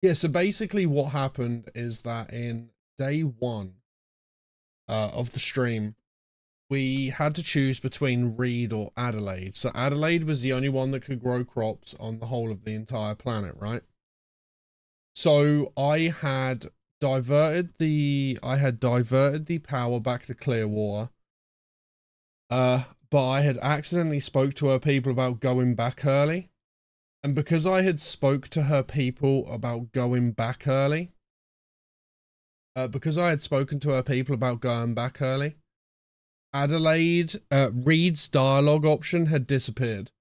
Yeah, so basically what happened is that in day one of the stream, we had to choose between Reed or Adelaide. So Adelaide was the only one that could grow crops on the whole of the entire planet, right? So I had diverted the power back to Clearwater. But I had accidentally spoke to her people about going back early. And because I had spoke to her people about going back early, because I had spoken to her people about going back early, Reed's dialogue option had disappeared.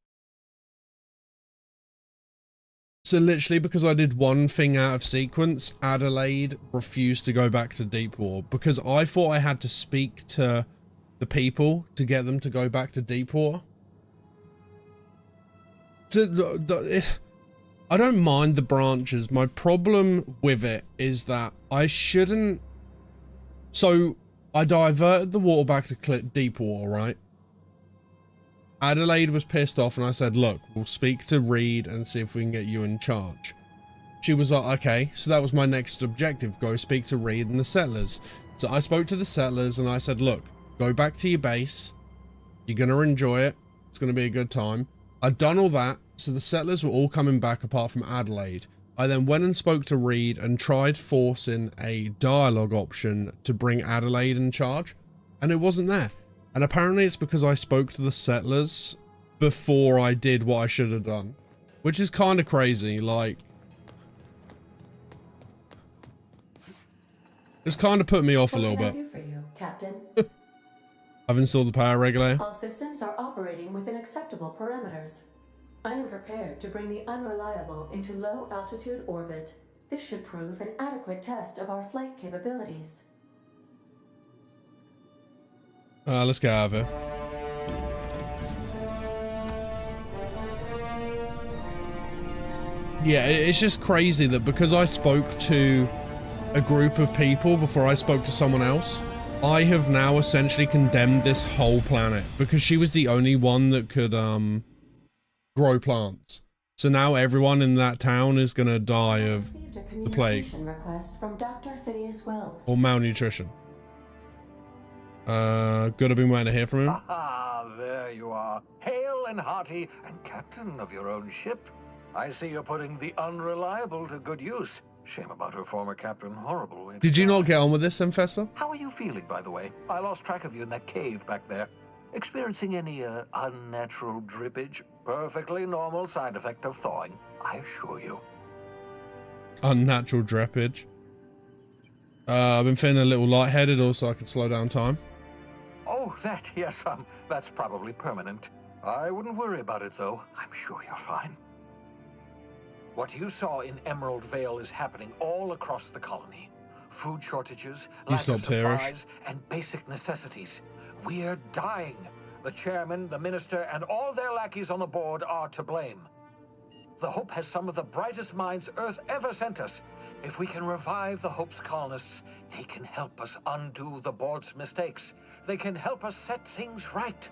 So literally because I did one thing out of sequence, Adelaide refused to go back to Deepwater because I thought I had to speak to the people to get them to go back to Deepwater. I don't mind the branches. My problem with it is that I shouldn't. So I diverted the water back to Deepwater, right? Adelaide was pissed off and I said, look, we'll speak to Reed and see if we can get you in charge. She was like, okay, so that was my next objective, go speak to Reed and the settlers. So I spoke to the settlers and I said, look, go back to your base. You're going to enjoy it. It's going to be a good time. I'd done all that, so the settlers were all coming back apart from Adelaide. I then went and spoke to Reed and tried forcing a dialogue option to bring Adelaide in charge, and it wasn't there. And apparently it's because I spoke to the settlers before I did what I should have done, which is kind of crazy. Like, it's kind of put me off a little bit. What can I do for you, Captain? I've installed the power regulator. All systems are operating within acceptable parameters. I am prepared to bring the unreliable into low-altitude orbit. This should prove an adequate test of our flight capabilities. Let's get out of here. Yeah, it's just crazy that because I spoke to a group of people before I spoke to someone else, I have now essentially condemned this whole planet because she was the only one that could grow plants. So now everyone in that town is gonna die of the plague Request from Dr. Phineas Wells. or malnutrition. Good, I've been waiting to hear from him. Ah, there you are, hale and hearty and captain of your own ship. I see you're putting the unreliable to good use. Shame about her former captain. Horrible way to Did you die. not get on with this, Fester? How are you feeling, by the way? I lost track of you in that cave back there. Experiencing any unnatural drippage? Perfectly normal side effect of thawing, I assure you. Unnatural drippage. I've been feeling a little lightheaded, also I could slow down time. Oh, that, yes, that's probably permanent. I wouldn't worry about it, though. I'm sure you're fine. What you saw in Emerald Vale is happening all across the colony. Food shortages, lack of supplies, and basic necessities. We're dying. The chairman, the minister, and all their lackeys on the board are to blame. The Hope has some of the brightest minds Earth ever sent us. If we can revive the Hope's colonists, they can help us undo the board's mistakes. They can help us set things right.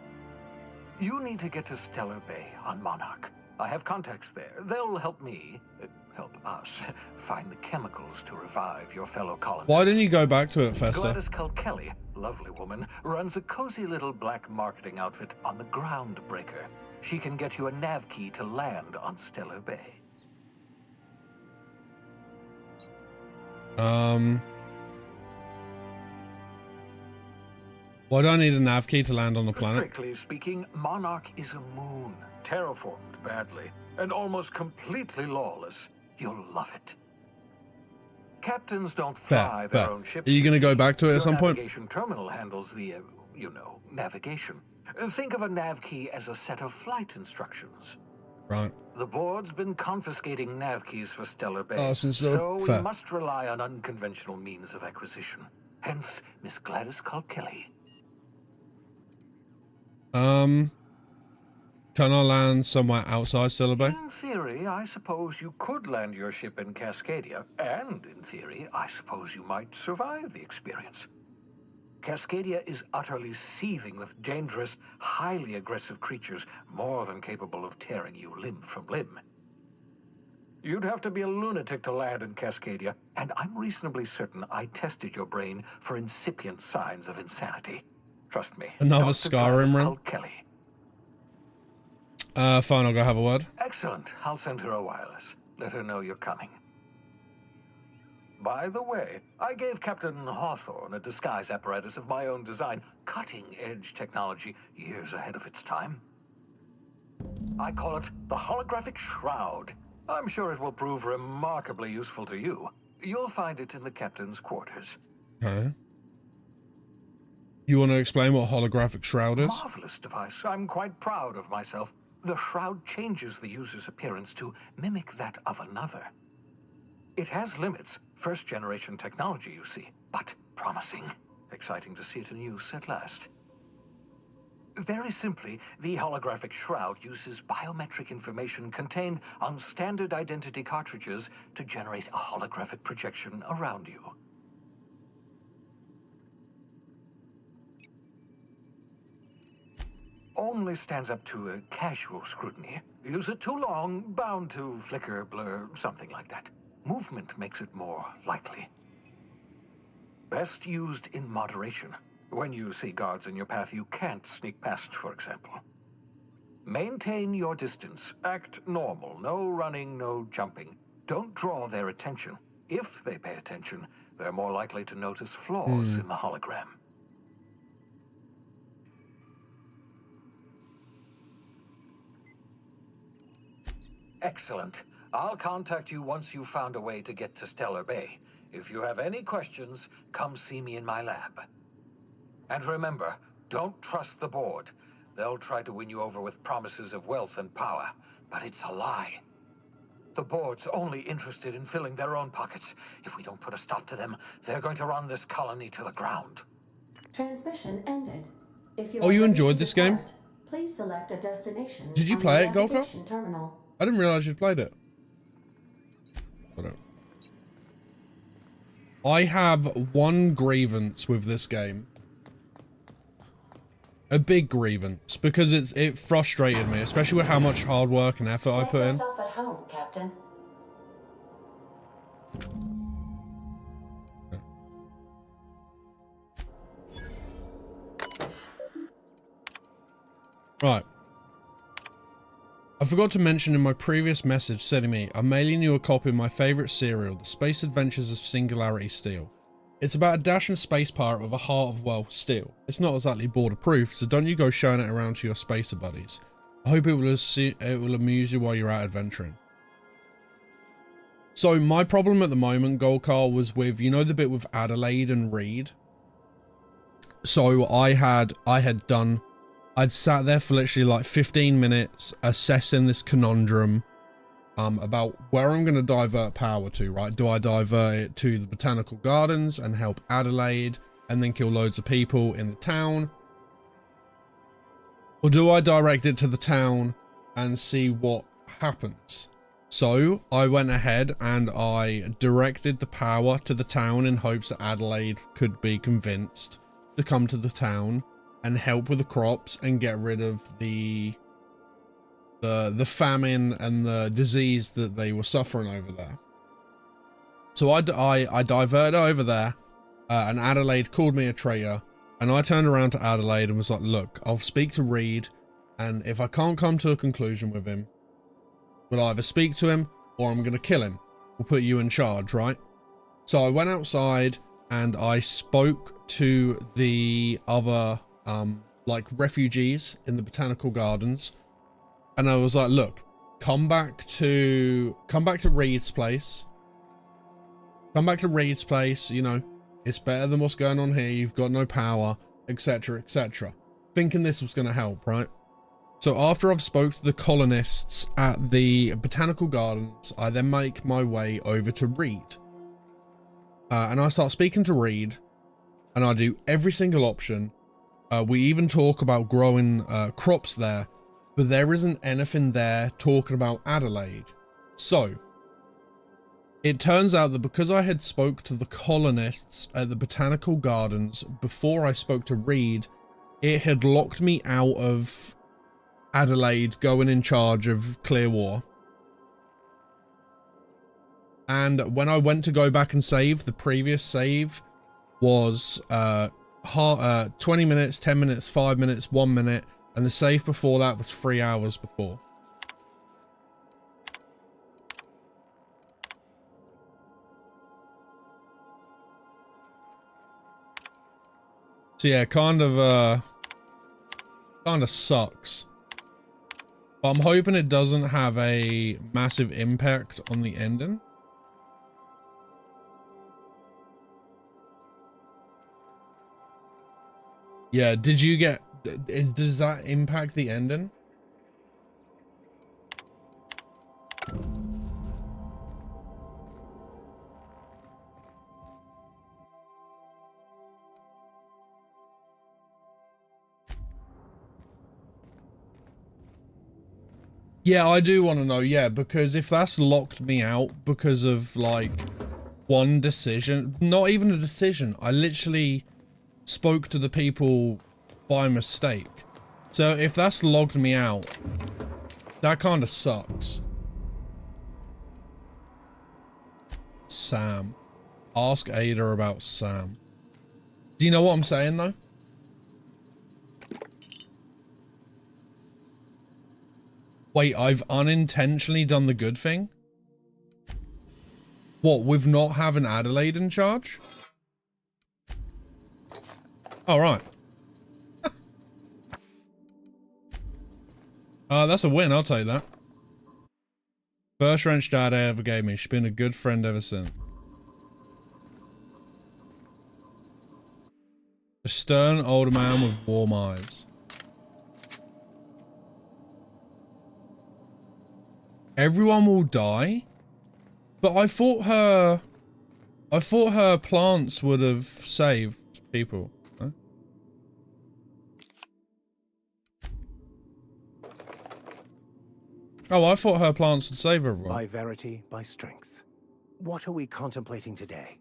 You need to get to Stellar Bay on Monarch. I have contacts there. They'll help me, help us, find the chemicals to revive your fellow colonists. Why didn't you go back to it, Fester? Gladys Kelly, lovely woman, runs a cozy little black marketing outfit on the Groundbreaker. She can get you a nav key to land on Stellar Bay. Why do I need a nav key to land on the planet? Strictly speaking, Monarch is a moon, terraformed badly, and almost completely lawless. You'll love it. Captains don't fly their own ships. Are you going to go back to it at some point? The navigation terminal handles the, navigation. Think of a nav key as a set of flight instructions. Right. The board's been confiscating nav keys for Stellar Bay, Oh, so we must rely on unconventional means of acquisition. Hence, Miss Gladys Kelly. Can I land somewhere outside Stellar Bay? In theory, I suppose you could land your ship in Cascadia, and in theory, I suppose you might survive the experience. Cascadia is utterly seething with dangerous, highly aggressive creatures, more than capable of tearing you limb from limb. You'd have to be a lunatic to land in Cascadia, and I'm reasonably certain I tested your brain for incipient signs of insanity. Trust me. Another Dr. Skyrim Gladys run? Hull Kelly. Fine, I'll go have a word. Excellent. I'll send her a wireless. Let her know you're coming. By the way, I gave Captain Hawthorne a disguise apparatus of my own design, cutting-edge technology years ahead of its time. I call it the holographic shroud. I'm sure it will prove remarkably useful to you. You'll find it in the captain's quarters. Okay. You want to explain what holographic shroud is? Marvelous device. I'm quite proud of myself. The shroud changes the user's appearance to mimic that of another. It has limits. First-generation technology, you see, but promising. Exciting to see it in use at last. Very simply, the holographic shroud uses biometric information contained on standard identity cartridges to generate a holographic projection around you. Only stands up to a casual scrutiny. Use it too long, bound to flicker, blur, something like that. Movement makes it more likely. Best used in moderation. When you see guards in your path you can't sneak past, for example. Maintain your distance. Act normal. No running, no jumping. Don't draw their attention. If they pay attention, they're more likely to notice flaws in the hologram. Excellent. I'll contact you once you've found a way to get to Stellar Bay. If you have any questions, come see me in my lab. And remember, don't trust the board. They'll try to win you over with promises of wealth and power, but it's a lie. The board's only interested in filling their own pockets. If we don't put a stop to them, they're going to run this colony to the ground. Transmission ended. If you Oh, you enjoyed this game? Please select a destination. Did you on play the it, Golka? navigation terminal. I didn't realize you'd played it. I have one grievance with this game. A big grievance, because it frustrated me, especially with how much hard work and effort I Make put in. yourself at home, Captain. Right. I forgot to mention in my previous message sending me, I'm mailing you a copy of my favourite serial, The Space Adventures of Singularity Steel. It's about a dashing space pirate with a heart of, well, steel. It's not exactly border proof, so don't you go showing it around to your spacer buddies. I hope it will amuse you while you're out adventuring. So my problem at the moment, Golkar, was with, you know, the bit with Adelaide and Reed? So I'd sat there for literally like 15 minutes assessing this conundrum about where I'm going to divert power to, right? Do I divert it to the Botanical Gardens and help Adelaide and then kill loads of people in the town? Or do I direct it to the town and see what happens? So I went ahead and I directed the power to the town in hopes that Adelaide could be convinced to come to the town and help with the crops and get rid of the famine and the disease that they were suffering over there. So I diverted over there, and Adelaide called me a traitor, and I turned around to Adelaide and was like, look, I'll speak to Reed, and if I can't come to a conclusion with him, we'll either speak to him or I'm gonna kill him. We'll put you in charge, right? So I went outside and I spoke to the other like refugees in the Botanical Gardens, and I was like, look, come back to Reed's place. Come back to Reed's place, you know, it's better than what's going on here, you've got no power, etc, etc. Thinking this was going to help, right? So after I've spoke to the colonists at the Botanical Gardens, I then make my way over to Reed. And I start speaking to Reed, and I do every single option. We even talk about growing crops there, but there isn't anything there talking about Adelaide. So it turns out that because I had spoke to the colonists at the Botanical Gardens before I spoke to Reed, it had locked me out of Adelaide going in charge of Clearwater. And when I went to go back and save, the previous save was 20 minutes, 10 minutes, 5 minutes, 1 minute, and the save before that was 3 hours before. So yeah, kind of sucks. But I'm hoping it doesn't have a massive impact on the ending. Yeah, did you get... does that impact the ending? Yeah, I do want to know, yeah, because if that's locked me out because of, like, one decision, not even a decision, I literally spoke to the people by mistake. So if that's logged me out, that kind of sucks. Sam. Ask Ada about Sam. Do you know what I'm saying, though? Wait, I've unintentionally done the good thing? What, with not having Adelaide in charge? All right. That's a win, I'll take that. First wrench dad ever gave me. She's been a good friend ever since. A stern older man with warm eyes. Everyone will die? But I thought her plants would have saved people. Huh? Oh, I thought her plants would save everyone. By verity, by strength. What are we contemplating today?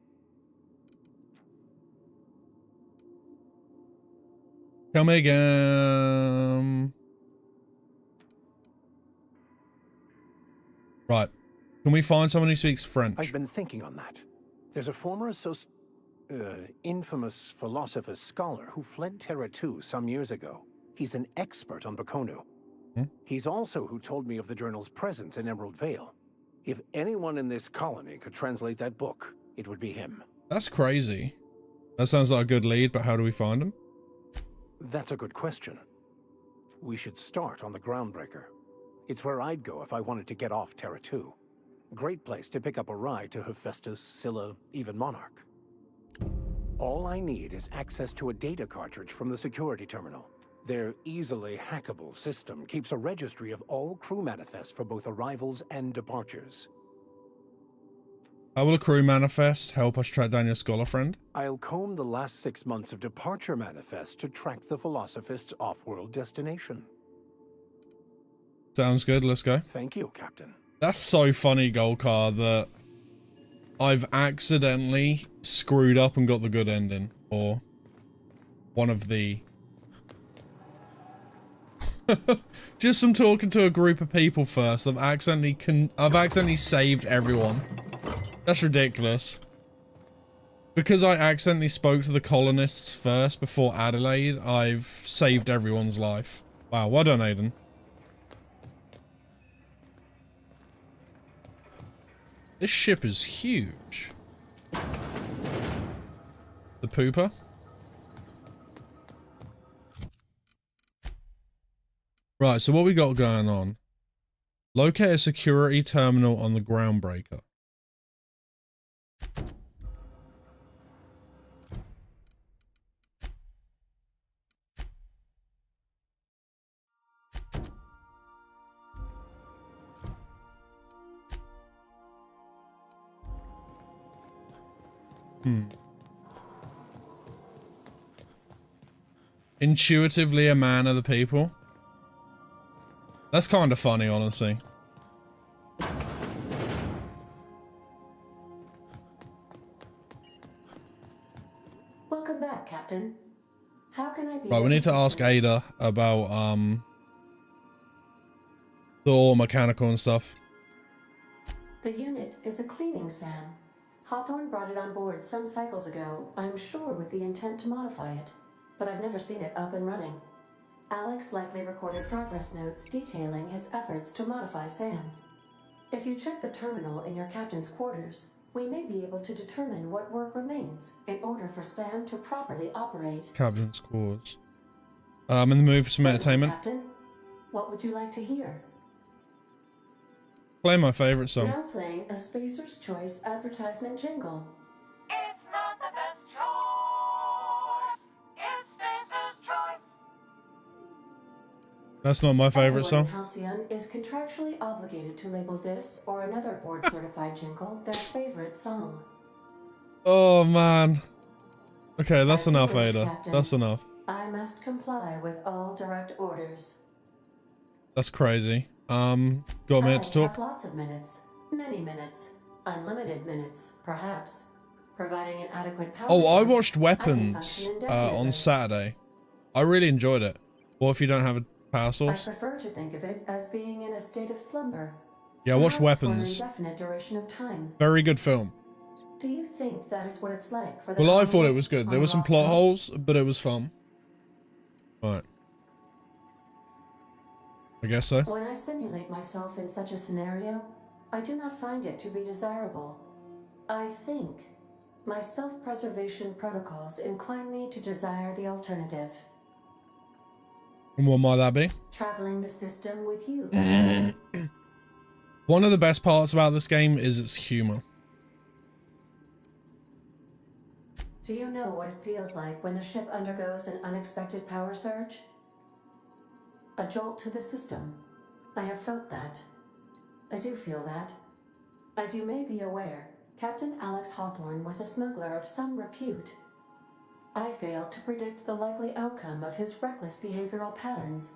Come again. Right. Can we find someone who speaks French? I've been thinking on that. There's a former infamous philosopher scholar who fled Terra 2 some years ago. He's an expert on Bakonu. He's also who told me of the journal's presence in Emerald Vale. If anyone in this colony could translate that book, it would be him. That's crazy. That sounds like a good lead, but how do we find him? That's a good question. We should start on the Groundbreaker. It's where I'd go if I wanted to get off Terra 2. Great place to pick up a ride to Hephaestus, Scylla, even Monarch. All I need is access to a data cartridge from the security terminal. Their easily hackable system keeps a registry of all crew manifests for both arrivals and departures. How will a crew manifest help us track down your scholar friend? I'll comb the last 6 months of departure manifests to track the Philosophist's off-world destination. Sounds good, let's go. Thank you, Captain. That's so funny, Golkar, that I've accidentally screwed up and got the good ending. Or one of the... Just from talking to a group of people first, I've accidentally saved everyone. That's ridiculous. Because I accidentally spoke to the colonists first before Adelaide, I've saved everyone's life. Wow, well done, Aiden. This ship is huge. The pooper? Right, so what we got going on? Locate a security terminal on the Groundbreaker. Intuitively a man of the people. That's kind of funny, honestly. Welcome back, Captain. How can I be? Right, we need to ask Ada about the all mechanical and stuff. The unit is a cleaning SAM. Hawthorne brought it on board some cycles ago, I'm sure with the intent to modify it, but I've never seen it up and running. Alex likely recorded progress notes detailing his efforts to modify SAM. If you check the terminal in your captain's quarters, we may be able to determine what work remains in order for SAM to properly operate. Captain's quarters. I'm in the mood for some entertainment. Captain, what would you like to hear? Play my favorite song. Now playing a Spacer's Choice advertisement jingle. It's not the best choice. It's Spacer's choice. That's not my favorite Everyone song. in Halcyon is contractually obligated to label this or another board-certified jingle their favorite song. Oh man. Okay, that's As you enough, wish, Ada. Captain. That's enough. I must comply with all direct orders. That's crazy. Got a minute to I talk? have lots of minutes. Many minutes. Unlimited minutes, perhaps. Providing an adequate power Oh, I source, watched can Weapons function on indefinitely. Saturday. I really enjoyed it. What if you don't have a power I source? prefer to think of it as being in a state of slumber. Yeah, I watched Perhaps for an Weapons. indefinite duration of time. Very good film. Do you think that is what it's like for the Well, I thought it was colonists good. on There were some Lost plot Hope? holes, but it was fun. Right. I guess so. When I simulate myself in such a scenario, I do not find it to be desirable. I think my self-preservation protocols incline me to desire the alternative. And what might that be? Traveling the system with you. One of the best parts about this game is its humor. Do you know what it feels like when the ship undergoes an unexpected power surge? A jolt to the system. I have felt that. I do feel that. As you may be aware, Captain Alex Hawthorne was a smuggler of some repute. I failed to predict the likely outcome of his reckless behavioral patterns.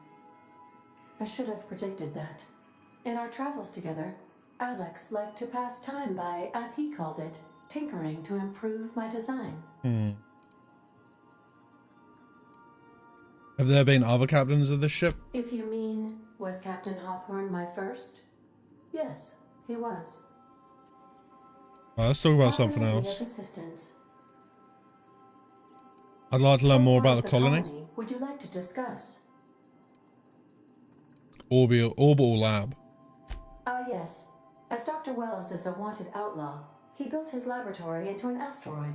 I should have predicted that. In our travels together, Alex liked to pass time by, as he called it, tinkering to improve my design. Have there been other captains of this ship? If you mean, was Captain Hawthorne my first? Yes, he was. Right, let's talk about How something can I be else. of assistance? I'd like to learn more What part about of the colony. would you like to discuss? Orbital lab. Ah, yes. As Dr. Wells is a wanted outlaw, he built his laboratory into an asteroid.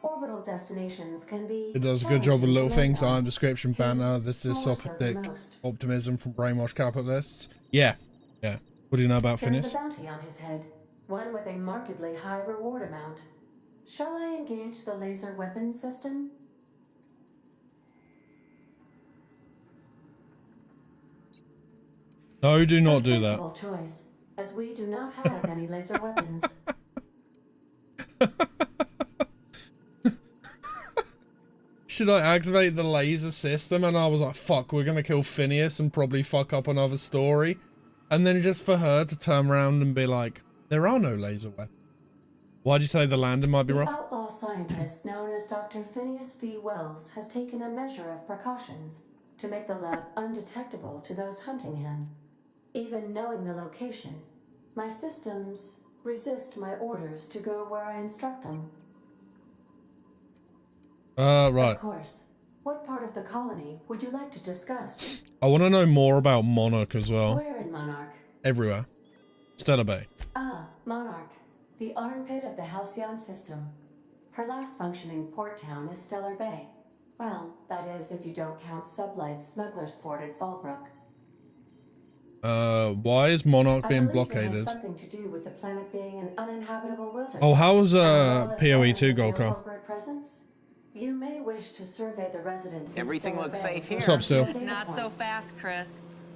Orbital destinations can be. It does a good job with challenging little to things, make iron out. description, banner, this His more so than dystopic most. optimism from brainwashed capitalists. Yeah. What do you know about There is Phineas? a bounty on his head, one with a markedly high reward amount. Shall I engage the laser weapons system? No, do not A do that. sensible choice, as we do not have any laser weapons. Should I activate the laser system? And I was like, fuck, we're gonna kill Phineas and probably fuck up another story. And then just for her to turn around and be like, there are no laser weapons. Why'd you say the landing might be The rough? outlaw scientist known as Dr. Phineas V. Wells has taken a measure of precautions to make the lab undetectable to those hunting him. Even knowing the location, my systems resist my orders to go where I instruct them. Right. Of course. What part of the colony would you like to discuss? I want to know more about Monarch as well. Where in Monarch? Everywhere. Stellar Bay. Ah, Monarch. The armpit of the Halcyon system. Her last functioning port town is Stellar Bay. Well, that is if you don't count Sublight's smuggler's port at Fallbrook. Why is Monarch I being believe it has blockaded? something to do with the planet being an uninhabitable wilderness. Oh, how was And while it's PoE2 evident Gold of their Car? corporate presence, you may wish to survey the residents in Everything Stellar looks Bay safe for here. What's up, Sil? data Not so points. fast, Chris.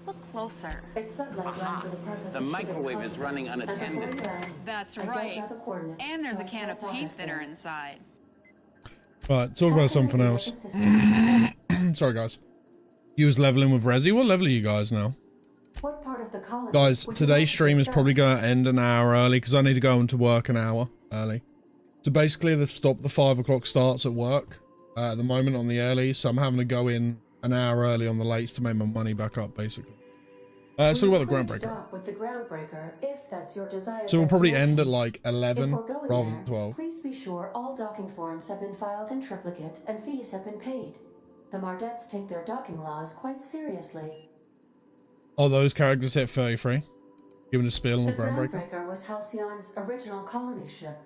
Look closer. It's Sublight run for the purpose The of shooting microwave is content. running And before unattended. you ask, That's I don't right. know the coordinates, And there's so a I can of can't paint talk us thinner there. inside. Right, talk How about can I something be of else. assistance? Sorry, guys. You was leveling with Resi. What level are you guys now? What part of the colony Guys, would you today's like to stream is probably discuss? going to end an hour early because I need to go into work an hour early. So basically, they've stopped the 5 o'clock starts at work at the moment on the early, so I'm having to go in an hour early on the lates to make my money back up, basically. Let's talk about the We're free to groundbreaker. dock with the groundbreaker if that's your desired So we'll probably end destination. at like 11 If we're going rather there, than 12. please be sure all docking forms have been filed in triplicate and fees have been paid. The Mardettes take their docking laws quite seriously. Oh, those characters hit 33. Given a spiel on the The groundbreaker. Groundbreaker was Halcyon's original colony ship.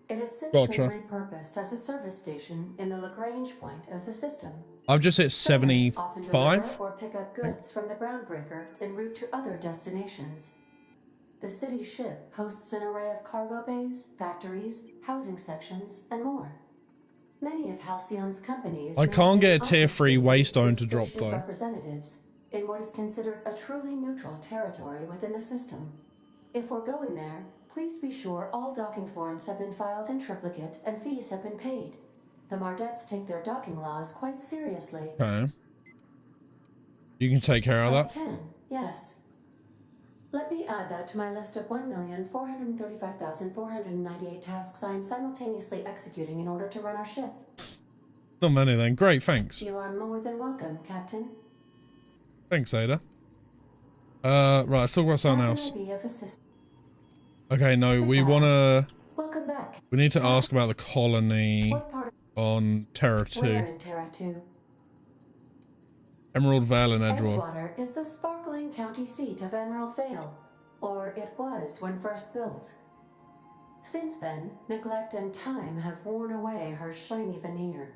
It has since Gotcha. been repurposed as a service station in the Lagrange point of the system. I've just hit Sailors often 75. deliver or pick up goods from the Groundbreaker en route to other destinations. The city ship hosts an array of cargo bays, factories, housing sections, and more. Many of Halcyon's companies I can't get a maintain tier office 3 spaces waystone with to drop station though. representatives in what is considered a truly neutral territory within the system. If we're going there, please be sure all docking forms have been filed in triplicate and fees have been paid. The Mardettes take their docking laws quite seriously. Okay. You can take care of I that. can, yes. Let me add that to my list of 1,435,498 tasks I am simultaneously executing in order to run our ship. Not many then. Great, thanks. You are more than welcome, Captain. Thanks, Ada. Right, let's talk about something How else. can I be of assistance? Okay, no, we wanna... Welcome back. We need to ask about the colony What part on Terra of 2. where in Terra 2? Emerald Vale and Edgewater. Edgewater is the sparkling county seat of Emerald Vale, or it was when first built. Since then, neglect and time have worn away her shiny veneer.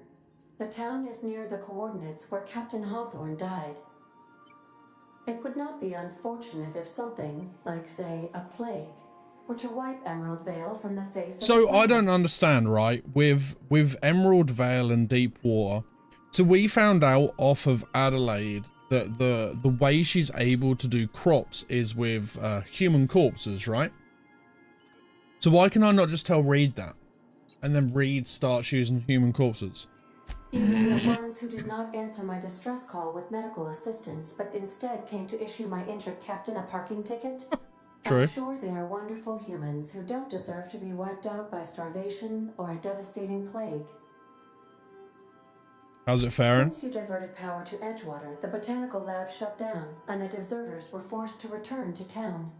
The town is near the coordinates where Captain Hawthorne died. It would not be unfortunate if something, like say, a plague, were to wipe Emerald Vale from the face of the So I don't planet. understand, right? With Emerald Vale and Deepwater, so we found out off of Adelaide that the way she's able to do crops is with human corpses, right? So why can I not just tell Reed that, and then Reed starts using human corpses? You mean the ones who did not answer my distress call with medical assistance, but instead came to issue my injured captain a parking ticket? True. I'm sure they are wonderful humans who don't deserve to be wiped out by starvation or a devastating plague. How's it faring? Since you diverted power to Edgewater, the botanical lab shut down, and the deserters were forced to return to town.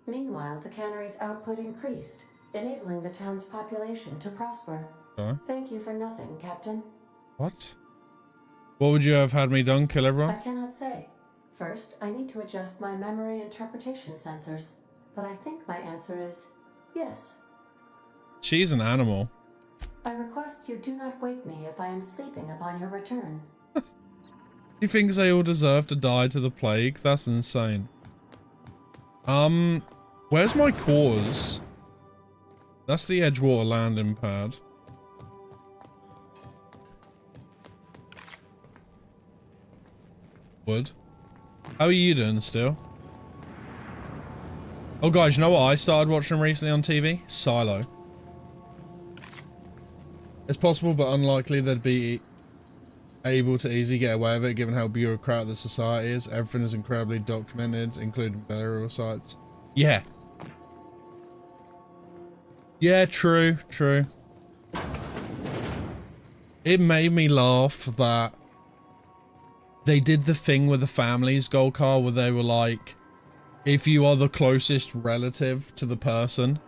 Meanwhile, the cannery's output increased, enabling the town's population to prosper. Huh? Thank you for nothing, Captain. What? What would you have had me done? Kill I everyone? cannot say. First, I need to adjust my memory interpretation sensors, but I think my answer is yes. She's an animal. I request you do not wake me if I am sleeping upon your return. He thinks they all deserve to die to the plague? That's insane. Where's my cores? That's the Edgewater landing pad. Wood. How are you doing still? Oh guys, you know what I started watching recently on TV? Silo. It's possible but unlikely they'd be able to easily get away with it given how bureaucratic the society is. Everything is incredibly documented, including burial sites. Yeah. Yeah, true, true. It made me laugh that they did the thing with the family's gold card where they were like, if you are the closest relative to the person,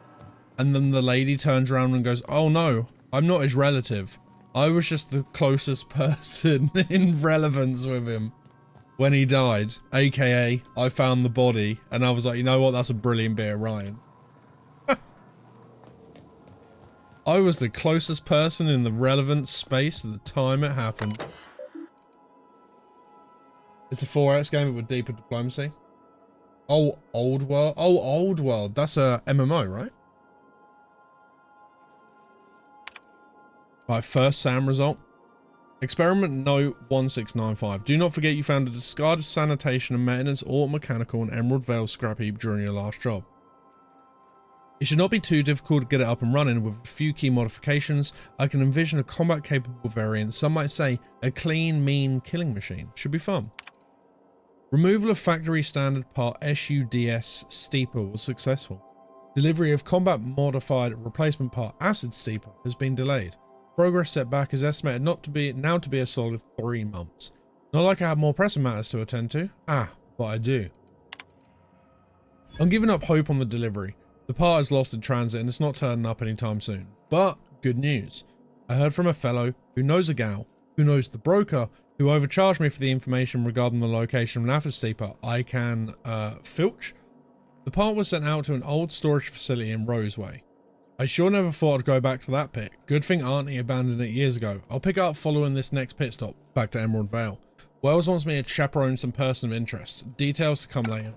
and then the lady turns around and goes, oh no, I'm not his relative. I was just the closest person in relevance with him when he died, aka I found the body, and I was like, you know what, that's a brilliant bit of writing. I was the closest person in the relevant space at the time it happened. It's a 4X game with deeper diplomacy. Oh, Old World. Oh, Old World. That's a MMO, right? Right, first SAM result. Experiment note 1695. Do not forget you found a discarded sanitation and maintenance automechanical and Emerald Vale scrap heap during your last job. It should not be too difficult to get it up and running with a few key modifications. I can envision a combat capable variant, some might say a clean, mean killing machine. Should be fun. Removal of factory standard part SUDS Steeper was successful. Delivery of combat modified replacement part Acid Steeper has been delayed. Progress setback is estimated now to be a solid 3 months. Not like I have more pressing matters to attend to. Ah, but I do. I'm giving up hope on the delivery. The part is lost in transit and it's not turning up anytime soon. But good news. I heard from a fellow who knows a gal, who knows the broker, who overcharged me for the information regarding the location of an Atlas Steeper. I can, filch. The part was sent out to an old storage facility in Roseway. I sure never thought I'd go back to that pit. Good thing Auntie abandoned it years ago. I'll pick it up following this next pit stop, back to Emerald Vale. Wells wants me to chaperone some person of interest. Details to come later.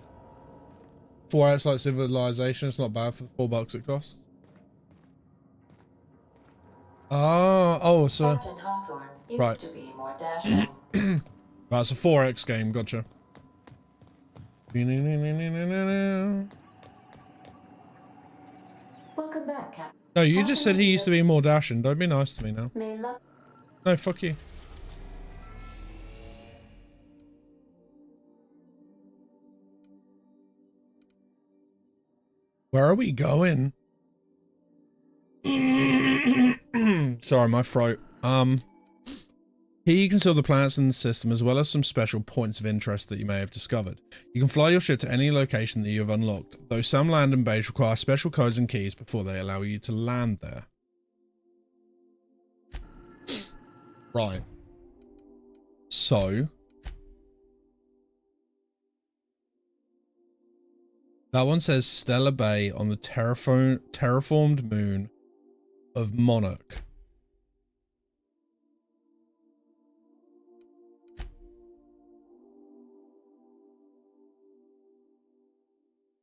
4 hours like civilization, it's not bad for the $4 it costs. Oh, so... Captain Hawthorne used Right. to be more dashing. Right, it's a 4X game, gotcha. Welcome back, Captain. No, you just said he used to be more dashing. Don't be nice to me now. May luck. No, fuck you. Where are we going? Sorry, my throat. Here you can see all the planets in the system as well as some special points of interest that you may have discovered. You can fly your ship to any location that you have unlocked, though some landing bays require special codes and keys before they allow you to land there. Right. So... that one says Stellar Bay on the terraformed moon of Monarch.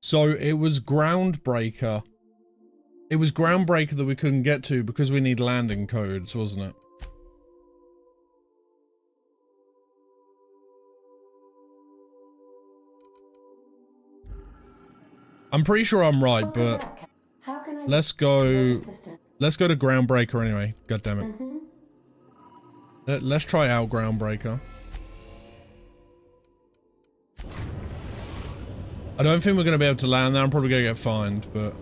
So it was Groundbreaker. It was Groundbreaker that we couldn't get to because we need landing codes, wasn't it? I'm pretty sure I'm right, but How can I let's go assistant? to Groundbreaker anyway. God damn it. Mm-hmm. Let's try out Groundbreaker. I don't think we're going to be able to land there. I'm probably going to get fined, but...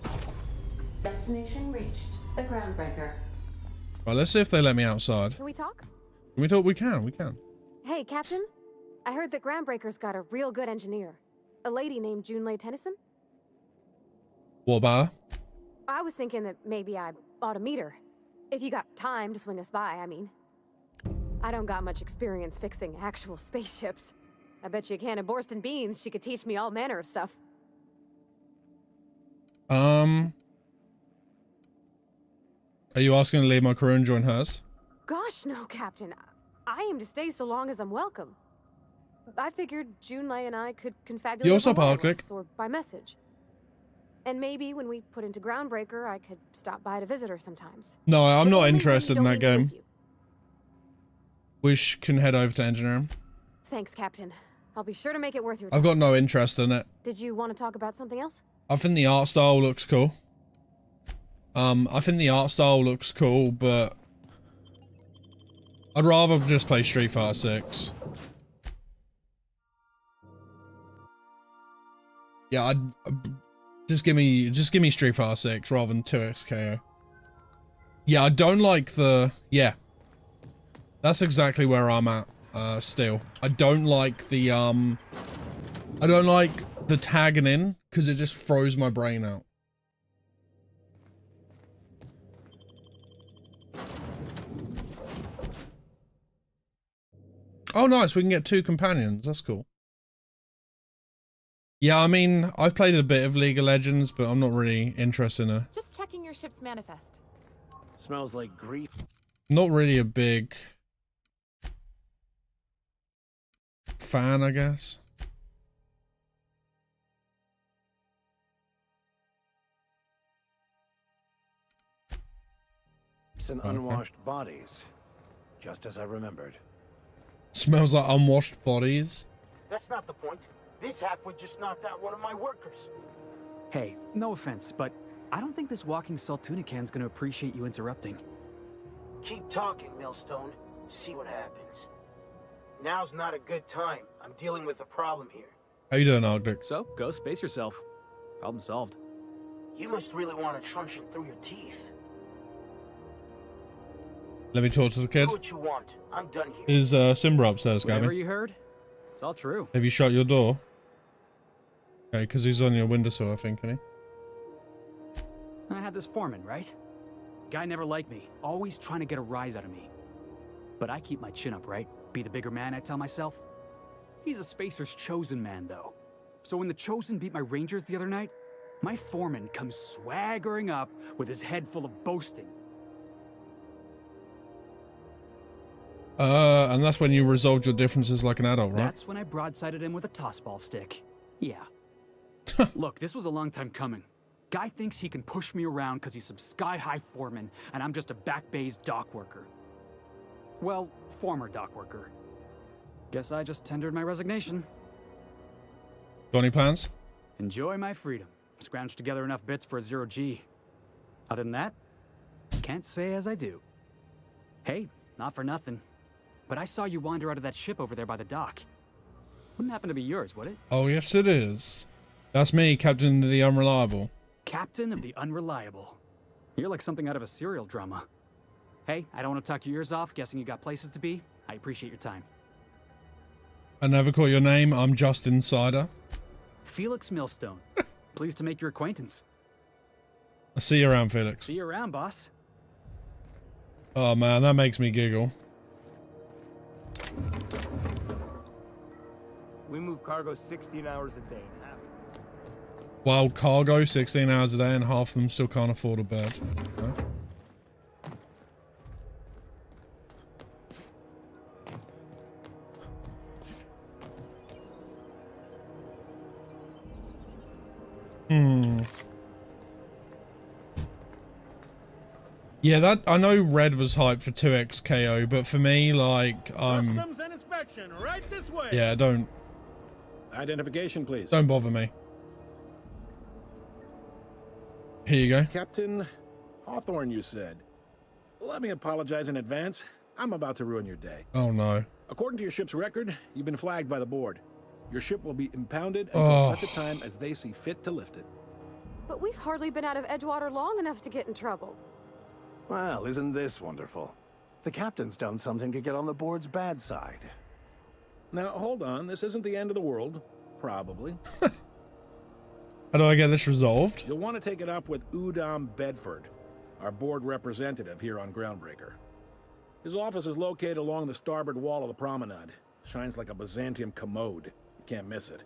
Destination reached. The Groundbreaker. Right, let's see if they let me outside. Can we talk? Can we talk? We can. Hey, Captain. I heard that Groundbreaker's got a real good engineer. A lady named Junlei Tennyson. What about her? I was thinking that maybe I ought to meet her. If you got time to swing us by, I mean. I don't got much experience fixing actual spaceships. I bet you a can of Borston beans she could teach me all manner of stuff. Are you asking to leave my crew and join hers? Gosh, no, Captain. I aim to stay so long as I'm welcome. I figured Junlei and I could confabulate Yo, what's up, over Arctic? wireless or by message. And maybe when we put into Groundbreaker, I could stop by to visit her sometimes. No, I'm If not only interested in you that don't leave me game. with you. We can head over to engineering. Thanks, Captain. I'll be sure to make it worth your time. I've got no interest in it. Did you want to talk about something else? I think the art style looks cool. But I'd rather just play Street Fighter 6. Yeah, just give me Street Fighter 6 rather than 2XKO. Yeah, I don't like the... yeah. That's exactly where I'm at, still. I don't like the, I don't like the tagging in, because it just throws my brain out. Oh, nice, we can get 2 companions. That's cool. Yeah, I mean, I've played a bit of League of Legends, but I'm not really interested in a... Just checking your ship's manifest. Smells like grief. Not really a big... fan, I guess. And Okay. unwashed bodies. Just as I remembered. Smells like unwashed bodies. That's not the point. This halfwit just knocked out one of my workers. Hey, no offense, but I don't think this walking salt tuna can's gonna appreciate you interrupting. Keep talking, Millstone. See what happens. Now's not a good time. I'm dealing with a problem here. How you doing, Arctic? So, go space yourself. Problem solved. You must really want to truncheon through your teeth. Let me talk to the kid. Do what you want. I'm done here. Is Simba upstairs, Whatever Gabby? you heard, it's all true. Have you shut your door? Okay, because he's on your windowsill, I think, isn't he? I had this foreman, right? Guy never liked me, always trying to get a rise out of me. But I keep my chin up, right? Be the bigger man, I tell myself. He's a Spacer's chosen man, though. So when the Chosen beat my Rangers the other night, my foreman comes swaggering up with his head full of boasting. And that's when you resolved your differences like an adult, right? That's when I broadsided him with a tossball stick. Yeah. Look, this was a long time coming. Guy thinks he can push me around because he's some sky-high foreman, and I'm just a back bay's dock worker. Well, former dock worker. Guess I just tendered my resignation. Got any plans? Enjoy my freedom. Scrounged together enough bits for a 0G. Other than that, can't say as I do. Hey, not for nothing, but I saw you wander out of that ship over there by the dock. Wouldn't happen to be yours, would it? Oh, yes it is. That's me, Captain of the Unreliable. Captain of the Unreliable. You're like something out of a serial drama. Hey, I don't want to talk your ears off, guessing you got places to be. I appreciate your time. I never caught your name. I'm just Insider. Felix Millstone. Pleased to make your acquaintance. I'll see you around, Felix. See you around, boss. Oh man, that makes me giggle. We move cargo 16 hours a day. Wild cargo, 16 hours a day, and half of them still can't afford a bed. Huh? Yeah, that I know Red was hyped for 2x KO, but for me, like, Customs and inspection, right this way. yeah, don't Identification, please. Don't bother me. Here you go. Captain Hawthorne, you said. Let me apologize in advance. I'm about to ruin your day. Oh no. According to your ship's record, you've been flagged by the board. Your ship will be impounded until such a time as they see fit to lift it. But we've hardly been out of Edgewater long enough to get in trouble. Well, isn't this wonderful? The captain's done something to get on the board's bad side. Now, hold on. This isn't the end of the world. Probably. How do I get this resolved? You'll want to take it up with Udom Bedford, our board representative here on Groundbreaker. His office is located along the starboard wall of the promenade. Shines like a Byzantium commode. You can't miss it.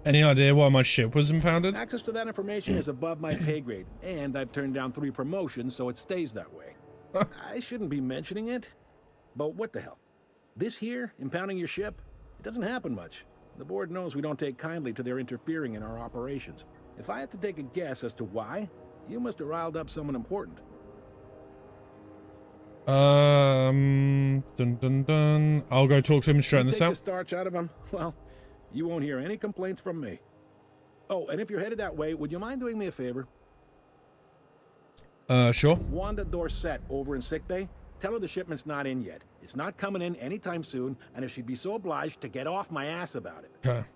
Any idea why my ship was impounded? Access to that information is above my pay grade, and I've turned down 3 promotions, so it stays that way. I shouldn't be mentioning it, but what the hell? This here, impounding your ship, it doesn't happen much. The board knows we don't take kindly to their interfering in our operations. If I had to take a guess as to why, you must have riled up someone important. Dun dun dun. I'll go talk to him and straighten this Take the out. starch out of him? Well, you won't hear any complaints from me. Oh, and if you're headed that way, would you mind doing me a favor? Sure. Wanda Dorset over in sickbay. Tell her the shipment's not in yet. It's not coming in anytime soon, and if she'd be so obliged to get off my ass about it. Okay.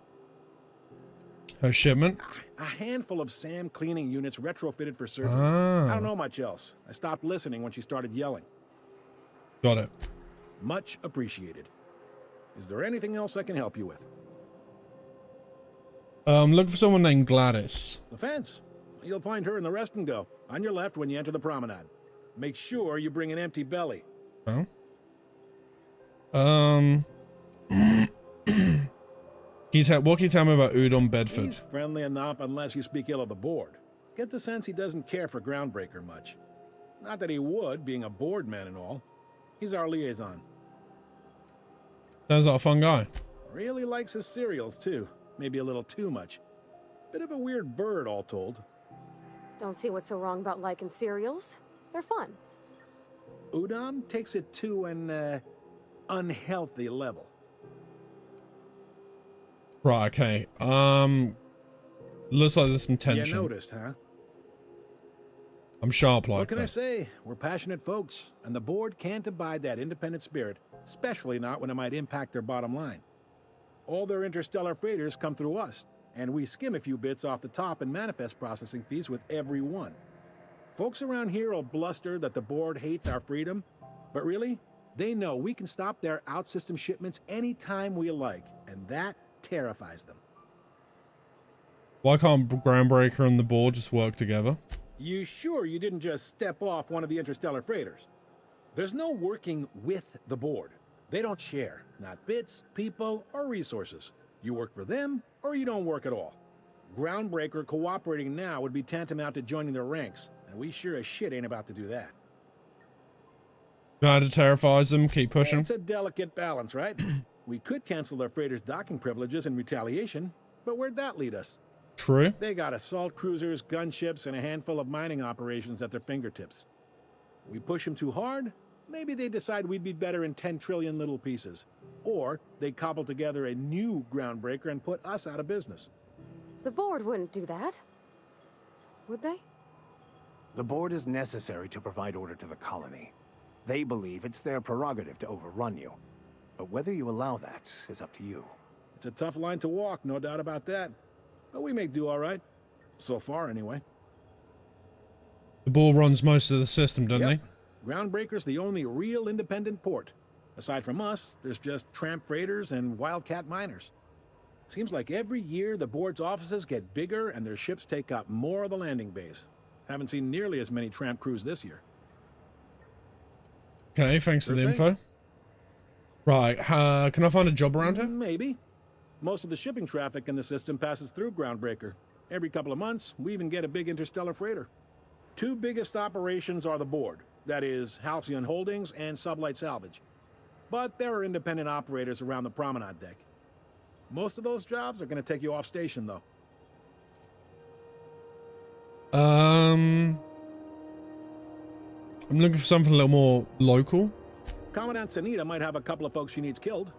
Her shipment? A handful of SAM cleaning units retrofitted for surgery. Ah. I don't know much else. I stopped listening when she started yelling. Got it. Much appreciated. Is there anything else I can help you with? Look for someone named Gladys. The fence. You'll find her in the rest and go. On your left when you enter the promenade. Make sure you bring an empty belly. Oh. What can you tell me about Udom Bedford? He's friendly enough unless you speak ill of the board. Get the sense he doesn't care for Groundbreaker much. Not that he would, being a board man and all. He's our liaison. Sounds like a fun guy. Really likes his cereals, too. Maybe a little too much. Bit of a weird bird, all told. Don't see what's so wrong about liking cereals. They're fun. Udom takes it to an, unhealthy level. Right, okay. Looks like there's some tension. You noticed, huh? I'm sharp like What can that. I say? We're passionate folks, and the board can't abide that independent spirit, especially not when it might impact their bottom line. All their interstellar freighters come through us, and we skim a few bits off the top in manifest processing fees with every one. Folks around here will bluster that the board hates our freedom, but really, they know we can stop their out-system shipments anytime we like, and that terrifies them. Why can't Groundbreaker and the board just work together? You sure you didn't just step off one of the interstellar freighters? There's no working with the board. They don't share, not bits, people, or resources. You work for them, or you don't work at all. Groundbreaker cooperating now would be tantamount to joining their ranks, and we sure as shit ain't about to do that. Try to terrifies them, keep pushing. It's a delicate balance, right? We could cancel their freighters' docking privileges in retaliation, but where'd that lead us? True. They got assault cruisers, gunships, and a handful of mining operations at their fingertips. We push them too hard, maybe they decide we'd be better in 10 trillion little pieces. Or they cobble together a new Groundbreaker and put us out of business. The board wouldn't do that. Would they? The board is necessary to provide order to the colony. They believe it's their prerogative to overrun you. But whether you allow that is up to you. It's a tough line to walk, no doubt about that. But we make do all right. So far, anyway. The ball runs most of the system, doesn't Yep. Groundbreaker's the only real independent port. Aside from us, there's just tramp freighters and wildcat miners. Seems like every year the board's offices get bigger and their ships take up more of the landing bays. Haven't seen nearly as many tramp crews this year. he? Okay, thanks for the Sure thing. info. Right, can I find a job around here? Maybe. Most of the shipping traffic in the system passes through Groundbreaker. Every couple of months, we even get a big interstellar freighter. Two biggest operations are the board. That is, Halcyon Holdings and Sublight Salvage. But there are independent operators around the promenade deck. Most of those jobs are going to take you off station, though. I'm looking for something a little more local. Commandant Sanita might have a couple of folks she needs killed.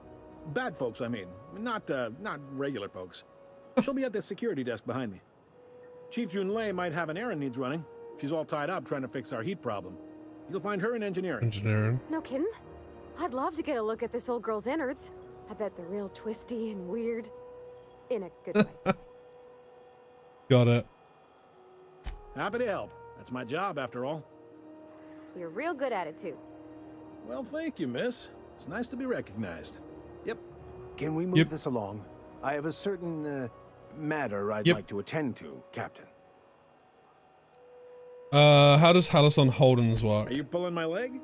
Bad folks, I mean. Not regular folks. She'll be at the security desk behind me. Chief Junlei might have an errand needs running. She's all tied up trying to fix our heat problem. You'll find her in engineering. Engineering. No kidding? I'd love to get a look at this old girl's innards. I bet they're real twisty and weird. In a good way. Got it. Happy to help. That's my job, after all. You're real good at it, too. Well, thank you, miss. It's nice to be recognized. Yep. Can we move Yep. this along? I have a certain matter I'd Yep. like to attend to, Captain. How does Halcyon Holdings work? Are you pulling my leg?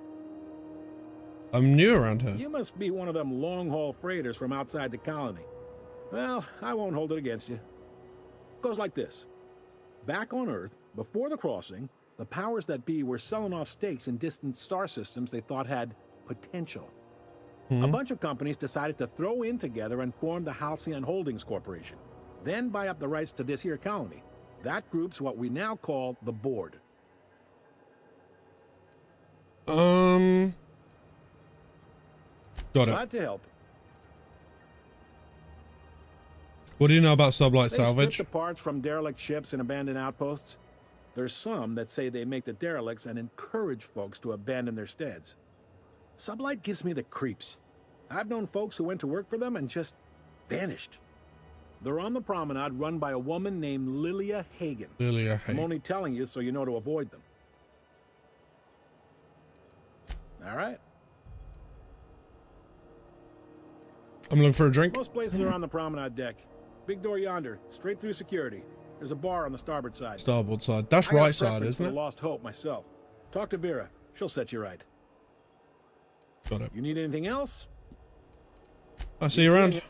I'm new around here. You must be one of them long-haul freighters from outside the colony. Well, I won't hold it against you. Goes like this. Back on Earth, before the crossing, the powers that be were selling off stakes in distant star systems they thought had potential. A bunch of companies decided to throw in together and form the Halcyon Holdings Corporation, then buy up the rights to this here colony. That group's what we now call the board. Got it. Glad to help. What do you know about Sublight They Salvage? strip the parts from derelict ships and abandoned outposts. There's some that say they make the derelicts and encourage folks to abandon their steads. Sublight gives me the creeps. I've known folks who went to work for them and just vanished. They're on the promenade run by a woman named Lilia Hagen. Lilia I'm Hagen. only telling you so you know to avoid them. All right. I'm looking for a drink. Most places are on the promenade deck. Big door yonder, straight through security. There's a bar on the starboard side. Starboard side. That's I got a right side, preference isn't for it? the Lost Hope myself. Talk to Vera. She'll set you right. Got it. You need anything else? I'll see you around.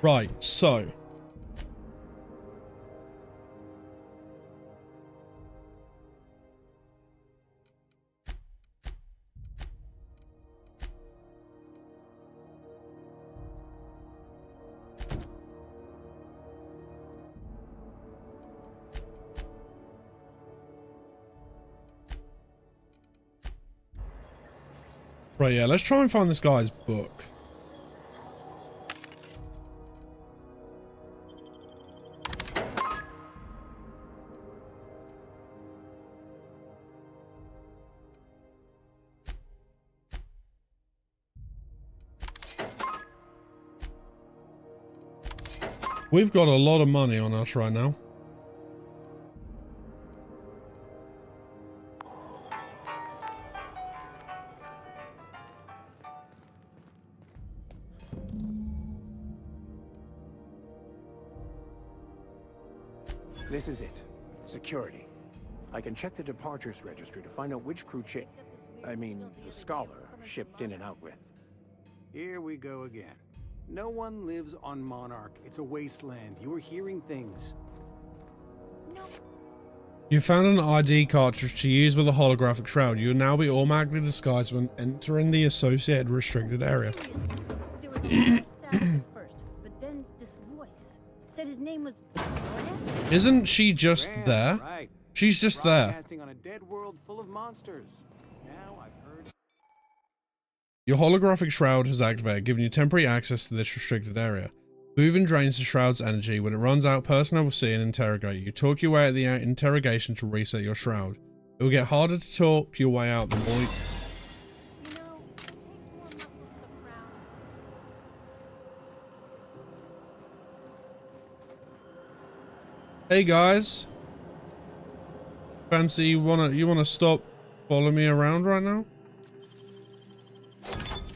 Right, so. Right, yeah, let's try and find this guy's book. We've got a lot of money on us right now. This is it. Security. I can check the departures registry to find out which crew the Scholar shipped in and out with. Here we go again. No one lives on Monarch. It's a wasteland. You are hearing things. You found an ID cartridge to use with a holographic shroud. You will now be automatically disguised when entering the associated restricted area. There was no staff at first, but then this voice said his name was Isn't she just there? Right. She's just there. Broadcasting on a dead world full of monsters. Now I've heard. Your holographic shroud has activated, giving you temporary access to this restricted area. Moving drains the shroud's energy. When it runs out, personnel will see and interrogate you. Talk your way out of the interrogation to reset your shroud. It will get harder to talk your way out the more you... Hey guys. Fancy you wanna stop following me around right now?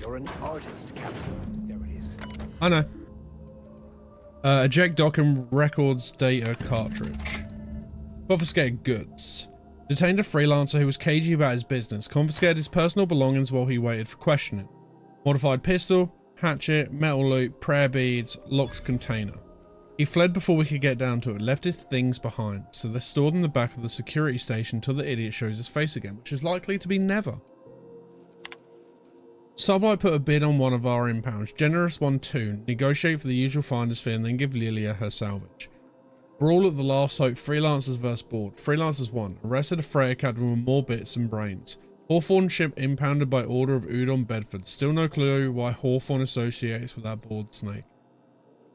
You're an artist, Captain. There it is. I know. Eject dock and records data cartridge. Confiscated goods. Detained a freelancer who was cagey about his business. Confiscated his personal belongings while he waited for questioning. Modified pistol, hatchet, metal loop, prayer beads, locked container. He fled before we could get down to it. Left his things behind, so they're stored in the back of the security station until the idiot shows his face again, which is likely to be never. Sublight put a bid on one of our impounds. Generous one too. Negotiate for the usual finder's fee and then give Lilia her salvage. Brawl at the last hope. Freelancers vs. board. Freelancers won. Arrested a Freya Academy with more bits and brains. Hawthorne ship impounded by order of Udon Bedford. Still no clue why Hawthorne associates with that board snake.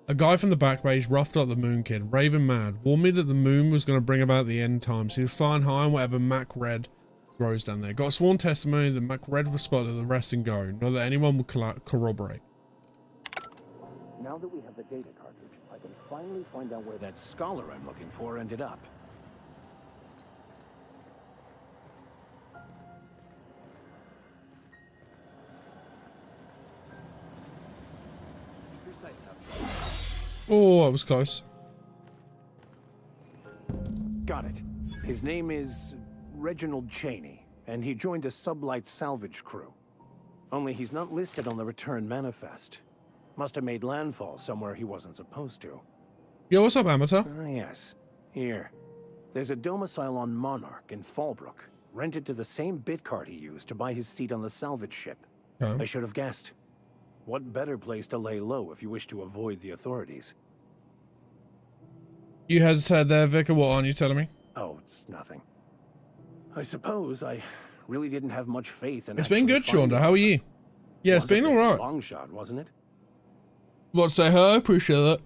A guy from the back page roughed up the Moon Kid. Raving mad. Warned me that the moon was going to bring about the end times. He was flying high on whatever Mac Red grows down there. Got sworn testimony that Mac Red was spotted at the rest and go. Not that anyone would corroborate. Now that we have the data cartridge, I can finally find out where that Scholar I'm looking for ended up. Oh, that was close. Got it. His name is Reginald Cheney, and he joined a sublight salvage crew. Only he's not listed on the return manifest. Must have made landfall somewhere he wasn't supposed to. Yo, what's up, amateur? Ah, yes. Here. There's a domicile on Monarch in Fallbrook, rented to the same bit card he used to buy his seat on the salvage ship. I should have guessed. What better place to lay low if you wish to avoid the authorities? You hesitated there, Vicar. What aren't you telling me? Oh, it's nothing. I suppose I really didn't have much faith in. It's been good, Shonda. How are you? Yeah, it's been alright. Long shot, wasn't it? What to say hi? Appreciate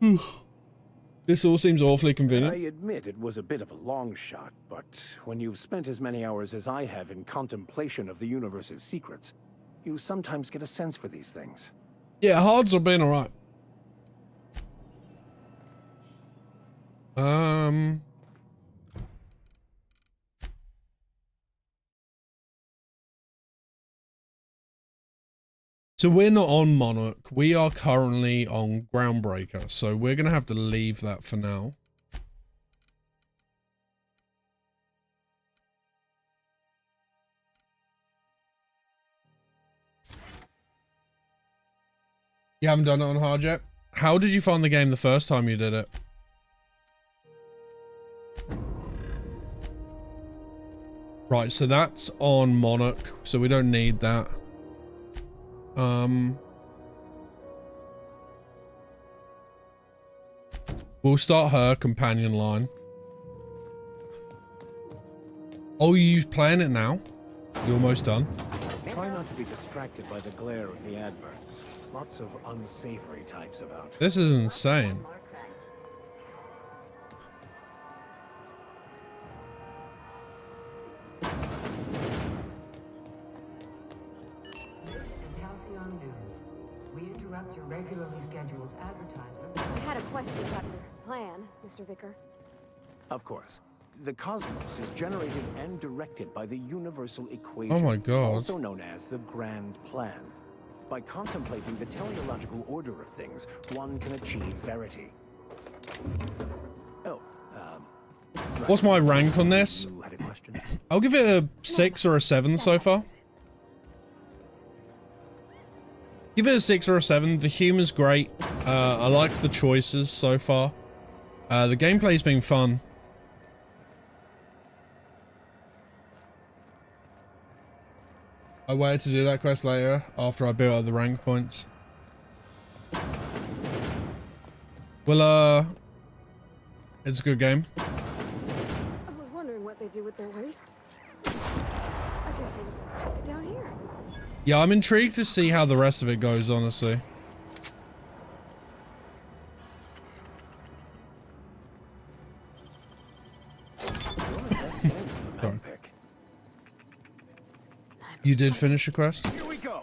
that. This all seems awfully convenient. I admit it was a bit of a long shot, but when you've spent as many hours as I have in contemplation of the universe's secrets, you sometimes get a sense for these things. Yeah, odds have been alright. So we're not on Monarch. We are currently on Groundbreaker. So we're going to have to leave that for now. You haven't done it on hard yet? How did you find the game the first time you did it? Right, so that's on Monarch, so we don't need that. We'll start her companion line. Oh, you playing it now? You're almost done. Try not to be distracted by the glare of the adverts. Lots of unsavory types about. This is insane. We interrupt your regularly scheduled advertisement. I had a question about your plan, Mr. Vicar. Of course. The cosmos is generated and directed by the universal equation, Oh my god. also known as the grand plan. By contemplating the teleological order of things, one can achieve verity. Oh, What's my rank on this? I'll give it a 6 or a 7 so far. Give it a 6 or a 7. The humor's great. I like the choices so far. The gameplay's been fun. I waited to do that quest later after I built up the rank points. Well, it's a good game. I was wondering what they do with their waste. I guess they just chuck it down here. Yeah, I'm intrigued to see how the rest of it goes, honestly. Sorry. You did finish the quest? Here we go.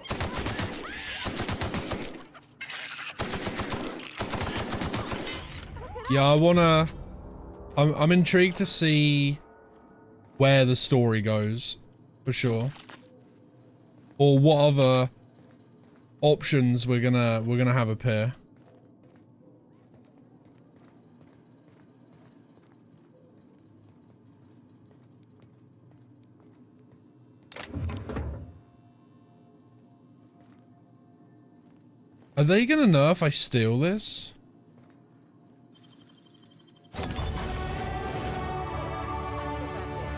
Yeah, I'm intrigued to see where the story goes, for sure. Or what other options we're gonna have appear. Are they gonna know if I steal this?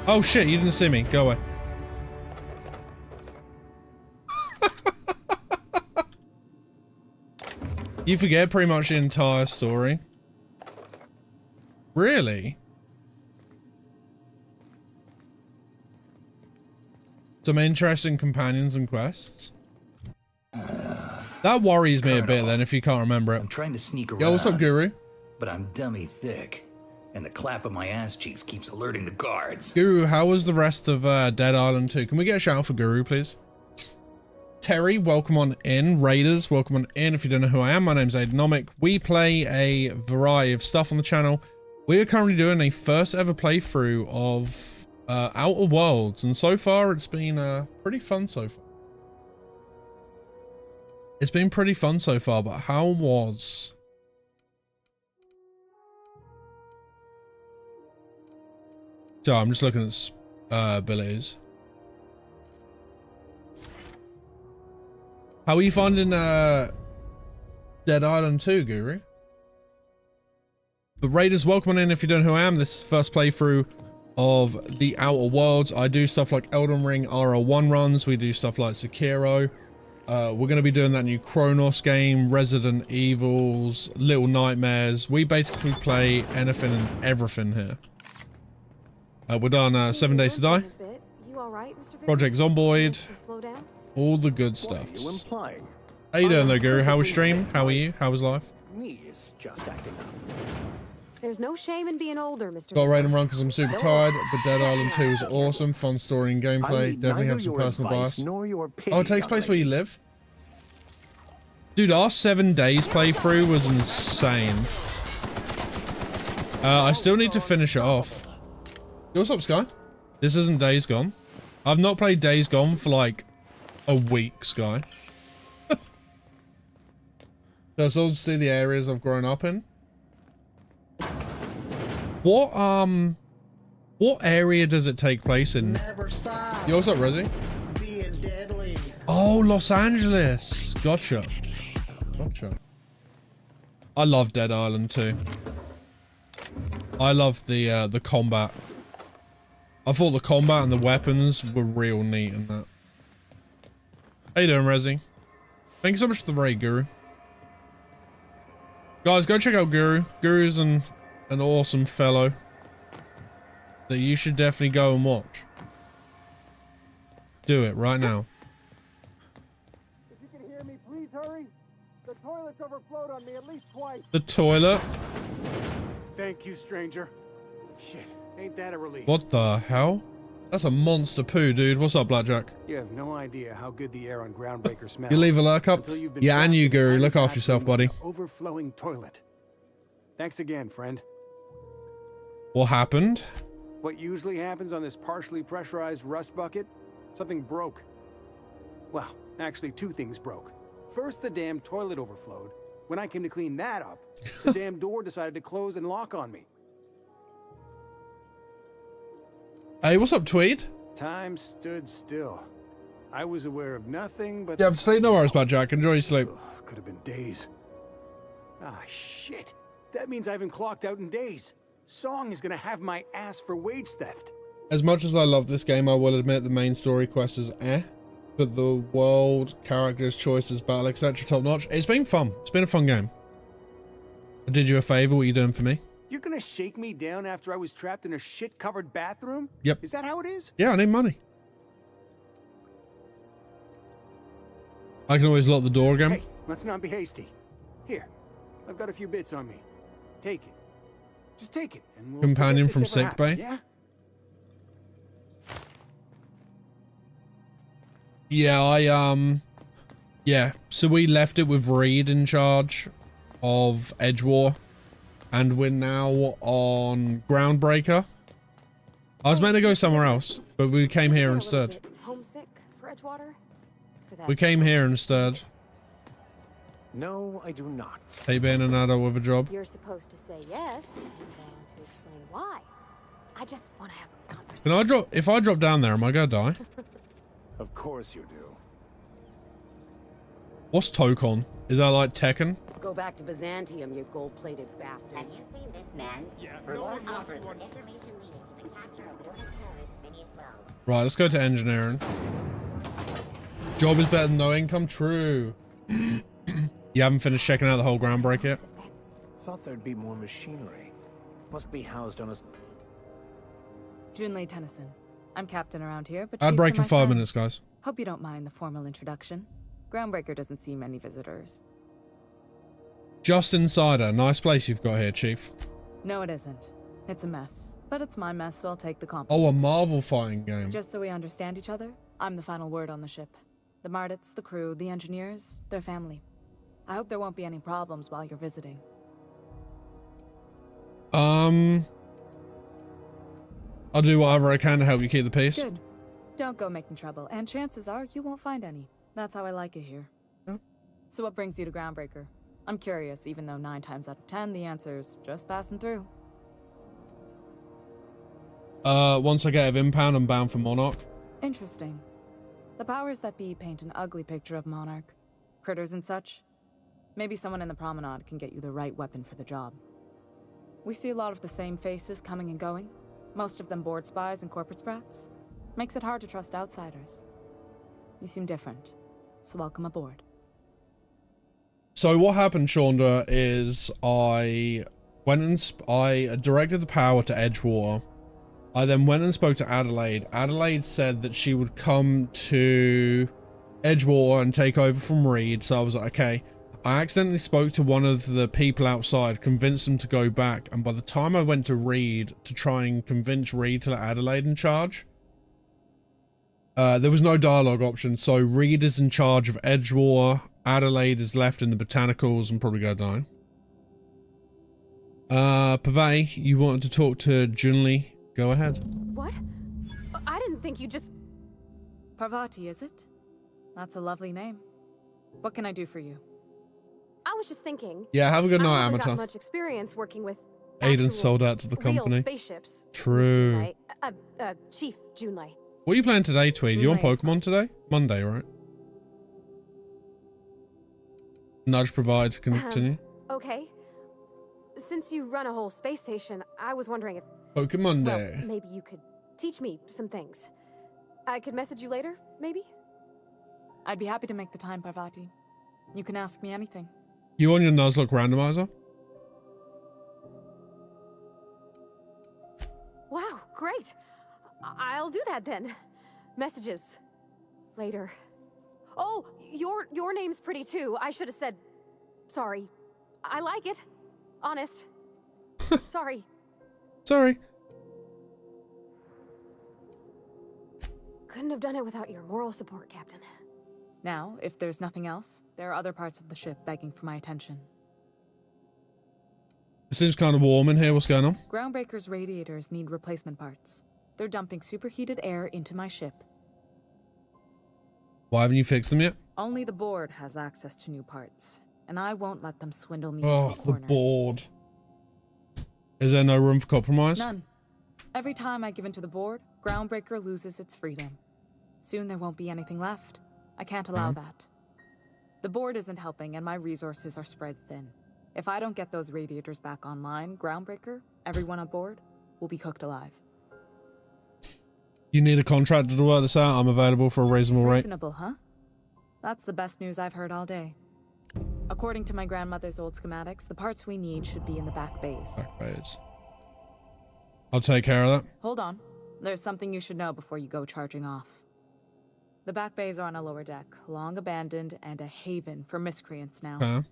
Oh shit, you didn't see me. Go away. You forget pretty much the entire story. Really? Some interesting companions and quests. That worries me a bit then if you can't remember it. I'm trying to sneak around. Yo, what's up, Guru? But I'm dummy thick. And the clap of my ass cheeks keeps alerting the guards. Guru, how was the rest of Dead Island 2? Can we get a shout out for Guru, please? Terry, welcome on in. Raiders, welcome on in. If you don't know who I am, my name's Aidenomic. We play a variety of stuff on the channel. We are currently doing a first ever playthrough of Outer Worlds, and so far it's been pretty fun so far. It's been pretty fun so far, but how was... So I'm just looking at abilities. How are you finding Dead Island 2, Guru? The Raiders, welcome on in. If you don't know who I am, this is the first playthrough of the Outer Worlds. I do stuff like Elden Ring RL1 runs. We do stuff like Sekiro. We're going to be doing that new Kronos game, Resident Evils, Little Nightmares. We basically play anything and everything here. We're done 7 Days to Die. You all right, Mr. Project Zomboid. Slow down. All the good stuff. How you doing though, Guru? How was stream? How are you? How was life? Me is just acting up. There's no shame in being older, Mr. Got a raid and run because I'm super tired, but Dead Island 2 is awesome. Fun story and gameplay. Definitely have some personal bias. Oh, it takes place where you live? Dude, our 7 days playthrough was insane. I still need to finish it off. Yo, what's up, Sky? This isn't Days Gone. I've not played Days Gone for like a week, Sky. Just all to see the areas I've grown up in. What area does it take place in? Never stop. Yo, what's up, Resi? Being deadly. Oh, Los Angeles. Gotcha. Gotcha. I love Dead Island 2. I love the combat. I thought the combat and the weapons were real neat in that. How you doing, Resi? Thank you so much for the raid, Guru. Guys, go check out Guru. Guru's an awesome fellow that you should definitely go and watch. Do it right now. If you can hear me, please hurry. The toilet's overflowed on me at least twice. The toilet? Thank you, stranger. Shit, ain't that a relief? What the hell? That's a monster poo, dude. What's up, Blackjack? You have no idea how good the air on Groundbreaker smells. You leave a lurk up? Yeah, and you, Guru. Look after yourself, buddy. Overflowing toilet. Thanks again, friend. What happened? What usually happens on this partially pressurized rust bucket? Something broke. Well, actually 2 things broke. First, the damn toilet overflowed. When I came to clean that up, the damn door decided to close and lock on me. Hey, what's up, Tweed? Time stood still. I was aware of nothing but... You have sleep? No worries about Jack. Enjoy your sleep. Could have been days. Ah, shit. That means I haven't clocked out in days. Song is gonna have my ass for wage theft. As much as I love this game, I will admit the main story quest is but the world, characters, choices, battle, etc. top notch. It's been fun. It's been a fun game. I did you a favor. What are you doing for me? You're gonna shake me down after I was trapped in a shit-covered bathroom? Yep. Is that how it is? Yeah, I need money. I can always lock the door again. Hey, let's not be hasty. Here, I've got a few bits on me. Take it. Just take it, and we'll Companion forget from this ever happened, sickbay? Yeah? Yeah, so we left it with Reed in charge of Edgewar, and we're now on Groundbreaker. I was meant to go somewhere else, but we came here instead. Homesick for Edgewater? For that We came here instead. No, I do not. Hate being an adult with a job. You're supposed to say yes, and then to explain why. I just want to have a conversation. Can I drop? If I drop down there, am I gonna die? Of course you do. What's Tokon? Is that like Tekken? Go back to Byzantium, you gold-plated bastard. Have you seen this man? Yeah. Report offers for information leading to the capture of Lunar terrorist Phineas Wells. Right, let's go to engineering. Job is better than no income. True. You haven't finished checking out the whole Groundbreak yet? Thought there'd be more machinery. Must be housed on a... Junlei Tennyson. I'm captain around here, but I'd chief break to in my 5 friends. minutes, guys. Hope you don't mind the formal introduction. Groundbreaker doesn't see many visitors. Just Insider. Nice place you've got here, Chief. No, it isn't. It's a mess. But it's my mess, so I'll take the Oh, compliment. a Marvel fighting game. Just so we understand each other, I'm the final word on the ship. The Mardits, the crew, the engineers, their family. I hope there won't be any problems while you're visiting. I'll do whatever I can to help you keep the peace. Good. Don't go making trouble, and chances are you won't find any. That's how I like it here. So what brings you to Groundbreaker? I'm curious, even though 9 times out of 10 the answer's just passing through. Once I get of impound, I'm bound for Monarch. Interesting. The powers that be paint an ugly picture of Monarch. Critters and such. Maybe someone in the promenade can get you the right weapon for the job. We see a lot of the same faces coming and going. Most of them board spies and corporate sprats. Makes it hard to trust outsiders. You seem different, so welcome aboard. So what happened, Shonda, is I went and I directed the power to Edgewater. I then went and spoke to Adelaide. Adelaide said that she would come to Edgewater and take over from Reed. So I was like, okay. I accidentally spoke to one of the people outside, convinced them to go back. And by the time I went to Reed to try and convince Reed to let Adelaide in charge, there was no dialogue option. So Reed is in charge of Edgewater. Adelaide is left in the botanicals and probably gonna die. Pavay, you wanted to talk to Junlei. Go ahead. What? I didn't think you just... Parvati, is it? That's a lovely name. What can I do for you? I was just thinking... Yeah, have a good night, I haven't Amateur. got much experience working with Aiden sold out to the real company. spaceships. True. Junlei. Chief Junlei. What are you playing today, Tweed? You on Junlei is Pokemon today? Monday, right? Nudge provides. Continue. Okay. Since you run a whole space station, I was wondering if... Pokemon well, Day. maybe you could teach me some things. I could message you later, maybe? I'd be happy to make the time, Parvati. You can ask me anything. You on your Nuzlocke randomizer? Wow, great. I'll do that then. Messages. Later. Oh, your name's pretty too. I should have said... Sorry. I like it. Honest. Sorry. Sorry. Couldn't have done it without your moral support, Captain. Now, if there's nothing else, there are other parts of the ship begging for my attention. It seems kind of warm in here. What's going on? Groundbreaker's radiators need replacement parts. They're dumping superheated air into my ship. Why haven't you fixed them yet? Only the board has access to new parts, and I won't let them swindle me Oh, into a the corner. board. Is there no room for compromise? None. Every time I give in to the board, Groundbreaker loses its freedom. Soon there won't be anything left. I can't allow that. The board isn't helping and my resources are spread thin. If I don't get those radiators back online, Groundbreaker, everyone aboard, will be cooked alive. You need a contractor to work this out? I'm available for a reasonable rate. Reasonable, huh? That's the best news I've heard all day. According to my grandmother's old schematics, the parts we need should be in the back bays. Back bays. I'll take care of that. Hold on. There's something you should know before you go charging off. The back bays are on a lower deck, long abandoned and a haven for miscreants now. Okay.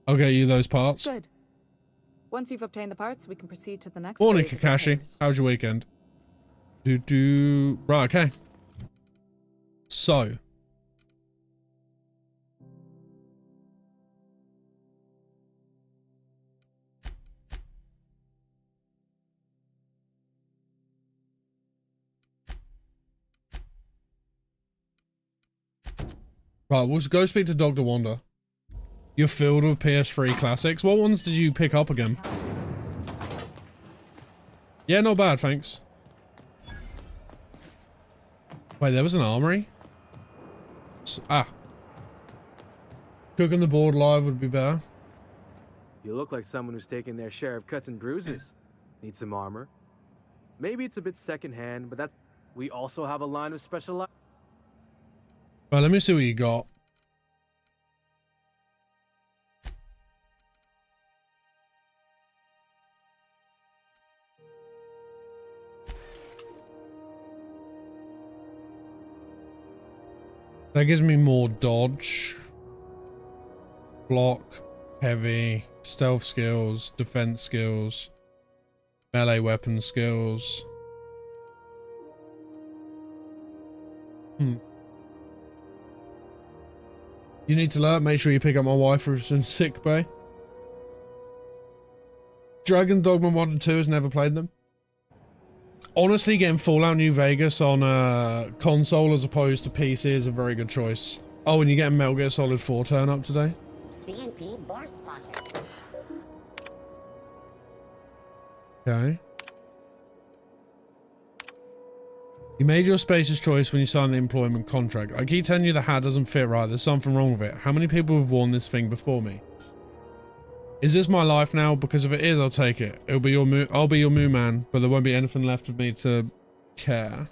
I'll get you those parts. Good. Once you've obtained the parts, we can proceed to the next Morning, phase of Kakashi. repairs. How's your weekend? Right, okay. So. Right, we'll go speak to Dr. Wanda. You're filled with PS3 classics. What ones did you pick up again? Yeah, not bad, thanks. Wait, there was an armory? Cooking the board live would be better. You look like someone who's taken their share of cuts and bruises. Need some armor. Maybe it's a bit secondhand, but that's... We also have a line of special... Right, let me see what you got. That gives me more dodge, block, heavy, stealth skills, defense skills, melee weapon skills. You need to learn. Make sure you pick up my wife who's in sick bay. Dragon Dogma 1 and 2 has never played them. Honestly, getting Fallout New Vegas on console as opposed to PC is a very good choice. Oh, and you're getting Metal Gear Solid 4 turn up today? CNP burst pocket. Okay. You made your space's choice when you signed the employment contract. I keep telling you the hat doesn't fit right. There's something wrong with it. How many people have worn this thing before me? Is this my life now? Because if it is, I'll take it. It'll be your I'll be your moo man, but there won't be anything left of me to care.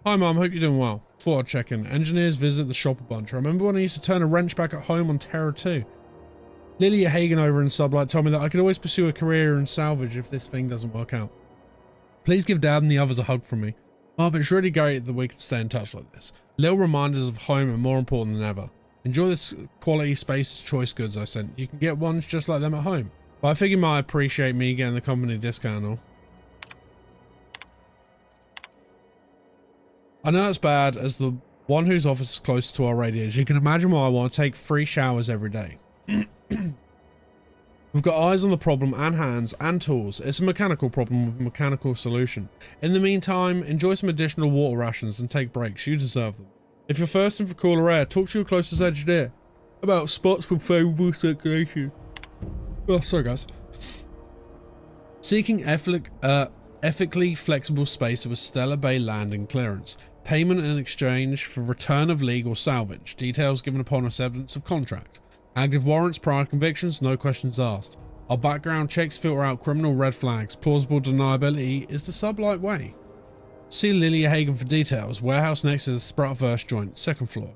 Hi, Mum. Hope you're doing well. Thought I'd check in. Engineers visit the shop a bunch. I remember when I used to turn a wrench back at home on Terra 2. Lilia Hagen over in Sublight told me that I could always pursue a career in salvage if this thing doesn't work out. Please give Dad and the others a hug from me. Mum, it's really great that we can stay in touch like this. Little reminders of home are more important than ever. Enjoy this quality Space's Choice goods I sent. You can get ones just like them at home. But I figure you might appreciate me getting the company discount and all. I know it's bad, as the one whose office is close to our radiators. You can imagine why I want to take 3 showers every day. We've got eyes on the problem and hands and tools. It's a mechanical problem with a mechanical solution. In the meantime, enjoy some additional water rations and take breaks. You deserve them. If you're thirsting for cooler air, talk to your closest engineer about spots with favourable circulation. Oh, sorry guys. Seeking ethically flexible space of a Stellar Bay landing clearance. Payment in exchange for return of legal salvage. Details given upon acceptance of contract. Active warrants, prior convictions, no questions asked. Our background checks filter out criminal red flags. Plausible deniability is the Sublight way. See Lilia Hagen for details. Warehouse next to the Spratverse joint, 2nd floor.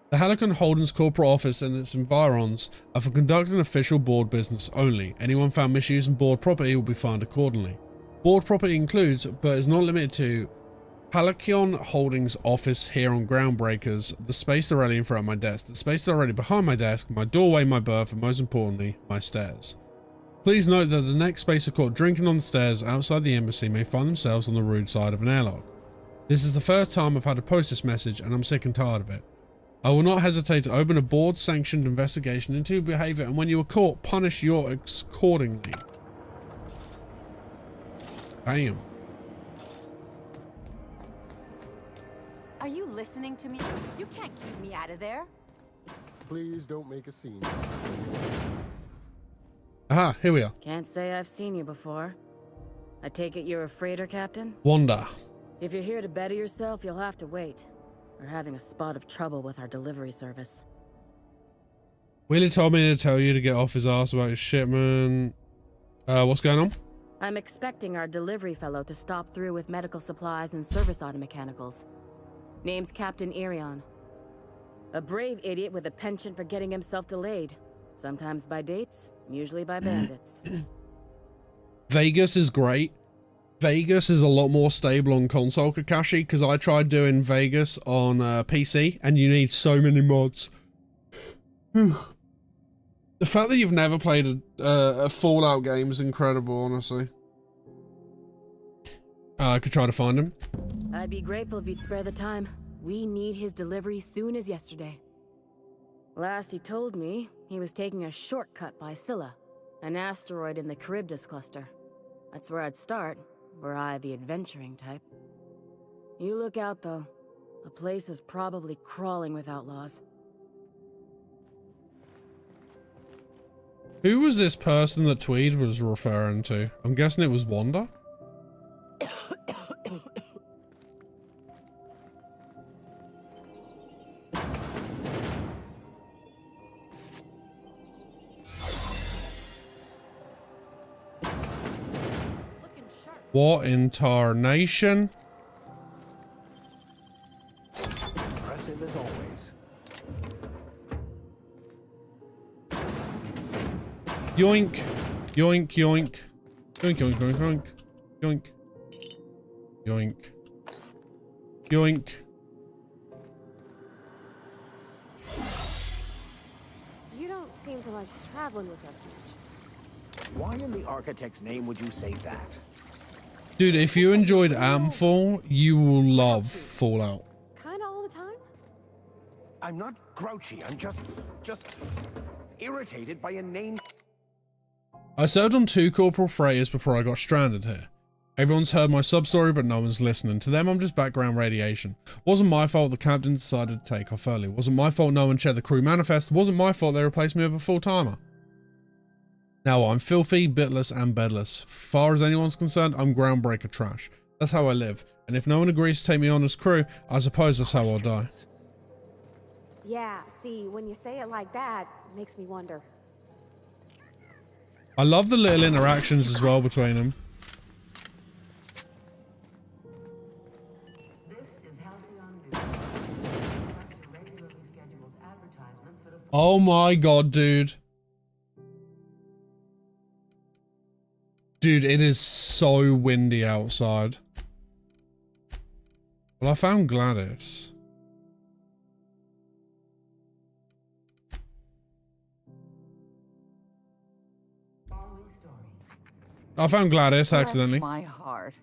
The Helicon Holden's corporate office and its environs are for conducting official board business only. Anyone found misusing board property will be fined accordingly. Board property includes, but is not limited to, Helicon Holdings office here on Groundbreakers, the space directly in front of my desk, the space directly behind my desk, my doorway, my berth, and most importantly, my stairs. Please note that the next spacer caught drinking on the stairs outside the embassy may find themselves on the rude side of an airlock. This is the first time I've had to post this message and I'm sick and tired of it. I will not hesitate to open a board-sanctioned investigation into your behaviour, and when you are caught, punish you accordingly. Damn. Are you listening to me? You can't keep me out of there. Please don't make a scene. Aha, here we are. Can't say I've seen you before. I take it you're a freighter captain? Wanda. If you're here to better yourself, you'll have to wait. We're having a spot of trouble with our delivery service. Wheelie told me to tell you to get off his ass about his shipment. What's going on? I'm expecting our delivery fellow to stop through with medical supplies and service auto mechanicals. Name's Captain Irion. A brave idiot with a penchant for getting himself delayed. Sometimes by dates, usually by bandits. Vegas is great. Vegas is a lot more stable on console, Kakashi, because I tried doing Vegas on PC, and you need so many mods. The fact that you've never played a Fallout game is incredible, honestly. I could try to find him. I'd be grateful if you'd spare the time. We need his delivery soon as yesterday. Last he told me, he was taking a shortcut by Scylla, an asteroid in the Charybdis cluster. That's where I'd start, were I the adventuring type. You look out, though. The place is probably crawling with outlaws. Who was this person that Tweed was referring to? I'm guessing it was Wanda? What in tarnation? Impressive as always. Yoink. Yoink, yoink. Yoink, yoink, yoink, yoink. Yoink. Yoink. Yoink. You don't seem to like traveling with us much. Why in the architect's name would you say that? Dude, if you enjoyed Amphall, you will love Fallout. Kinda all the time? I'm not grouchy, I'm just irritated by a name. I served on 2 corporal freighters before I got stranded here. Everyone's heard my sub-story, but no one's listening. To them, I'm just background radiation. Wasn't my fault the captain decided to take off early. Wasn't my fault no one checked the crew manifest. Wasn't my fault they replaced me with a full-timer. Now I'm filthy, bitless, and bedless. Far as anyone's concerned, I'm groundbreaker trash. That's how I live. And if no one agrees to take me on as crew, I suppose that's how I'll die. Yeah, see, when you say it like that, it makes me wonder. I love the little interactions as well between them. Oh my god, dude. Dude, it is so windy outside. Well, I found Gladys. I found Gladys accidentally. Bless my heart.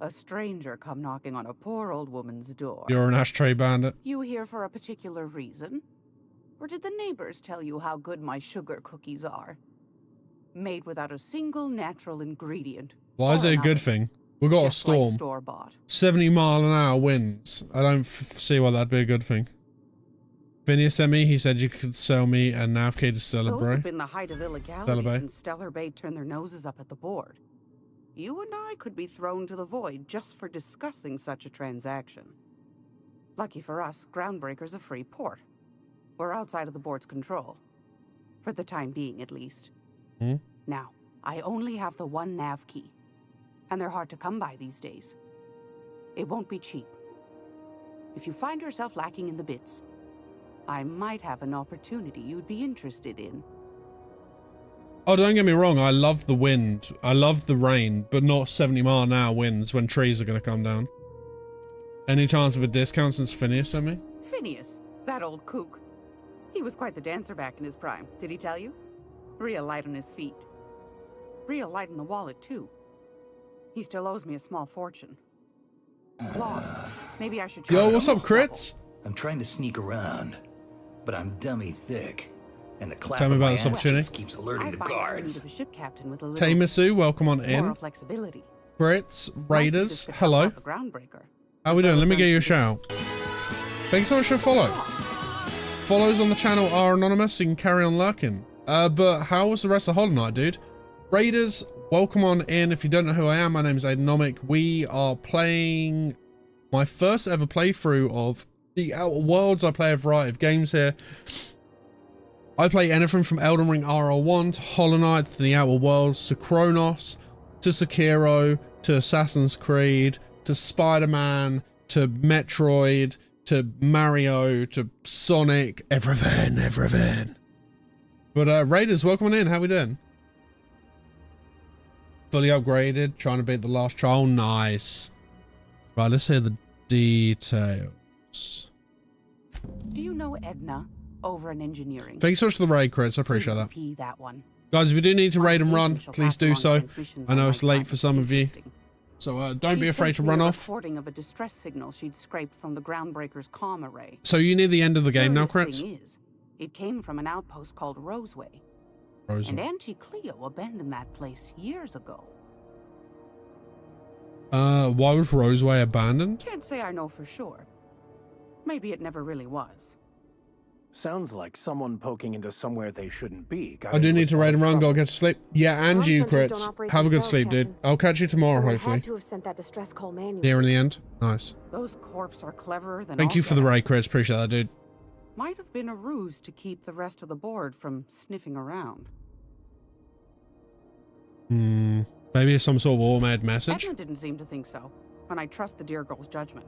A stranger come knocking on a poor old woman's door. You're an ashtray bandit. You here for a particular reason? Or did the neighbors tell you how good my sugar cookies are? Made without a single natural ingredient. Why is it a good thing? We got a Just like storm. store-bought. 70-mile-an-hour winds. I don't see why that'd be a good thing. Phineas sent me. He said you could sell me a nav key to Stellar Those have Bay. been the height of illegality Stellar Bay. since Stellar Bay turned their noses up at the board. You and I could be thrown to the void just for discussing such a transaction. Lucky for us, Groundbreaker's a free port. We're outside of the board's control. For the time being, at least. Hmm? Now, I only have the one nav key. And they're hard to come by these days. It won't be cheap. If you find yourself lacking in the bits, I might have an opportunity you'd be interested in. Oh, don't get me wrong. I love the wind. I love the rain, but not 70-mile-an-hour winds when trees are going to come down. Any chance of a discount since Phineas sent me? Phineas, that old kook. He was quite the dancer back in his prime, did he tell you? Real light on his feet. Real light on the wallet, too. He still owes me a small fortune. Laws. Maybe I should... Yo, what's up, Crits? I'm trying to sneak around, but I'm dummy thick. And the clap Tell me of about my this ass opportunity. cheeks keeps alerting the I find I guards. need a ship captain with a little Tamisu, welcome on moral in. flexibility. Crits, Might be Raiders, this could help hello. out the Groundbreaker. How we doing? Let me get you a shout. Thanks so much for a follow. Follows on the channel are anonymous, so you can carry on lurking. But how was the rest of Hollow Knight, dude? Raiders, welcome on in. If you don't know who I am, my name is Aidenomic. We are playing my first ever playthrough of the Outer Worlds. I play a variety of games here. I play anything from Elden Ring RL1 to Hollow Knight to the Outer Worlds to Chronos to Sekiro to Assassin's Creed to Spider-Man to Metroid to Mario to Sonic, everything. But Raiders, welcome on in. How we doing? Fully upgraded, trying to beat the last trial. Nice. Right, let's hear the details. Do you know Edna over in engineering? Thanks so much for the raid, Chris. I appreciate that. That one. Guys, if you do need to raid and run, please do so. I know it's late for some of you, so don't be afraid to run off. Recording of a distress signal she'd scraped from the Groundbreaker's comm array. So you're near the end of the game now, Chris? It came from an outpost called Roseway. And Auntie Cleo abandoned that place years ago. Why was Roseway abandoned? Can't say I know for sure. Maybe it never really was. Sounds like someone poking into somewhere they shouldn't be. I do need to raid and run, go get to sleep. Yeah, and you, Crits. Have a good sleep, dude. I'll catch you tomorrow, hopefully. Had to have sent that distress call manually. Near in the end. Nice. Those corps are cleverer than Thank you for the raid, Crits. Appreciate that, dude. Might have been a ruse to keep the rest of the board from sniffing around. Maybe it's some sort of automated message. Edna didn't seem to think so, and I trust the dear girl's judgment.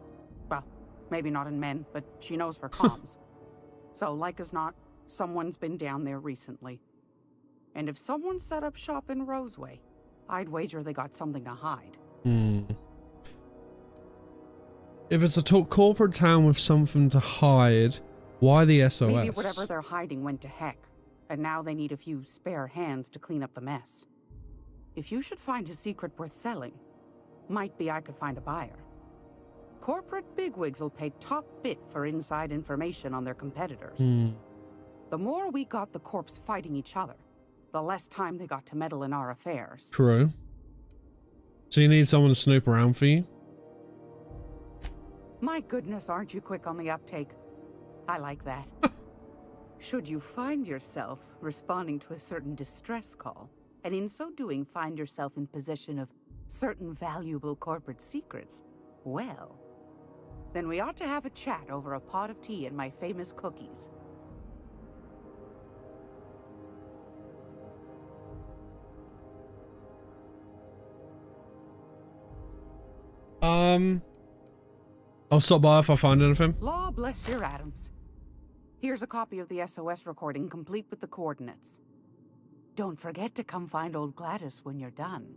Well, maybe not in men, but she knows her comms. So, like as not, someone's been down there recently. And if someone set up shop in Roseway, I'd wager they got something to hide. If it's a corporate town with something to hide, why the SOS? Maybe whatever they're hiding went to heck, and now they need a few spare hands to clean up the mess. If you should find a secret worth selling, might be I could find a buyer. Corporate bigwigs will pay top bit for inside information on their competitors. The more we got the corps fighting each other, the less time they got to meddle in our affairs. True. So you need someone to snoop around for you? My goodness, aren't you quick on the uptake? I like that. Should you find yourself responding to a certain distress call, and in so doing find yourself in possession of certain valuable corporate secrets, well, then we ought to have a chat over a pot of tea and my famous cookies. I'll stop by if I find anything. Law bless your Adams. Here's a copy of the SOS recording, complete with the coordinates. Don't forget to come find old Gladys when you're done.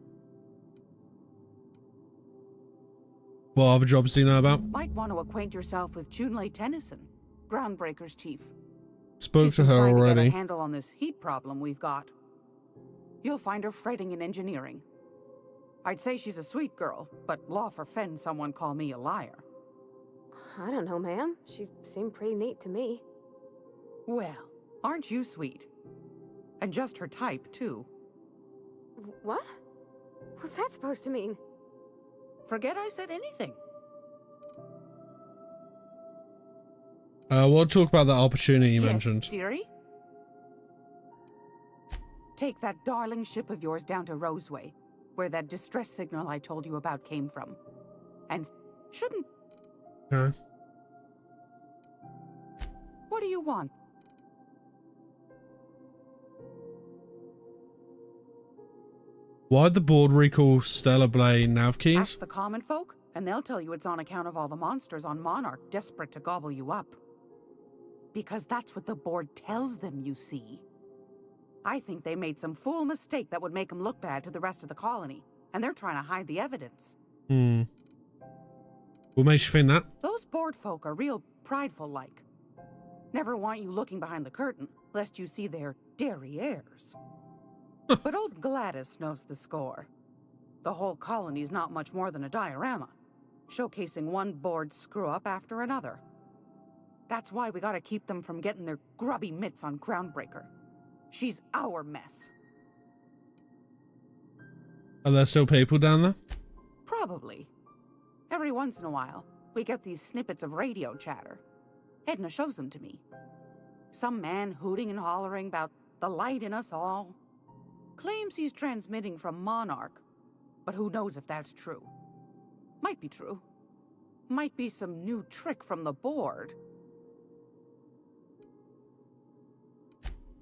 What other jobs do you know about? Might want to acquaint yourself with Junlei Tennyson, Groundbreaker's chief. Spoke to her already. To get a handle on this heat problem we've got. You'll find her fretting in engineering. I'd say she's a sweet girl, but law forfend someone call me a liar. I don't know, ma'am. She seemed pretty neat to me. Well, aren't you sweet? And just her type, too. What? What's that supposed to mean? Forget I said anything. We'll talk about that opportunity you mentioned. Dearie? Take that darling ship of yours down to Roseway, where that distress signal I told you about came from. And shouldn't... Okay. What do you want? Why'd the board recall Stellar Blade nav keys? Ask the common folk, and they'll tell you it's on account of all the monsters on Monarch desperate to gobble you up. Because that's what the board tells them, you see. I think they made some fool mistake that would make them look bad to the rest of the colony, and they're trying to hide the evidence. What makes you think that? Those board folk are real prideful-like. Never want you looking behind the curtain, lest you see their derrieres. But old Gladys knows the score. The whole colony's not much more than a diorama, showcasing one board screw-up after another. That's why we gotta keep them from getting their grubby mitts on Groundbreaker. She's our mess. Are there still people down there? Probably. Every once in a while, we get these snippets of radio chatter. Edna shows them to me. Some man hooting and hollering about the light in us all. Claims he's transmitting from Monarch, but who knows if that's true. Might be true. Might be some new trick from the board.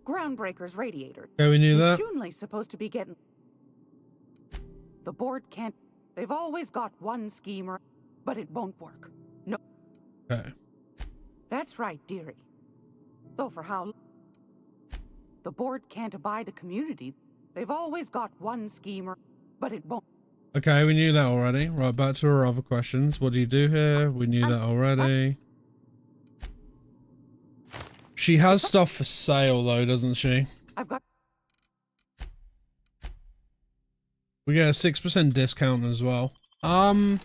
Groundbreaker's radiator. Yeah, we knew Is that. Junlei supposed to be getting... The board can't... They've always got one schemer, but it won't work. No. Okay. That's right, dearie. Though for how... The board can't abide a community. They've always got one schemer, but it won't... Okay, we knew that already. Right, back to our other questions. What do you do here? We knew that already. She has stuff for sale though, doesn't she? I've got... We get a 6% discount as well. Alright.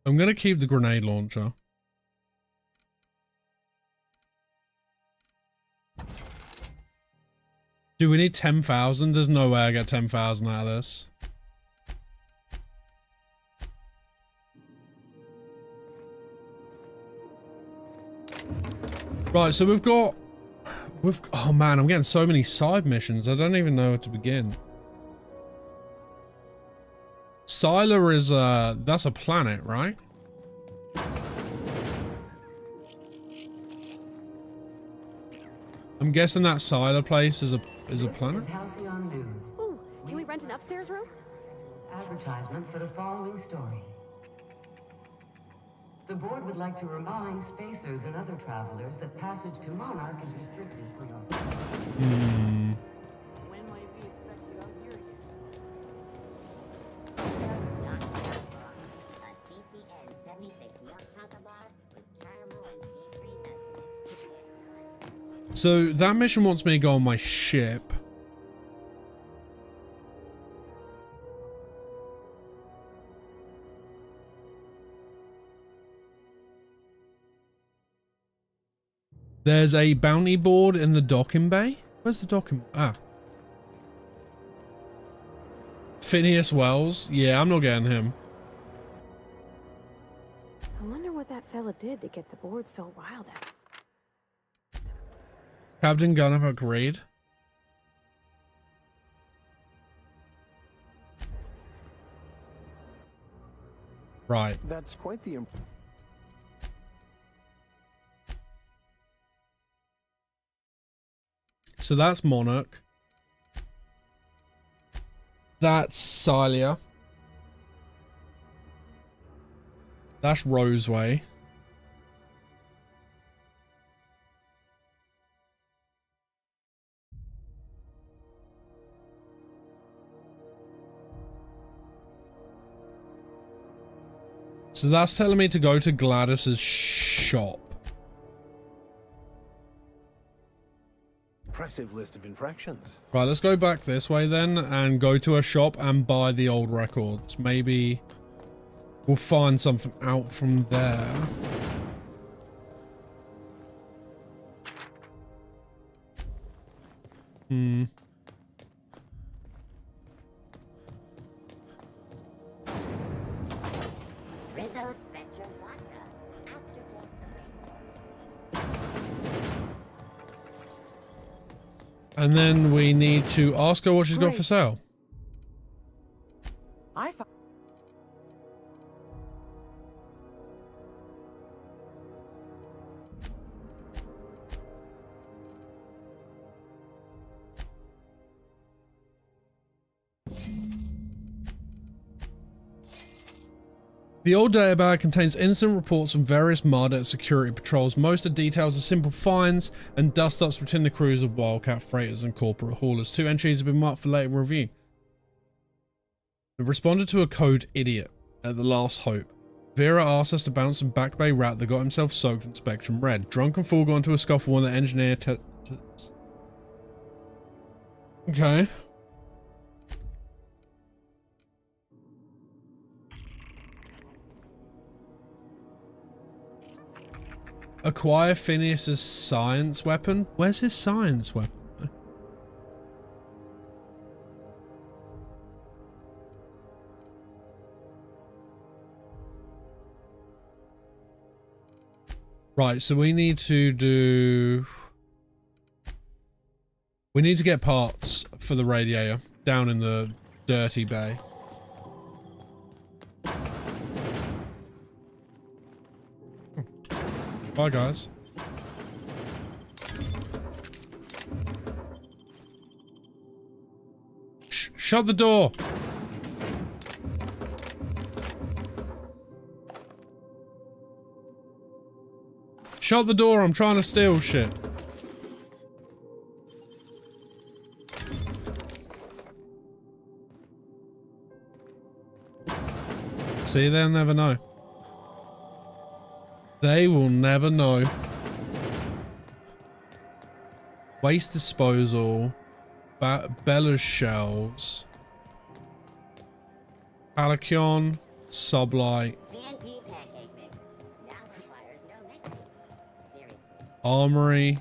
I'm gonna keep the grenade launcher. Do we need 10,000? There's no way I get 10,000 out of this. Right, so oh man, I'm getting so many side missions. I don't even know where to begin. Sila is that's a planet, right? I'm guessing that Sila place is a planet. Halcyon News. Ooh, can we rent an upstairs room? Advertisement for the following story. The board would like to remind spacers and other travelers that passage to Monarch is restricted for your... When might we expect you out here again? So that mission wants me to go on my ship. There's a bounty board in the docking bay. Where's the docking? Ah. Phineas Wells. Yeah, I'm not getting him. I wonder what that fella did to get the board so wild at. Captain Gunner agreed. Right. That's quite the... So that's Monarch. That's Cilia. That's Roseway. So that's telling me to go to Gladys's shop. Impressive list of infractions. Right, let's go back this way then and go to a shop and buy the old records. Maybe we'll find something out from there. Rizzo Spectrum Vodka. Aftertaste And then we need to ask her what she's got for sale. I found... The old databag contains incident reports from various Mardet security patrols. Most of the details are simple finds and dust-ups between the crews of Wildcat freighters and corporate haulers. 2 entries have been marked for later review. We've responded to a code idiot at the last hope. Vera asked us to bounce some Back Bay rat that got himself soaked in Spectrum Red. Drunken fool got into a scuffle when the engineer Okay. Acquire Phineas's science weapon? Where's his science weapon? Right, so we need to do... We need to get parts for the radiator down in the dirty bay. Bye, guys. Shut the door! Shut the door, I'm trying to steal shit. See, they'll never know. They will never know. Waste disposal. Bella's shells. Halcyon. Sublight. CNP pancake mix. Now requires no mixing. Seriously. Armory.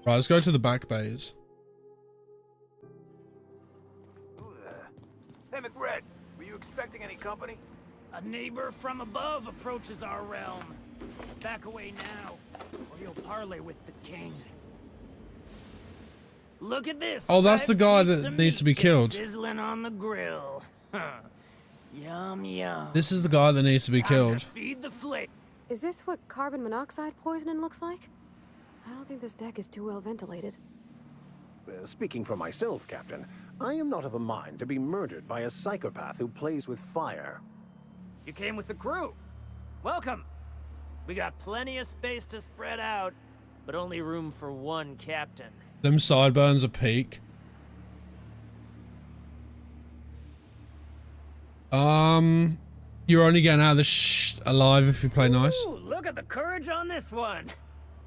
Right, let's go to the back bays. Hey, McRed, were you expecting any company? A neighbor from above approaches our realm. Back away now, or you'll parley with the king. Look at this. Oh, that's the guy that piece of needs to be meat killed. Sizzling on the grill. Yum yum. This is the guy that needs to be Time to killed. feed the flame. Is this what carbon monoxide poisoning looks like? I don't think this deck is too well ventilated. Speaking for myself, Captain, I am not of a mind to be murdered by a psychopath who plays with fire. You came with the crew. Welcome. We got plenty of space to spread out, but only room for one captain. Them sideburns are peak. You're only getting out of this alive if you play nice. Ooh, look at the courage on this one.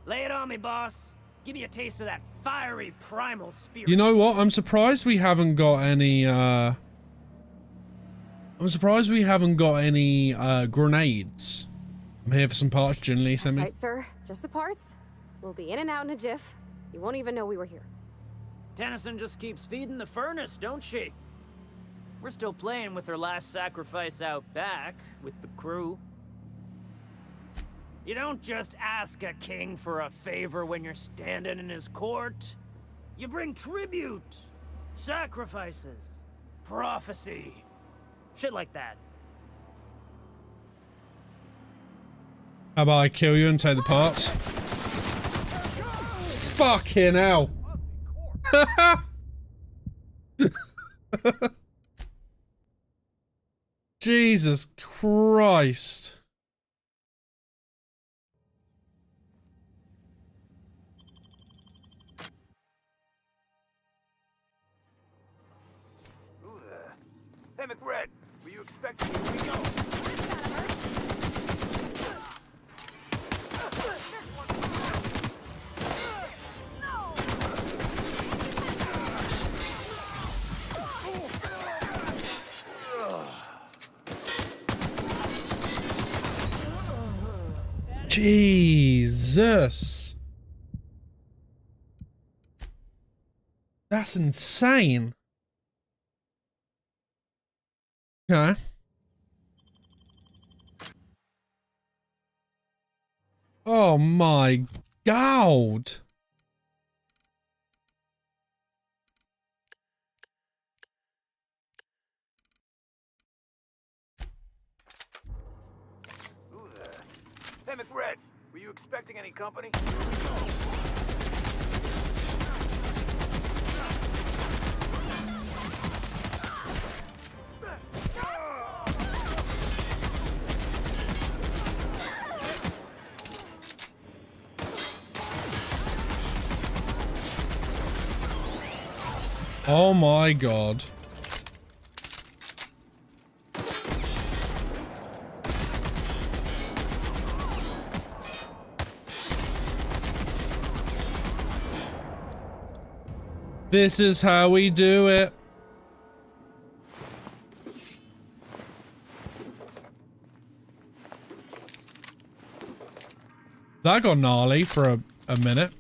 Lay it on me, boss. Give me a taste of that fiery primal spirit. You know what? I'm surprised we haven't got any, I'm surprised we haven't got any, grenades. I'm here for some parts, Junli sent me. Right, sir. Just the parts. We'll be in and out in a jiff. You won't even know we were here. Tennyson just keeps feeding the furnace, don't she? We're still playing with her last sacrifice out back, with the crew. You don't just ask a king for a favor when you're standing in his court. You bring tribute, sacrifices, prophecy, shit like that. How about I kill you and take the parts? Fucking hell. Jesus Christ. Hey, McRed, were you expecting me? Here we go. Jesus. That's insane. Okay. Oh my God. Hey, McRed, were you expecting any company? Oh my God. This is how we do it. That got gnarly for a minute.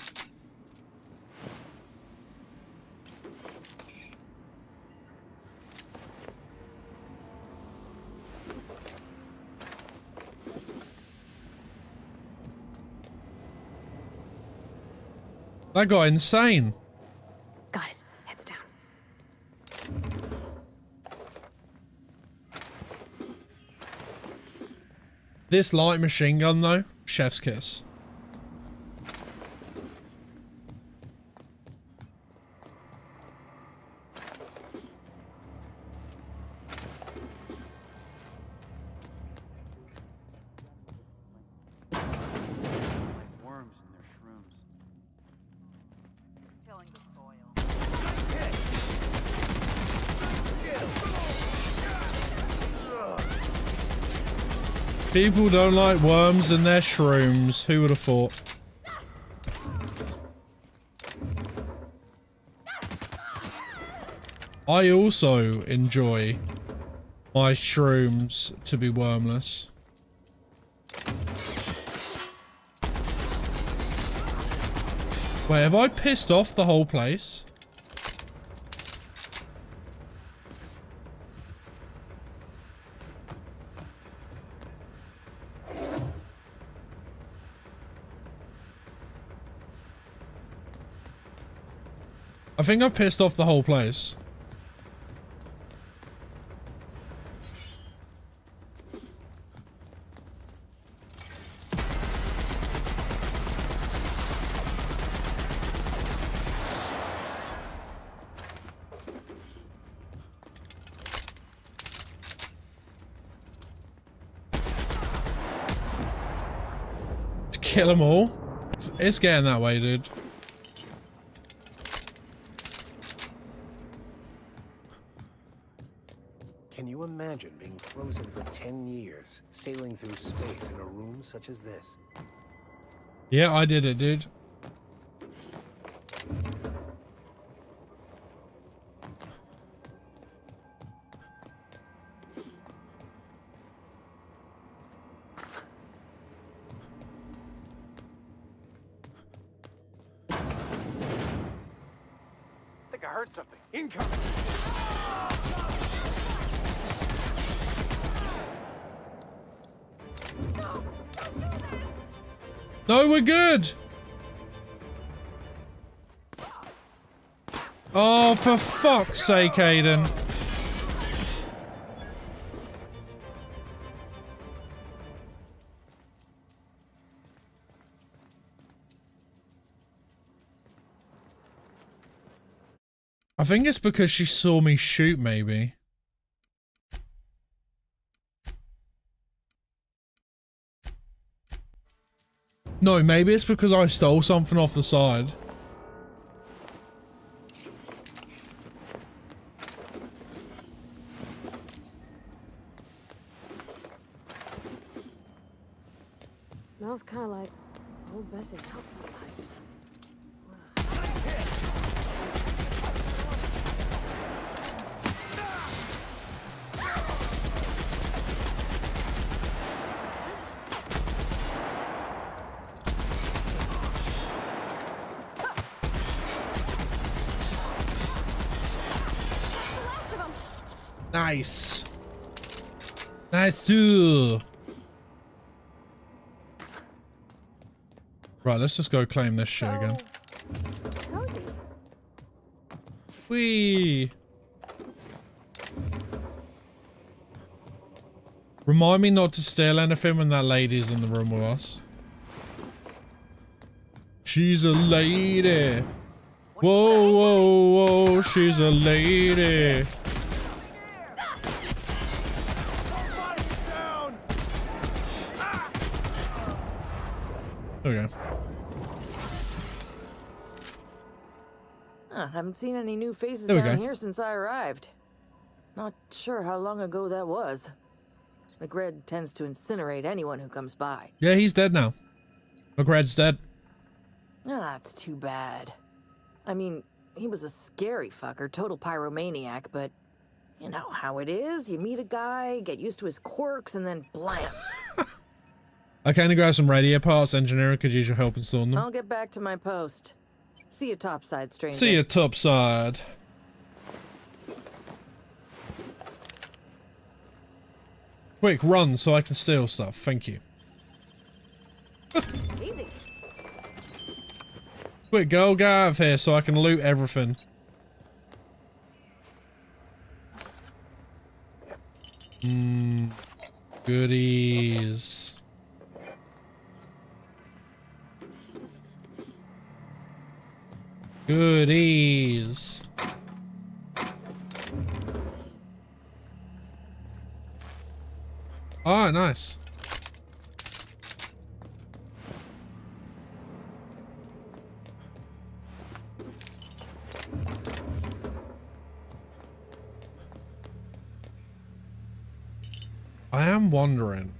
That got insane. Got it. Heads down. This light machine gun, though, chef's kiss. Worms and their shrooms. Tilling the soil. People don't like worms and their shrooms. Who would have thought? I also enjoy my shrooms to be wormless. Wait, have I pissed off the whole place? I think I've pissed off the whole place. To kill them all? It's getting that way, dude. Can you imagine being frozen for 10 years, sailing through space in a room such as this? Yeah, I did it, dude. I think I heard something. Incoming! No, we're good. Oh, for fuck's sake, Aiden. I think it's because she saw me shoot, maybe. No, maybe it's because I stole something off the side. Smells kind of like old Bess's outfit pipes. Nice. Nice too. Right, let's just go claim this shit again. Cozy. Whee. Remind me not to steal anything when that lady's in the room with us. She's a lady. Whoa, whoa, whoa, she's a lady. There we go. Haven't seen any new faces There we down go. here since I arrived. Not sure how long ago that was. McRed tends to incinerate anyone who comes by. Yeah, he's dead now. McRed's dead. That's too bad. I mean, he was a scary fucker, total pyromaniac, but you know how it is. You meet a guy, get used to his quirks, and then blam. I came to grab some radio parts. Engineer could use your help installing them. I'll get back to my post. See you topside, stranger. See you topside. Quick, run so I can steal stuff. Thank you. Easy. Quick, girl, get out of here so I can loot everything. Goodies. Goodies. Oh, nice. I am wondering.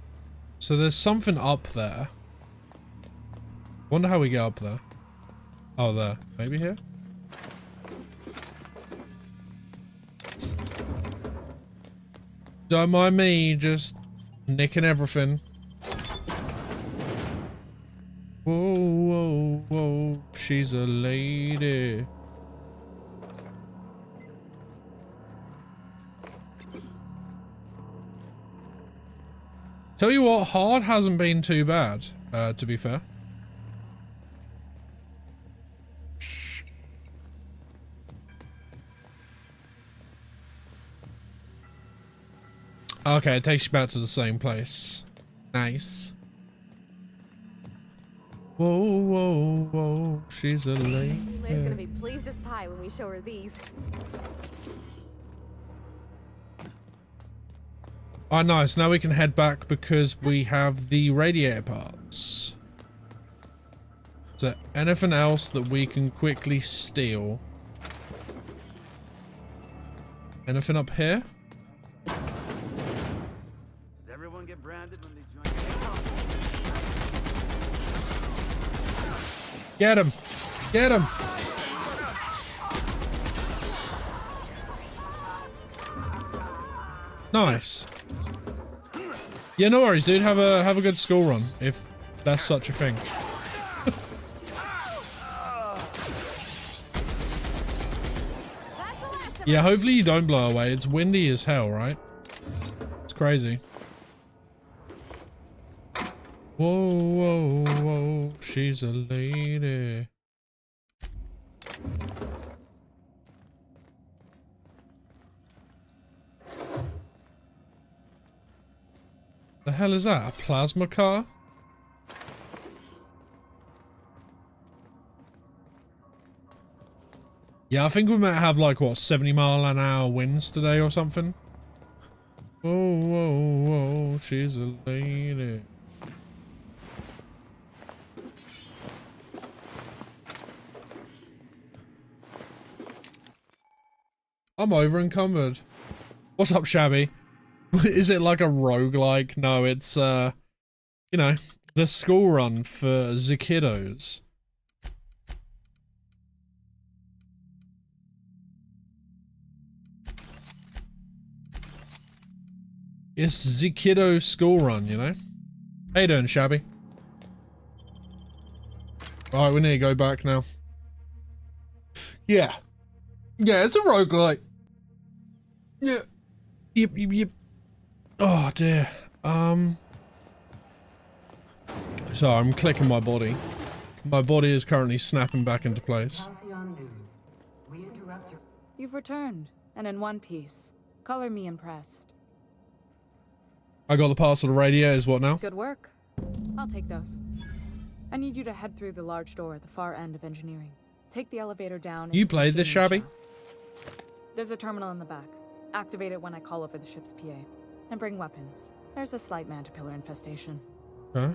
So there's something up there. Wonder how we get up there. Oh, there. Maybe here? Don't mind me, just nicking everything. Whoa, whoa, whoa. She's a lady. Tell you what, hard hasn't been too bad, to be fair. Shh. Okay, it takes you back to the same place. Nice. Whoa, whoa, whoa, she's a lady. Lay's gonna be pleased as pie when we show her these. Oh, nice. Now we can head back because we have the radiator parts. Is there anything else that we can quickly steal? Anything up here? Does everyone get branded when they join? Get him! Get him! Nice. Yeah, no worries, dude. Have a good school run, if that's such a thing. Yeah, hopefully you don't blow away. It's windy as hell, right? It's crazy. Whoa, whoa, whoa. She's a lady. The hell is that? A plasma car? Yeah, I think we might have like, what, 70-mile-an-hour winds today or something? Whoa, whoa, whoa, she's a lady. I'm over encumbered. What's up, Shabby? Is it like a roguelike? No, it's, you know, the school run for the kiddos. It's the kiddo school run, you know? How you doing, Shabby? Alright, we need to go back now. Yeah. Yeah, it's a roguelike. Yeah. Yep, yep, yep. Oh dear. Sorry, I'm clicking my body. My body is currently snapping back into place. You've returned, and in one piece. Color me impressed. I got the parts of the radio. Is what now? Good work. I'll take those. I need you to head through the large door at the far end of engineering. Take the elevator down. You played this, Shabby? There's a terminal in the back. Activate it when I call over the ship's PA. And bring weapons. There's a slight mantipillar infestation. Huh?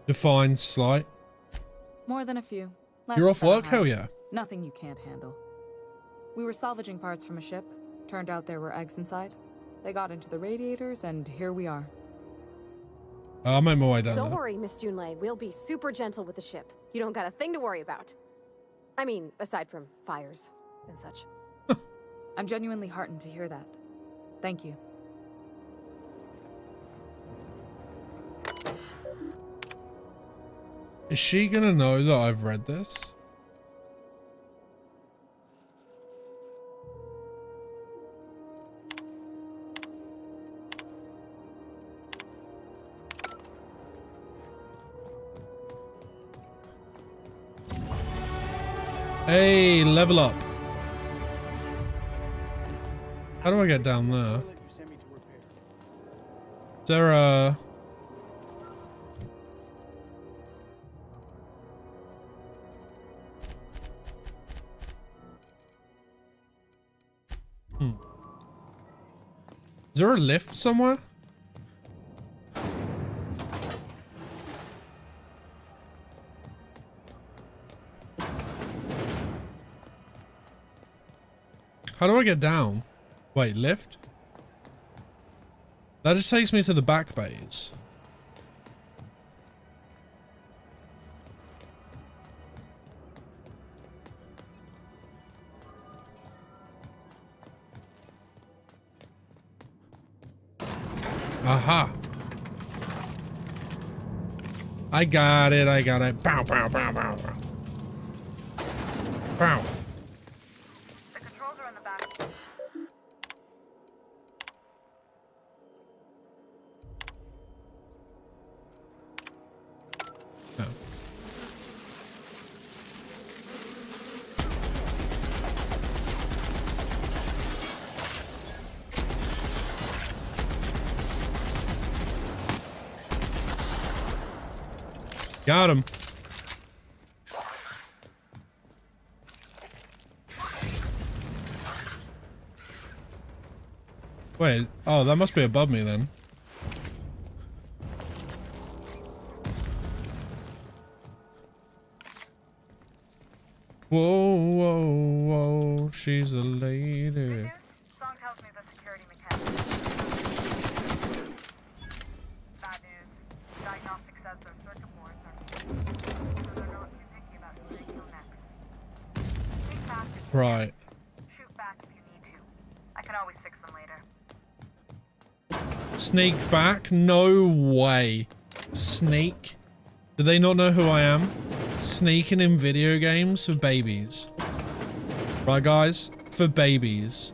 Define slight. More than a few. You're off work? Hell yeah. Nothing you can't handle. We were salvaging parts from a ship. Turned out there were eggs inside. They got into the radiators, and here we are. I'll make my way down Don't there. worry, Miss Junlei. We'll be super gentle with the ship. You don't got a thing to worry about. I mean, aside from fires and such. I'm genuinely heartened to hear that. Thank you. Is she gonna know that I've read this? Hey, level up. How do I get down there? Is there a... Is there a lift somewhere? How do I get down? Wait, lift? That just takes me to the back bays. Aha. I got it, I got it. Bow, bow, bow, bow, bow. Bow. The controls are in the back. No. Got him. Wait, oh, that must be above me then. Whoa, whoa, whoa, she's a lady. Song tells me the security mechanic. Bad news. Diagnostic says their circuit boards are so they're not too picky about who they kill next. Think fast if you Right. can. Shoot back if you need to. I can always fix them later. Sneak back? No way. Sneak? Do they not know who I am? Sneaking in video games for babies. Right, guys? For babies.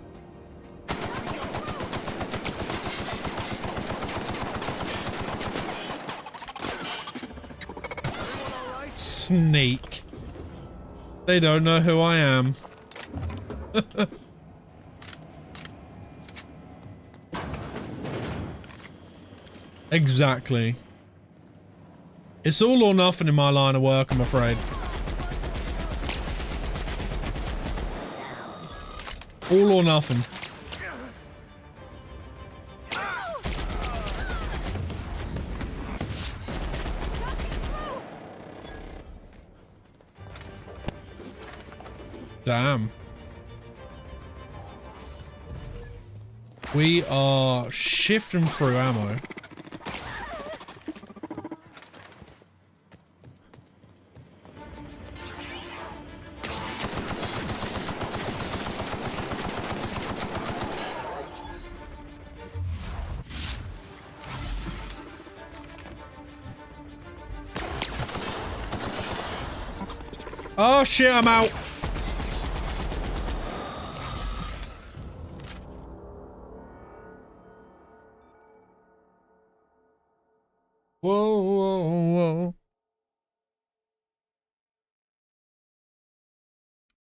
Sneak. They don't know who I am. Exactly. It's all or nothing in my line of work, I'm afraid. All or nothing. Damn. We are shifting through ammo. Oh shit, I'm out. Whoa, whoa, whoa.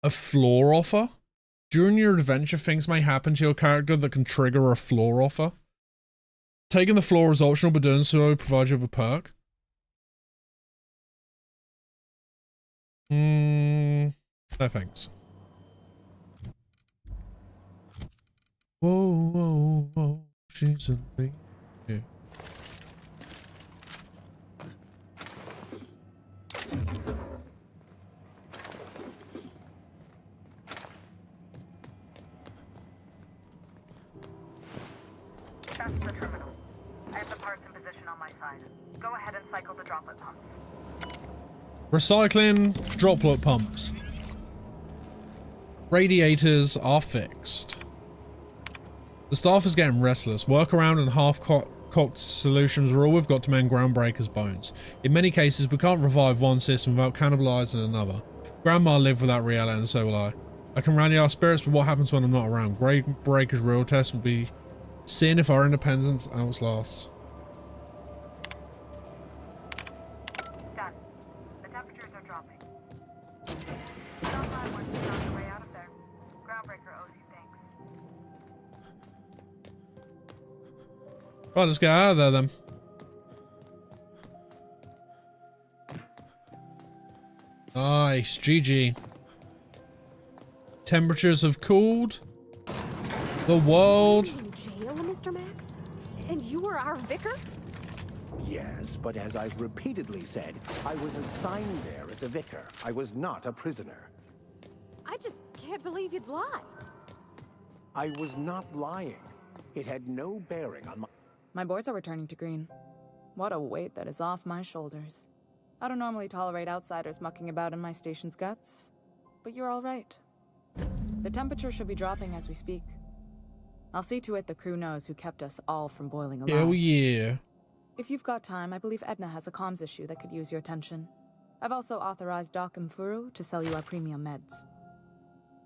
A floor offer? During your adventure, things may happen to your character that can trigger a floor offer. Taking the floor is optional, but doing so provides you with a perk. No thanks. Whoa, whoa, whoa, she's a lady. That's the terminal. I have the parts in position on my side. Go ahead and cycle the droplet pumps. Recycling droplet pumps. Radiators are fixed. The staff is getting restless. Work around and concoct solutions are all we've got to mend Groundbreaker's bones. In many cases, we can't revive one system without cannibalizing another. Grandma lived without reality, and so will I. I can rally our spirits, but what happens when I'm not around? Groundbreaker's real test will be seeing if our independence outlasts. Done. The temperatures are dropping. Someone wants to find a way out of there. Groundbreaker owes you thanks. Right, let's get out of there then. Nice, GG. Temperatures have cooled. The world. In jail, Mr. Max? And you were our vicar? Yes, but as I've repeatedly said, I was assigned there as a vicar. I was not a prisoner. I just can't believe you'd lie. I was not lying. It had no bearing on my... My boards are returning to green. What a weight that is off my shoulders. I don't normally tolerate outsiders mucking about in my station's guts, but you're all right. The temperature should be dropping as we speak. I'll see to it the crew knows who kept us all from boiling alive. Hell yeah. If you've got time, I believe Edna has a comms issue that could use your attention. I've also authorized Doc and Furu to sell you our premium meds.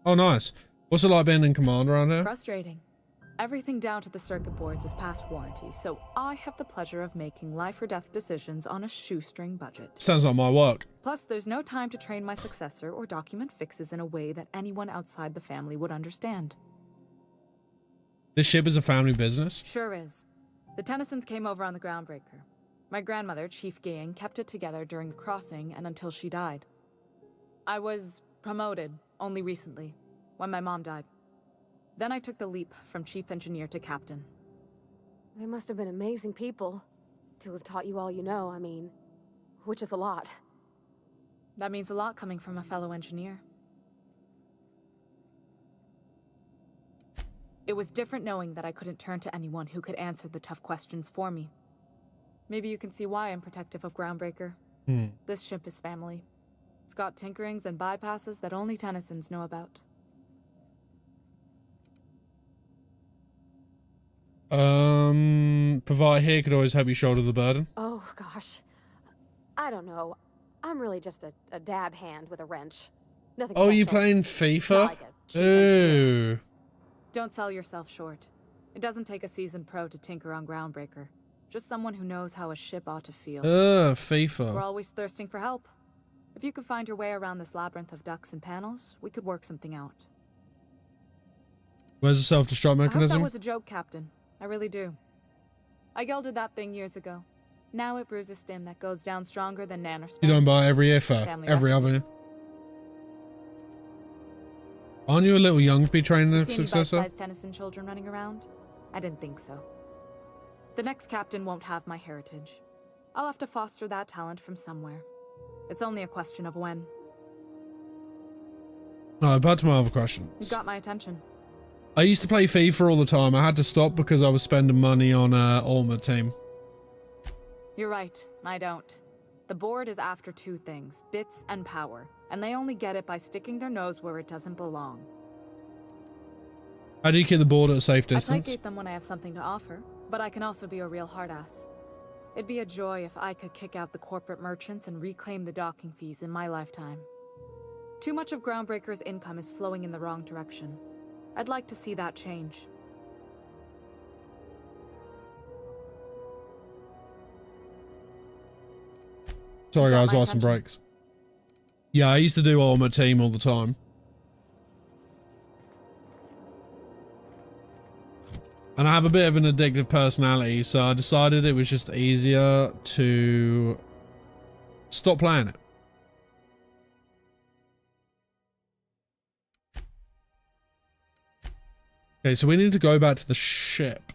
Oh, nice. What's it like being in command around here? Frustrating. Everything down to the circuit boards is past warranty, so I have the pleasure of making life or death decisions on a shoestring budget. Sounds like my work. Plus, there's no time to train my successor or document fixes in a way that anyone outside the family would understand. This ship is a family business? Sure is. The Tennysons came over on the Groundbreaker. My grandmother, Chief Gang, kept it together during the crossing and until she died. I was promoted only recently, when my mom died. Then I took the leap from chief engineer to captain. They must have been amazing people to have taught you all you know, I mean, which is a lot. That means a lot coming from a fellow engineer. It was different knowing that I couldn't turn to anyone who could answer the tough questions for me. Maybe you can see why I'm protective of Groundbreaker. This ship is family. It's got tinkerings and bypasses that only Tennysons know about. Provide here could always help you shoulder the burden. Oh, gosh. I don't know. I'm really just a dab hand with a wrench. Nothing Oh, special. you playing FIFA? Not like a chief Ooh. Don't sell yourself short. It doesn't take a seasoned pro to tinker on Groundbreaker. Just someone who knows how a ship ought to feel. FIFA. We're always thirsting for help. If you could find your way around this labyrinth of ducts and panels, we could work something out. Where's the self-destruct I hope mechanism? that was a joke, Captain. I really do. I gelded that thing years ago. Now it brews a stem that goes down stronger than Nan or You don't buy every year for Family every recipe. other year. Aren't you a little young to be training a See any successor? bite-sized Tennyson children running around? I didn't think so. The next captain won't have my heritage. I'll have to foster that talent from somewhere. It's only a question of when. Alright, back to my other You questions. got my attention. I used to play FIFA all the time. I had to stop because I was spending money on Ultimate Team. You're right, I don't. The board is after two things, bits and power, and they only get it by sticking their nose where it doesn't belong. How do you keep the board at a safe I distance? placate them when I have something to offer, but I can also be a real hard-ass. It'd be a joy if I could kick out the corporate merchants and reclaim the docking fees in my lifetime. Too much of Groundbreaker's income is flowing in the wrong direction. I'd like to see that change. Sorry You got guys, my while some attention. breaks. Yeah, I used to do Ultimate Team all the time. And I have a bit of an addictive personality, so I decided it was just easier to stop playing it. Okay, so we need to go back to the ship.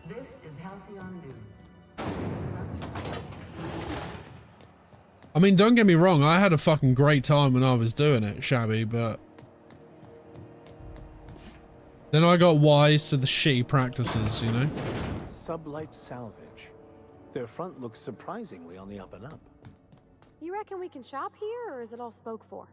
This is Halcyon News. I mean, don't get me wrong, I had a fucking great time when I was doing it, Shabby, but Then I got wise to the shitty practices, you know? Sublight Salvage. Their front looks surprisingly on the up and up. You reckon we can shop here, or is it all spoke for?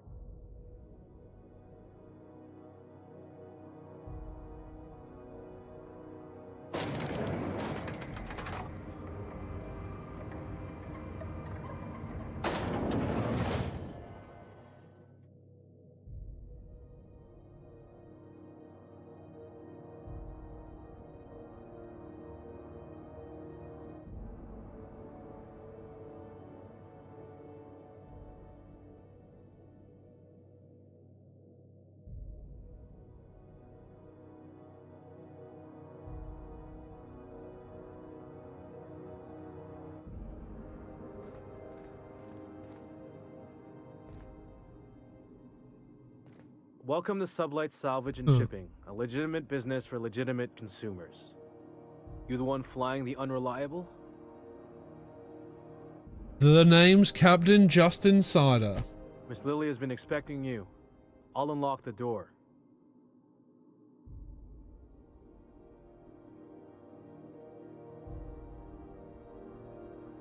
Welcome to Sublight Salvage and Shipping, a legitimate business for legitimate consumers. You the one flying the Unreliable? The name's Captain Justin Sider. Miss Lily has been expecting you. I'll unlock the door.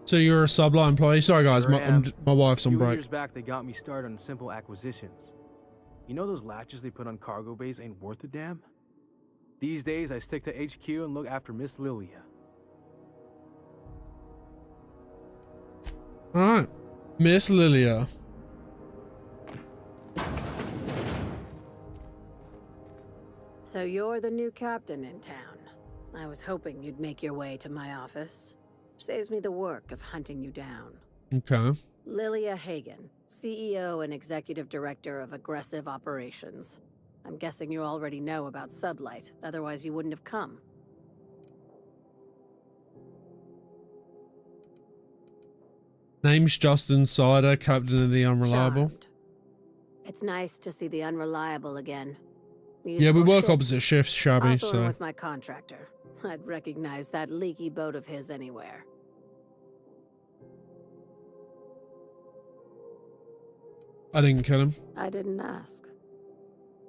So you're a Sublight employee? Sorry guys, Sure my wife's on A few break. years back, they got me started on simple acquisitions. You know those latches they put on cargo bays ain't worth a damn? These days, I stick to HQ and look after Miss Lilia. Alright. Miss Lilia. So you're the new captain in town. I was hoping you'd make your way to my office. Saves me the work of hunting you down. Okay. Lilia Hagen, CEO and Executive Director of Aggressive Operations. I'm guessing you already know about Sublight, otherwise you wouldn't have come. Name's Justin Sider, Captain of the Unreliable. Charmed. It's nice to see the Unreliable again. Yeah, we Useful work ship. opposite shifts, Shabby, Hawthorne so... was my contractor. I'd recognize that leaky boat of his anywhere. I didn't kill him. I didn't ask.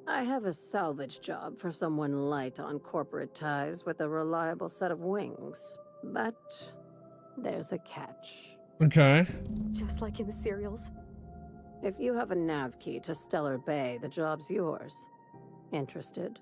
I have a salvage job for someone light on corporate ties with a reliable set of wings. But there's a catch. Okay. Just like in the serials. If you have a nav key to Stellar Bay, the job's yours. Interested?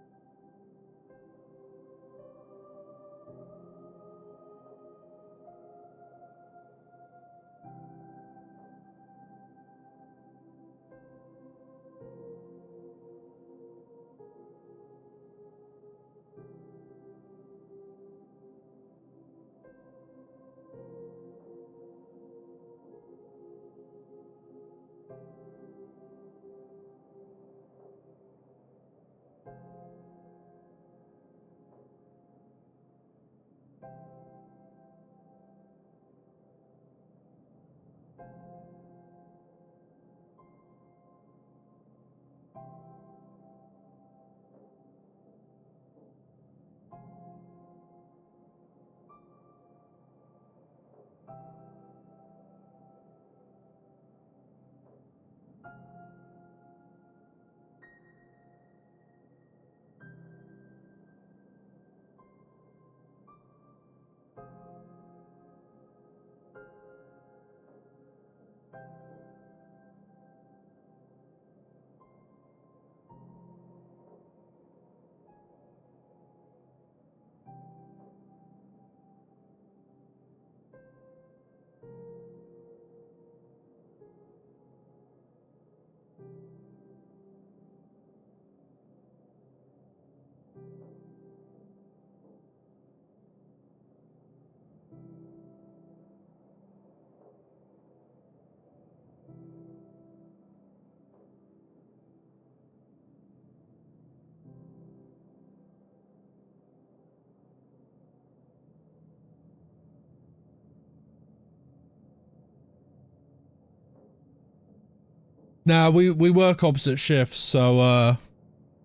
Now we work opposite shifts, so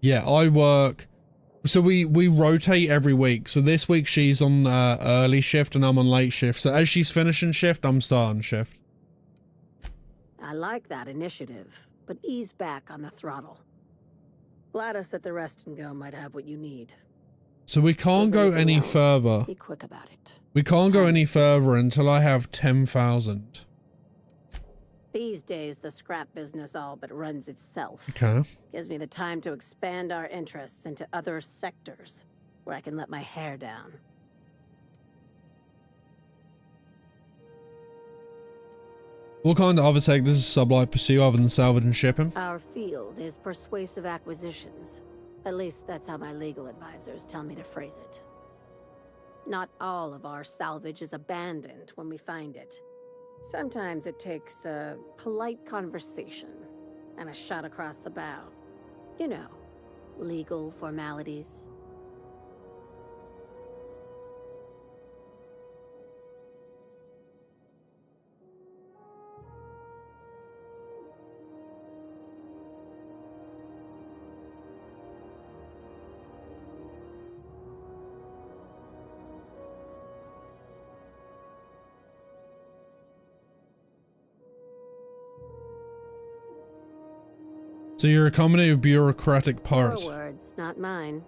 yeah, I work. So we rotate every week. So this week she's on early shift and I'm on late shift. So as she's finishing shift, I'm starting shift. I like that initiative, but ease back on the throttle. Gladys at the rest and go might have what you need. So we can't go any further. Be quick about it. We can't go any further until I have 10,000. These days, the scrap business all but runs itself. Okay. Gives me the time to expand our interests into other sectors, where I can let my hair down. What kind of other sectors does Sublight pursue other than salvage and shipping? Our field is persuasive acquisitions. At least that's how my legal advisors tell me to phrase it. Not all of our salvage is abandoned when we find it. Sometimes it takes a polite conversation and a shot across the bow. You know, legal formalities. So you're a company of bureaucratic Your parts. words, not mine.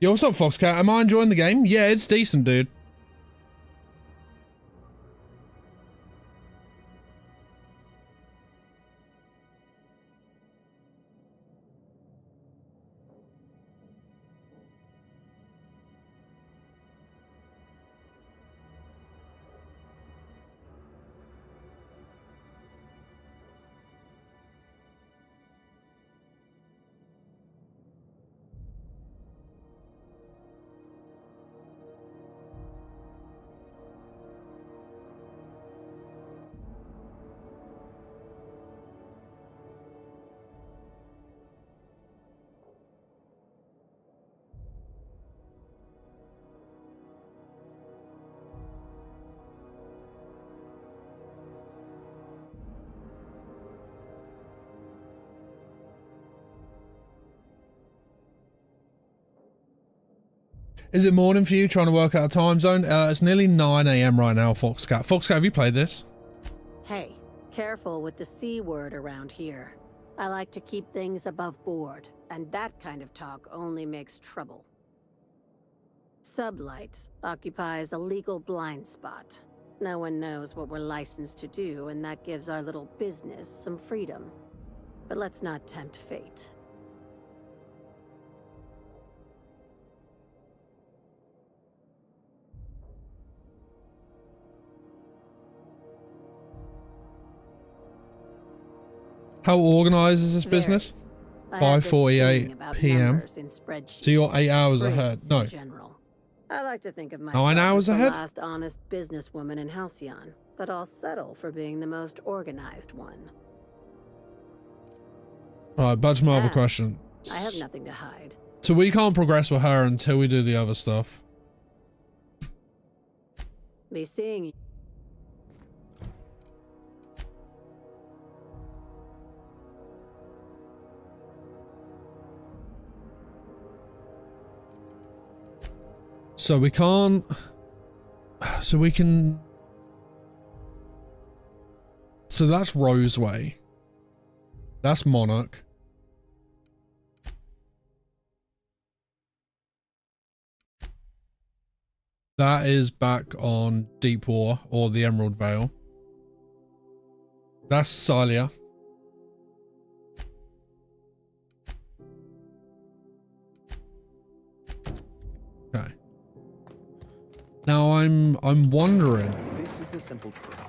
Yo, what's up, Foxcat? Am I enjoying the game? Yeah, it's decent, dude. Is it morning for you, trying to work out a time zone? It's nearly 9 AM right now, Foxcat. Foxcat, have you played this? Hey, careful with the C word around here. I like to keep things above board, and that kind of talk only makes trouble. Sublight occupies a legal blind spot. No one knows what we're licensed to do, and that gives our little business some freedom. But let's not tempt fate. How organized is this business? 5:48 PM. So you're 8 hours ahead. No. I like to think of myself 9 hours as the ahead? last honest businesswoman in Halcyon, but I'll settle for being the most organized one. Alright, back to my other Ask. question. I have nothing to hide. So we can't progress with her until we do the other stuff. Be seeing you. So we can't... So we can... So that's Roseway. That's Monarch. That is back on Deep War, or the Emerald Vale. That's Salia. Okay. Now I'm wondering. This is the simple truth.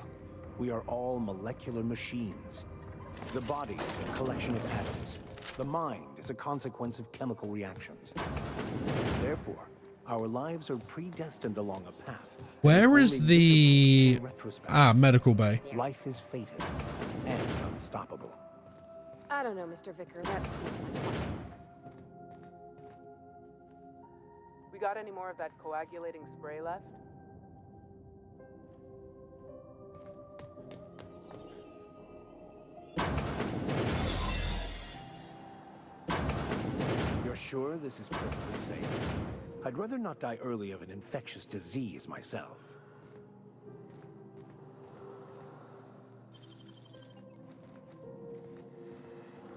We are all molecular machines. The body is a collection of atoms. The mind is a consequence of chemical reactions. Therefore, our lives are predestined along a path. Where is the medical bay? Life is fated and unstoppable. I don't know, Mr. Vicker. That seems like got any more of that coagulating spray left? You're sure this is perfectly safe? I'd rather not die early of an infectious disease myself.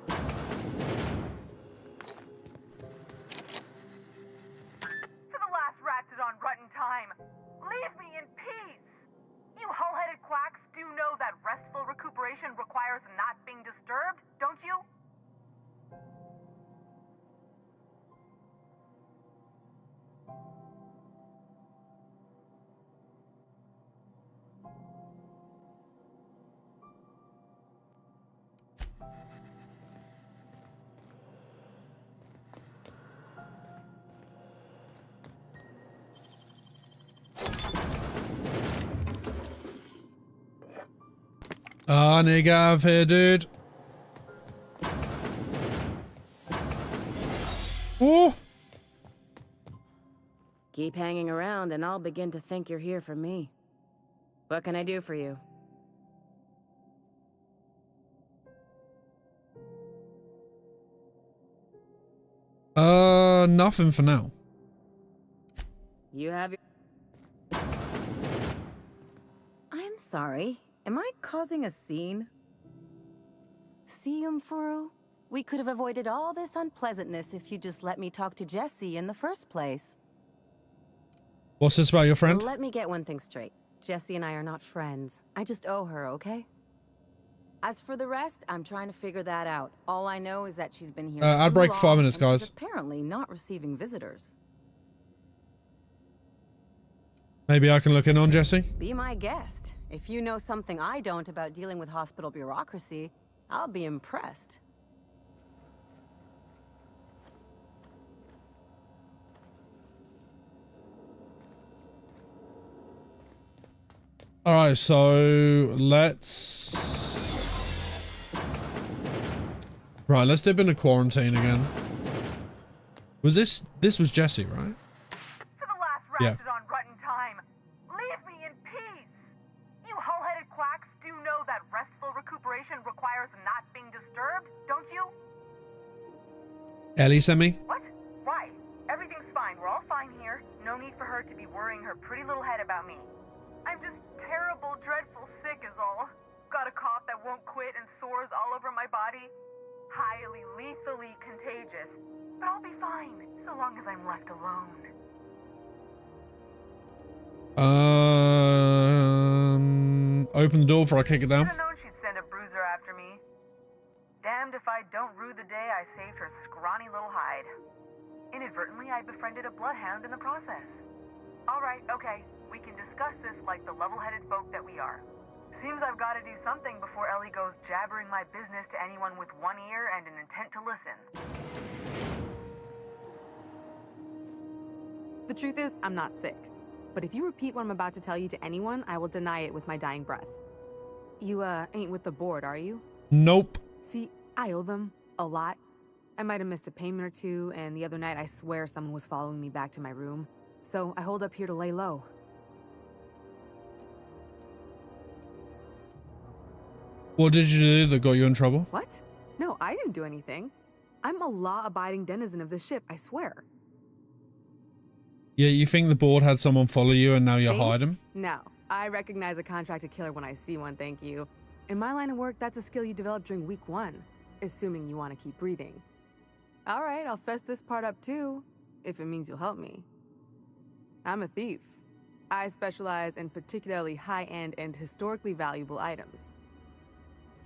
For the last ratted on rotten time, leave me in peace! You hull-headed quacks do know that restful recuperation requires not being disturbed, don't you? Ah, nigga out of here, dude. Oh. Keep hanging around and I'll begin to think you're here for me. What can I do for you? Nothing for now. You have your... I'm sorry. Am I causing a scene? See, Umfuru? We could have avoided all this unpleasantness if you just let me talk to Jessie in the first place. What's this about your friend? Let me get one thing straight. Jessie and I are not friends. I just owe her, okay? As for the rest, I'm trying to figure that out. All I know is that she's been here I'd too break long, 5 minutes, and guys. she's apparently not receiving visitors. Maybe I can look in on Jesse? Be my guest. If you know something I don't about dealing with hospital bureaucracy, I'll be impressed. Alright, so let's... Right, let's dip into quarantine again. Was this was Jesse, right? For the last ratted on rotten time, leave me in peace! You hull-headed quacks do know that restful recuperation requires not being disturbed, don't you? Ellie sent me? What? Why? Everything's fine. We're all fine here. No need for her to be worrying her pretty little head about me. I'm just terrible, dreadful sick is all. Got a cough that won't quit and sores all over my body. Highly lethally contagious. But I'll be fine, so long as I'm left alone. Open the door before I kick it down. Should've known she'd send a bruiser after me. Damned if I don't rue the day I saved her scrawny little hide. Inadvertently, I befriended a bloodhound in the process. Alright, okay. We can discuss this like the level-headed folk that we are. Seems I've got to do something before Ellie goes jabbering my business to anyone with one ear and an intent to listen. The truth is, I'm not sick. But if you repeat what I'm about to tell you to anyone, I will deny it with my dying breath. You, ain't with the board, are you? Nope. See, I owe them a lot. I might have missed a payment or two, and the other night I swear someone was following me back to my room. So I hold up here to lay low. What did you do that got you in trouble? What? No, I didn't do anything. I'm a law-abiding denizen of this ship, I swear. Yeah, you think the board had someone follow you and now you're Think? hiding? No, I recognize a contracted killer when I see one, thank you. In my line of work, that's a skill you develop during week 1, assuming you want to keep breathing. All right, I'll fess this part up too, if it means you'll help me. I'm a thief. I specialize in particularly high-end and historically valuable items.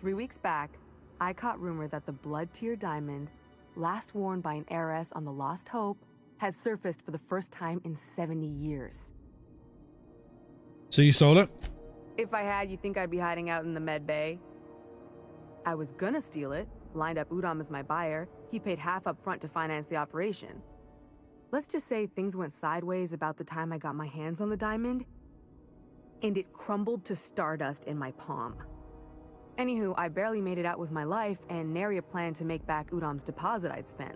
3 weeks back, I caught rumor that the Blood Tier diamond, last worn by an heiress on the Lost Hope, had surfaced for the first time in 70 years. So you stole it? If I had, you think I'd be hiding out in the med bay? I was gonna steal it, lined up Udom as my buyer. He paid half up front to finance the operation. Let's just say things went sideways about the time I got my hands on the diamond, and it crumbled to stardust in my palm. Anywho, I barely made it out with my life, and nary a plan to make back Udom's deposit I'd spent.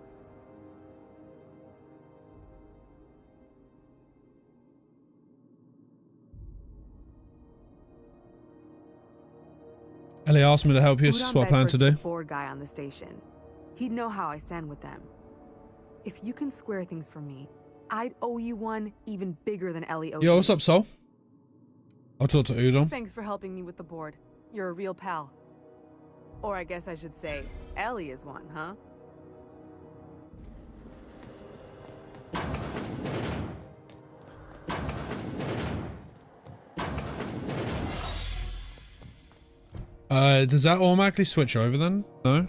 Ellie asked me to help you, so that's what I plan to do. The board guy on the station. He'd know how I stand with them. If you can square things for me, I'd owe you one even bigger than Ellie owes Yo, me. what's up, Sol? I'll talk to Udon. Thanks for helping me with the board. You're a real pal. Or I guess I should say, Ellie is one, huh? Does that automatically switch over then? No?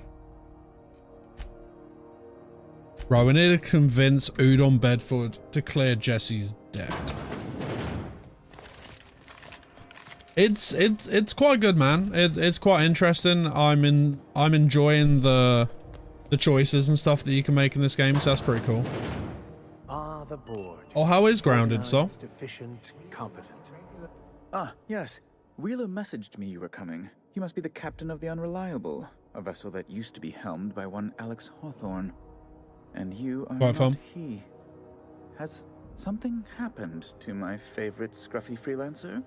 Right, we need to convince Udon Bedford to clear Jesse's debt. It's quite good, man. It's quite interesting. I'm enjoying the choices and stuff that you can make in this game, so that's pretty cool. Ah, the board. Oh, how is Grounded, Sol? Efficient, competent. Ah, yes. Wheeler messaged me you were coming. You must be the captain of the Unreliable, a vessel that used to be helmed by one Alex Hawthorne. And you are not he. Has something happened to my favorite scruffy freelancer?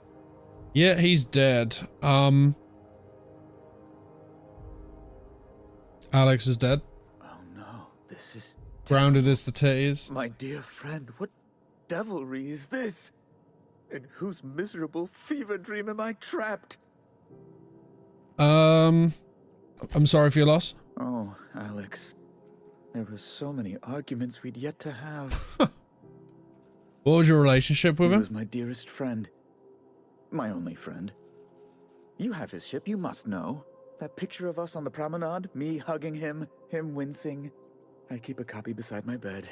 Yeah, he's dead. Alex is dead. Oh no, this is Grounded as the titties. My dear friend, what devilry is this? In whose miserable fever dream am I trapped? I'm sorry for your loss. Oh, Alex. There were so many arguments we'd yet to have. What was your relationship with him? He was my dearest friend. My only friend. You have his ship, you must know. That picture of us on the promenade, me hugging him, him wincing. I keep a copy beside my bed.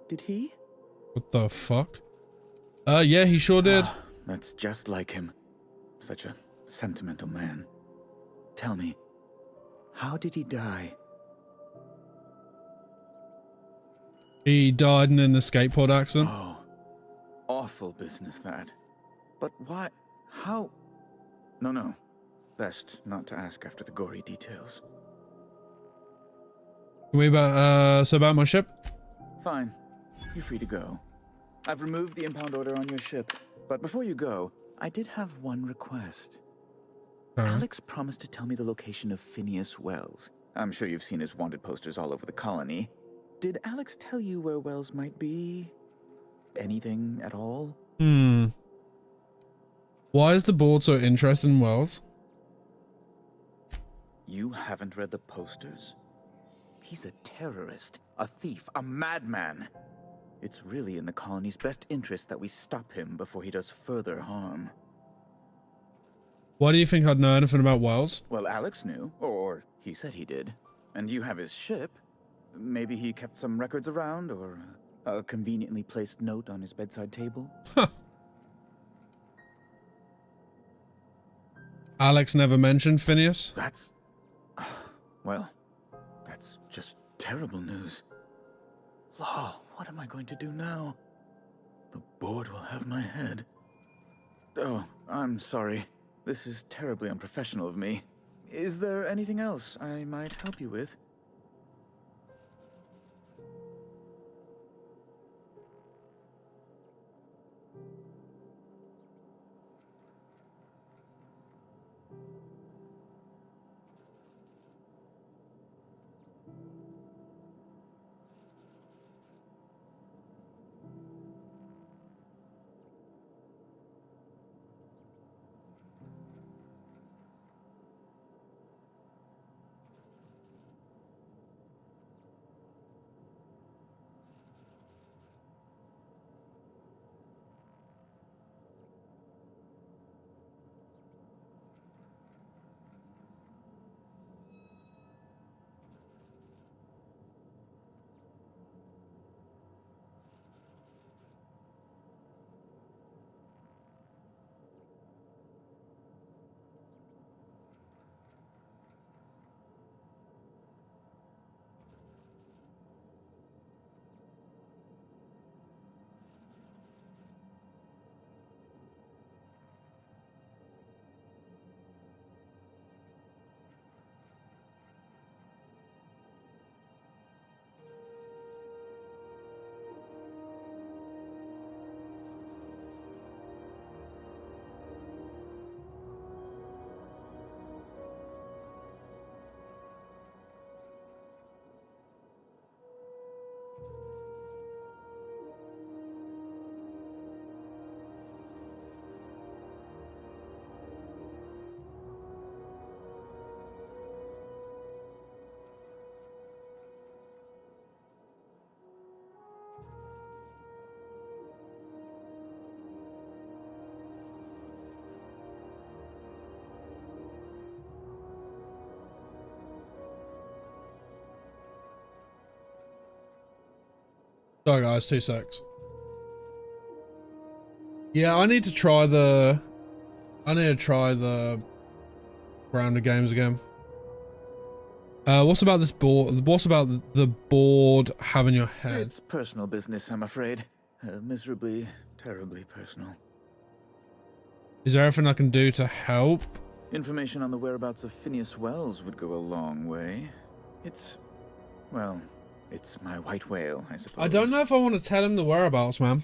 Did he? What the fuck? Yeah, he sure did. That's just like him. Such a sentimental man. Tell me, how did he die? He died in an skateboard accident. Oh, awful business that. But why? How? No. Best not to ask after the gory details. Can we about my ship? Fine. You're free to go. I've removed the impound order on your ship. But before you go, I did have one request. Alex promised to tell me the location of Phineas Wells. I'm sure you've seen his wanted posters all over the colony. Did Alex tell you where Wells might be? Anything at all? Why is the board so interested in Wells? You haven't read the posters? He's a terrorist, a thief, a madman. It's really in the colony's best interest that we stop him before he does further harm. Why do you think I'd know anything about Wells? Well, Alex knew, or he said he did. And you have his ship. Maybe he kept some records around, or a conveniently placed note on his bedside table. Alex never mentioned Phineas? That's... well, that's just terrible news. Law, what am I going to do now? The board will have my head. Oh, I'm sorry. This is terribly unprofessional of me. Is there anything else I might help you with? Sorry guys, 2 secs. Yeah, I need to try the grounded games again. What's about this board? What's about the board having your head? It's personal business, I'm afraid. Miserably, terribly personal. Is there anything I can do to help? Information on the whereabouts of Phineas Wells would go a long way. Well, it's my white whale, I suppose. I don't know if I want to tell him the whereabouts, man.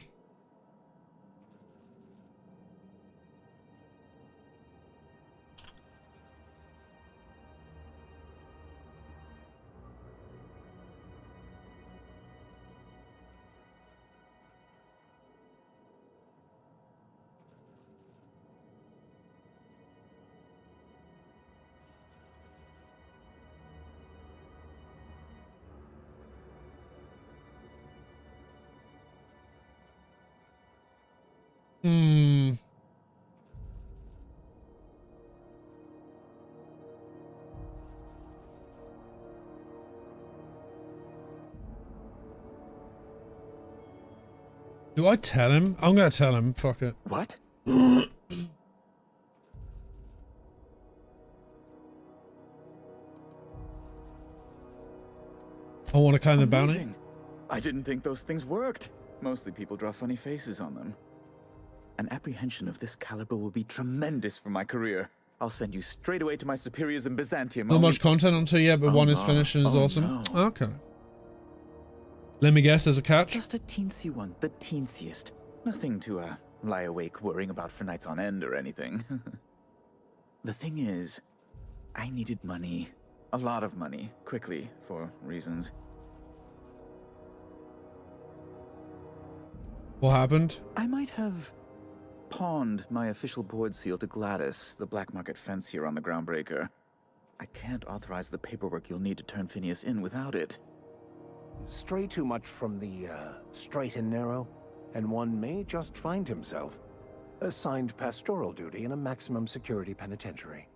Do I tell him? I'm gonna tell him. Fuck it. What? I want to claim the bounty. I didn't think those things worked. Mostly people draw funny faces on them. An apprehension of this caliber will be tremendous for my career. I'll send you straight away to my superiors in Byzantium. Not much content until yet, but one is finished and is awesome. No. Okay. Let me guess, there's a catch? Just a teensy one, the teensiest. Nothing to lie awake worrying about for nights on end or anything. The thing is, I needed money. A lot of money, quickly, for reasons. What happened? I might have pawned my official board seal to Gladys, the black market fancier on the Groundbreaker. I can't authorize the paperwork you'll need to turn Phineas in without it. Stray too much from the straight and narrow, and one may just find himself assigned pastoral duty in a maximum security penitentiary.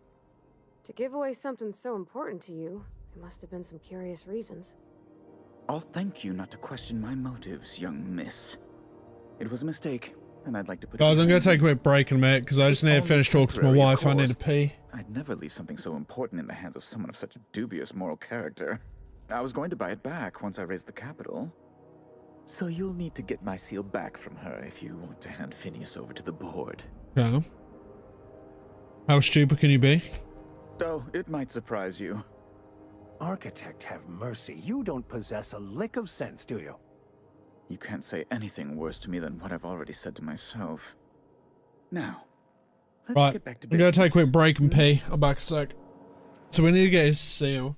To give away something so important to you, there must have been some curious reasons. I'll thank you not to question my motives, young miss. It was a mistake, and I'd like to put Guys, I'm going to take a quick break in a minute, because I just need to finish talking to my wife. I need to pee. I'd never leave something so important in the hands of someone of such dubious moral character. I was going to buy it back once I raised the capital. So you'll need to get my seal back from her if you want to hand Phineas over to the board. Yeah. How stupid can you be? Oh, it might surprise you. Architect have mercy. You don't possess a lick of sense, do you? You can't say anything worse to me than what I've already said to myself. Now, let's get back to business. I'm going to take a quick break and pee. I'll back a sec. So we need to get his seal.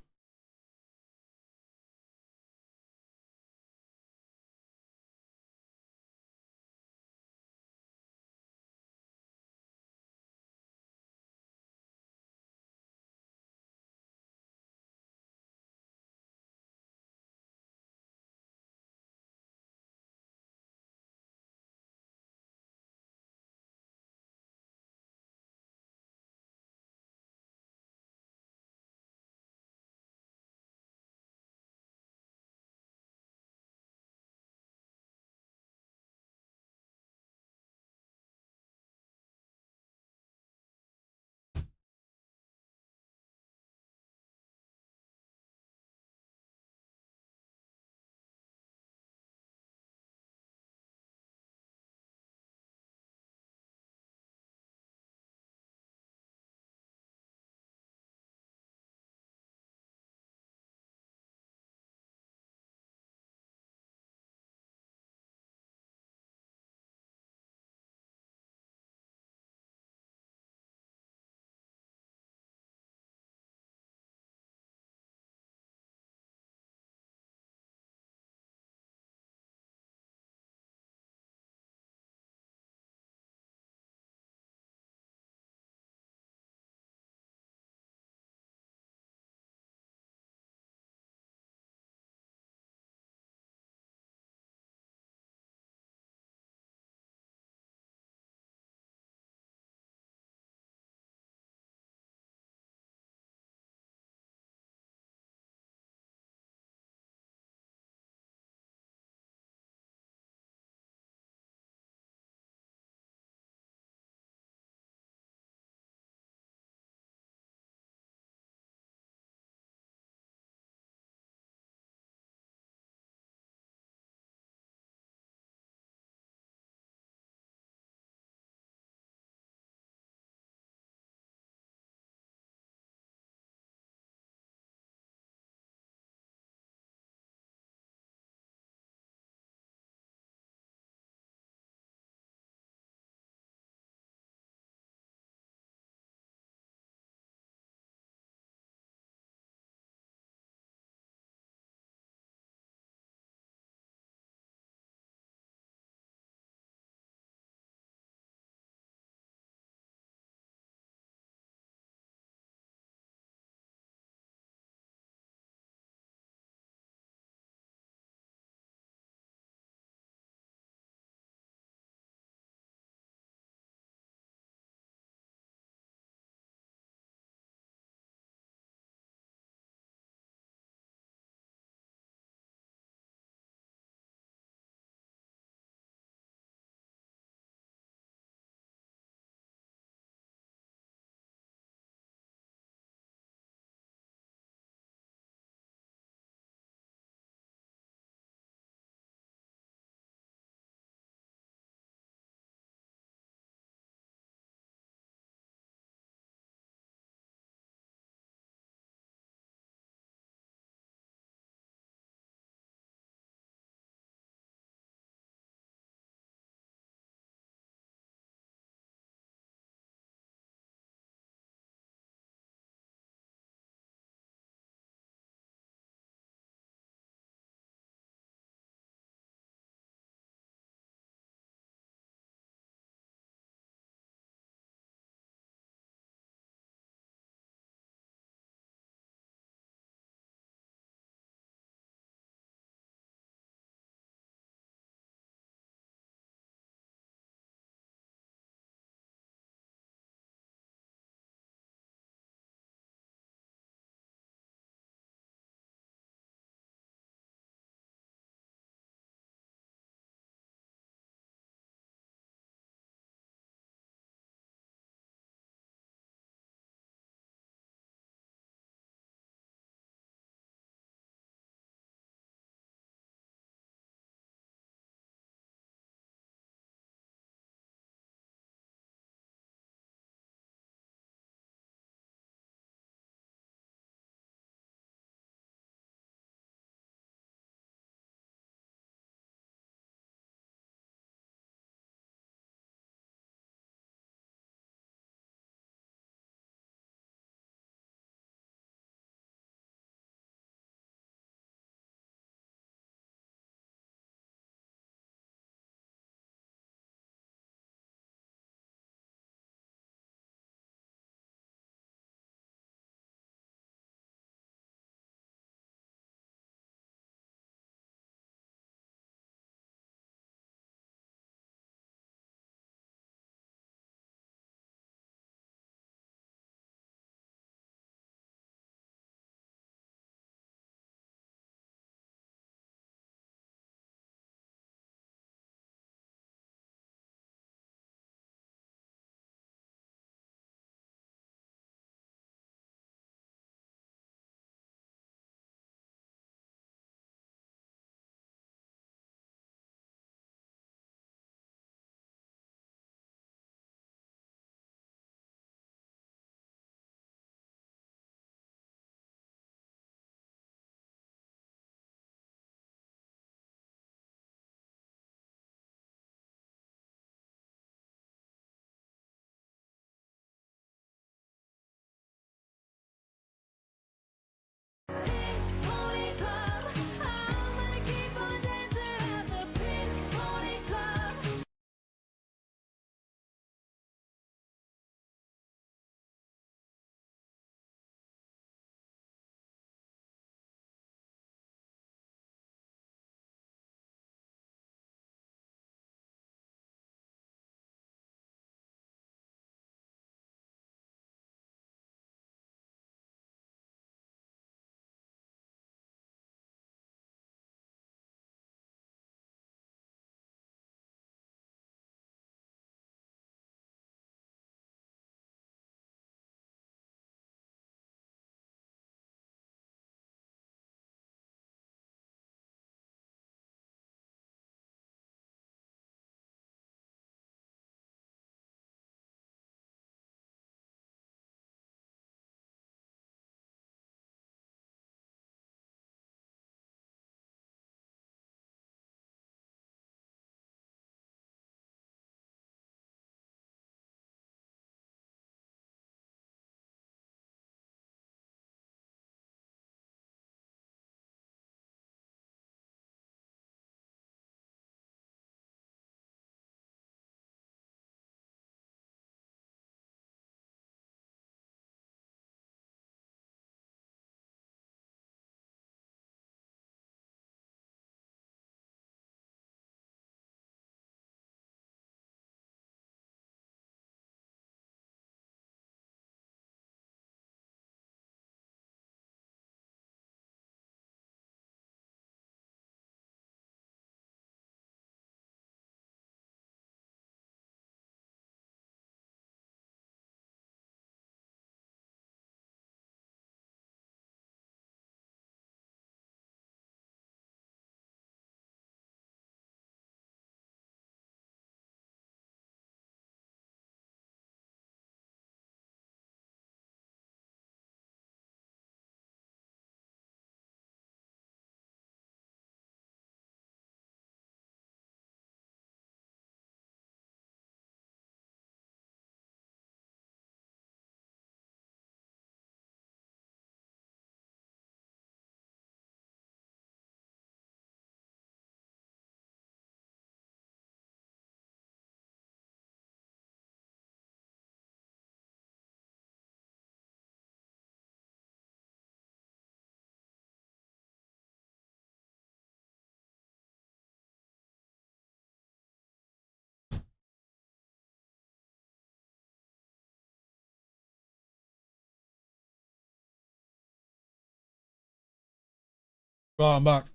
Right, I'm back.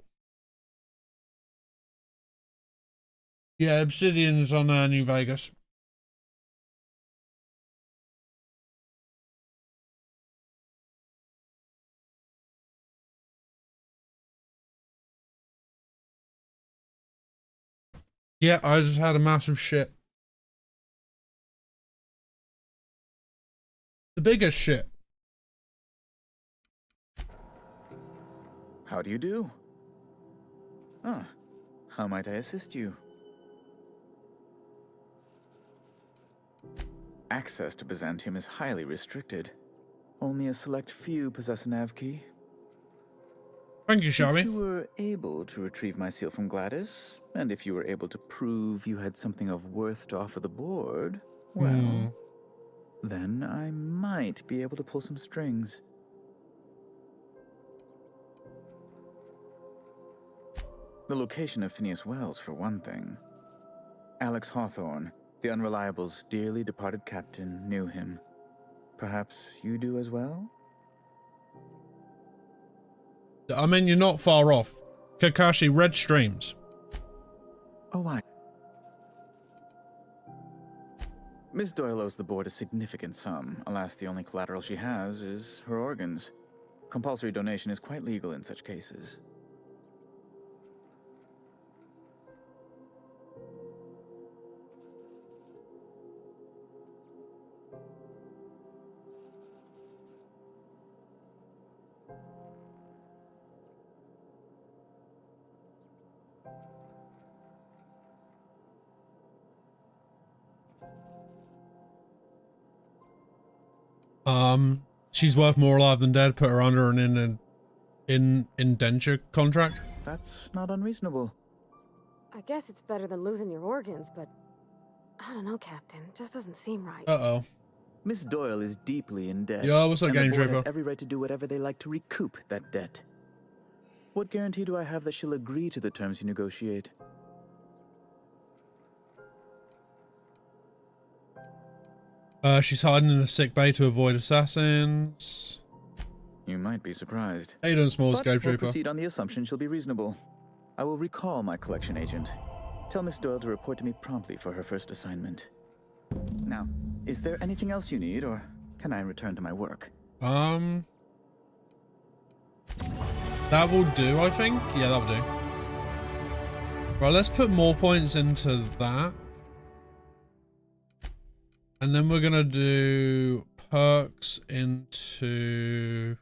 Yeah, Obsidian's on New Vegas. Yeah, I just had a massive shit. The biggest shit. How do you do? Ah, how might I assist you? Access to Byzantium is highly restricted. Only a select few possess a nav key. Thank you, Shelby. If you were able to retrieve my seal from Gladys, and if you were able to prove you had something of worth to offer the board, well, then I might be able to pull some strings. The location of Phineas Wells, for one thing. Alex Hawthorne, the Unreliable's dearly departed captain, knew him. Perhaps you do as well? I mean, you're not far off. Kakashi, red streams. Oh, Miss Doyle owes the board a significant sum. Alas, the only collateral she has is her organs. Compulsory donation is quite legal in such cases. She's worth more alive than dead. Put her under an indenture contract. That's not unreasonable. I guess it's better than losing your organs, but I don't know, Captain. It just doesn't seem right. Uh-oh. Miss Doyle is deeply in debt. Yeah, what's that, Game the board Trooper? has every right to do whatever they like to recoup that debt. What guarantee do I have that she'll agree to the terms you negotiate? She's hiding in the sick bay to avoid assassins. You might be surprised. How you doing, Smalls, Game We'll Trooper? proceed on the assumption she'll be reasonable. I will recall my collection agent. Tell Miss Doyle to report to me promptly for her first assignment. Now, is there anything else you need, or can I return to my work? That will do, I think. Yeah, that will do. Right, let's put more points into that. And then we're gonna do perks into...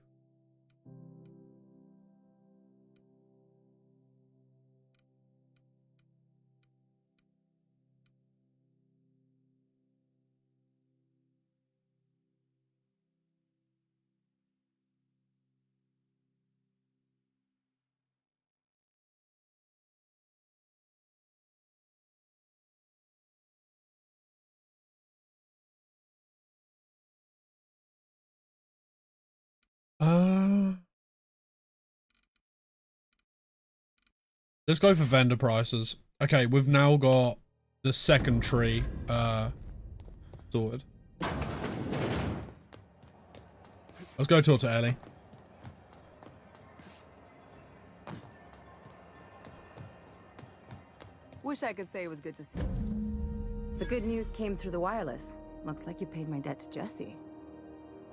Let's go for vendor prices. Okay, we've now got the second tree sorted. Let's go talk to Ellie. Wish I could say it was good to see. The good news came through the wireless. Looks like you paid my debt to Jesse.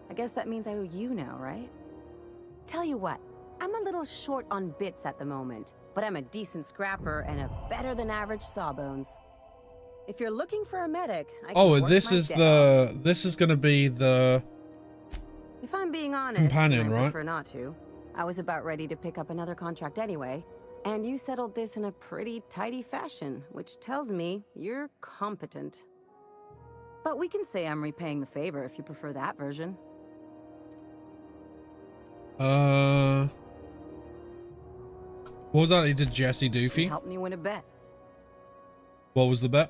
I guess that means I owe you now, right? Tell you what, I'm a little short on bits at the moment, but I'm a decent scrapper and a better than average sawbones. If you're looking for a medic, I can work this my is debt the this is gonna be the If I'm being honest, companion, and I right? prefer not to. I was about ready to pick up another contract anyway, and you settled this in a pretty tidy fashion, which tells me you're competent. But we can say I'm repaying the favor if you prefer that version. What was that he did Jesse She Doofy? helped me win a bet. What was the bet?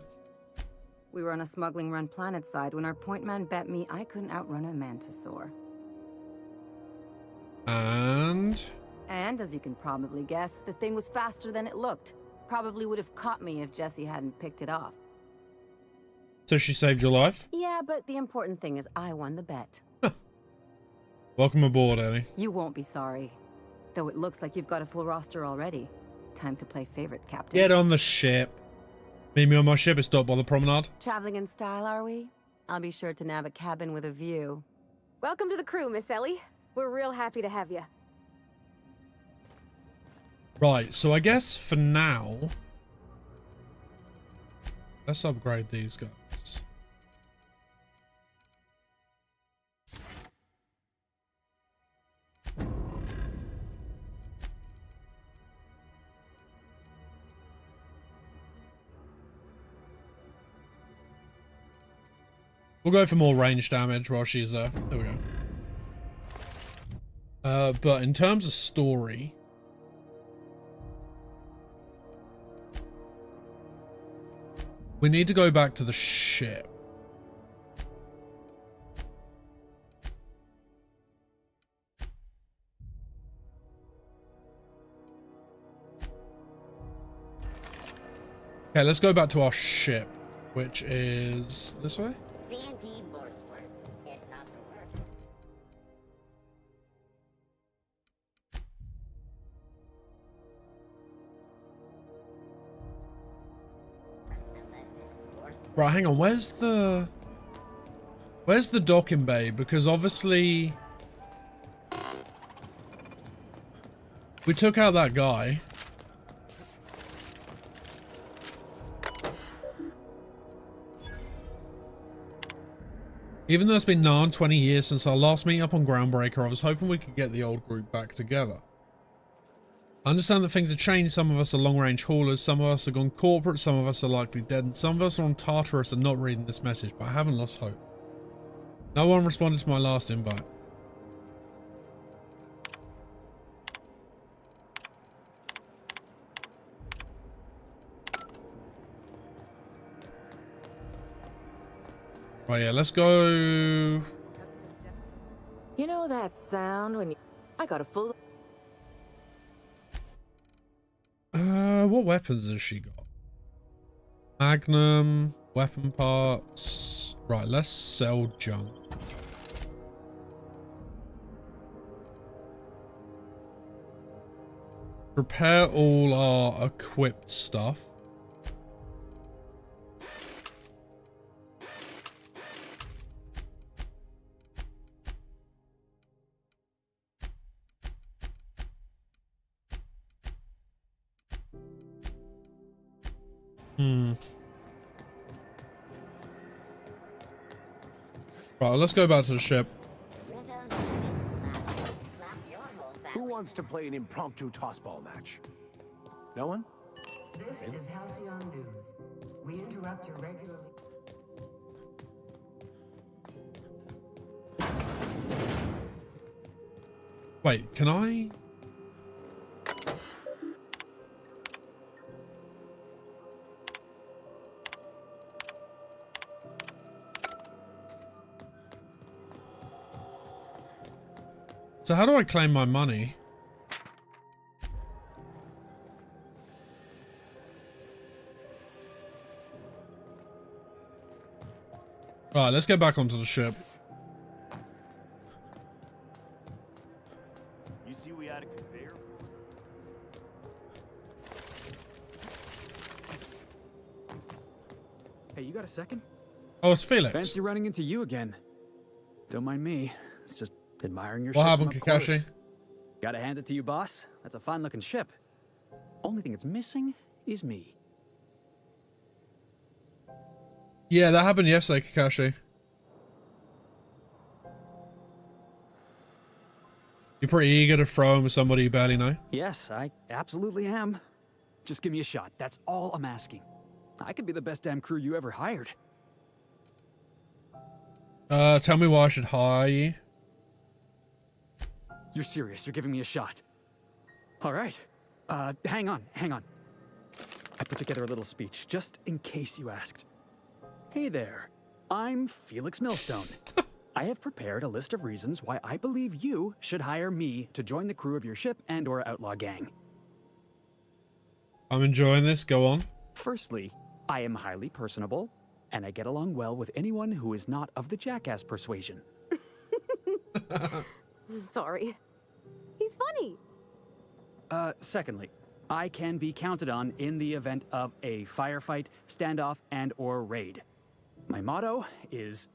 We were on a smuggling run planet side when our point man bet me I couldn't outrun a mantisaur. And And as you can probably guess, the thing was faster than it looked. Probably would have caught me if Jesse hadn't picked it off. so she saved your life? Yeah, but the important thing is I won the bet. Welcome aboard, Ellie. You won't be sorry. Though it looks like you've got a full roster already. Time to play favorites, Captain. Get on the ship. Meet me on my ship. It's docked by the promenade. Traveling in style, are we? I'll be sure to nab a cabin with a view. Welcome to the crew, Miss Ellie. We're real happy to have you. Right, so I guess for now, let's upgrade these guys. We'll go for more range damage while she's there. There we go. But in terms of story, we need to go back to the ship. Okay, let's go back to our ship, which is this way. CNP Borsworth. It's not the work. Right, hang on. Where's the docking bay? Because obviously we took out that guy. Even though it's been 20 years since our last meeting up on Groundbreaker, I was hoping we could get the old group back together. I understand that things have changed. Some of us are long-range haulers, some of us have gone corporate, some of us are likely dead, and some of us are on Tartarus and not reading this message, but I haven't lost hope. No one responded to my last invite. Right, yeah, let's go. You know that sound when you... I got a full... What weapons has she got? Magnum, weapon parts. Right, let's sell junk. Prepare all our equipped stuff. Right, let's go back to the ship. Who wants to play an impromptu tossball match? No one? This is Halcyon News. We interrupt your regularly... Wait, can I? So how do I claim my money? All right, let's get back onto the ship. You see, we had a conveyor. Hey, you got a second? Oh, it's Felix. Fancy running into you again. Don't mind me. It's just admiring your What ship happened, from up Kakashi? close. Gotta hand it to you, boss. That's a fine-looking ship. Only thing it's missing is me. Yeah, that happened yesterday, Kakashi. You're pretty eager to throw him with somebody you barely know? Yes, I absolutely am. Just give me a shot. That's all I'm asking. I could be the best damn crew you ever hired. Tell me why I should hire you. You're serious. You're giving me a shot. All right. Hang on. I put together a little speech, just in case you asked. Hey there. I'm Felix Millstone. I have prepared a list of reasons why I believe you should hire me to join the crew of your ship and/or outlaw gang. I'm enjoying this. Go on. Firstly, I am highly personable, and I get along well with anyone who is not of the jackass persuasion. Sorry. He's funny. Secondly, I can be counted on in the event of a firefight, standoff, and/or raid. My motto is,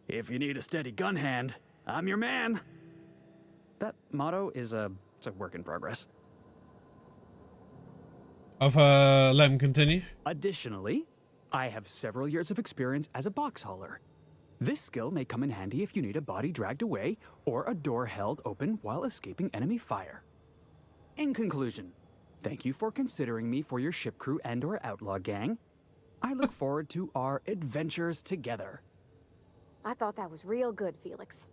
if you need a steady gun hand, I'm your man. That motto is it's a work in progress. I've let him continue. Additionally, I have several years of experience as a box hauler. This skill may come in handy if you need a body dragged away or a door held open while escaping enemy fire. In conclusion, thank you for considering me for your ship crew and/or outlaw gang. I look forward to our adventures together. I thought that was real good, Felix.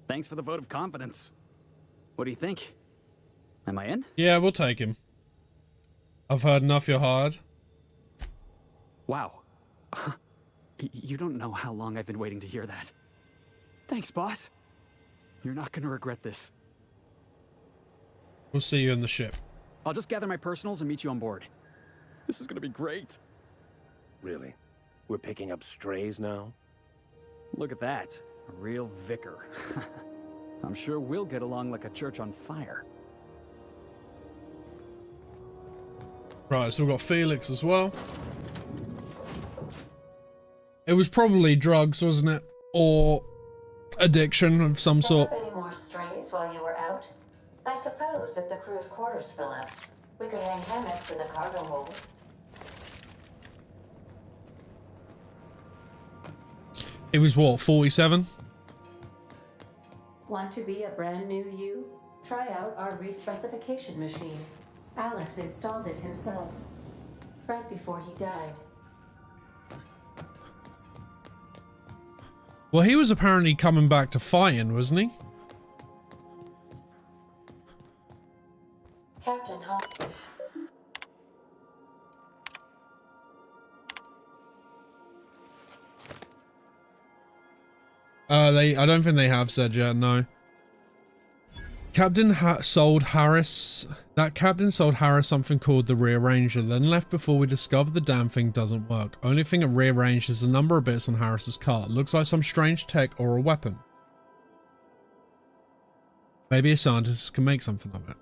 Thanks for the vote of confidence. What do you think? Am I in? Yeah, we'll take him. I've heard enough you're hard. Wow. You don't know how long I've been waiting to hear that. Thanks, boss. You're not gonna regret this. We'll see you in the ship. I'll just gather my personals and meet you on board. This is gonna be great. Really? We're picking up strays now? Look at that. A real vicar. I'm sure we'll get along like a church on fire. Right, so we've got Felix as well. It was probably drugs, wasn't it? Or addiction of some sort. Any more strays while you were out? I suppose if the crew's quarters fill up, we could hang hammocks in the cargo hold. It was what, 47? Want to be a brand new you? Try out our respecification machine. Alex installed it himself, right before he died. Well, he was apparently coming back to fighting, wasn't he? Captain Hawk. I don't think they have said yet, no. Captain sold Harris something called the Rearranger, then left before we discovered the damn thing doesn't work. Only thing it rearranged is the number of bits on Harris's car. Looks like some strange tech or a weapon. Maybe a scientist can make something of it.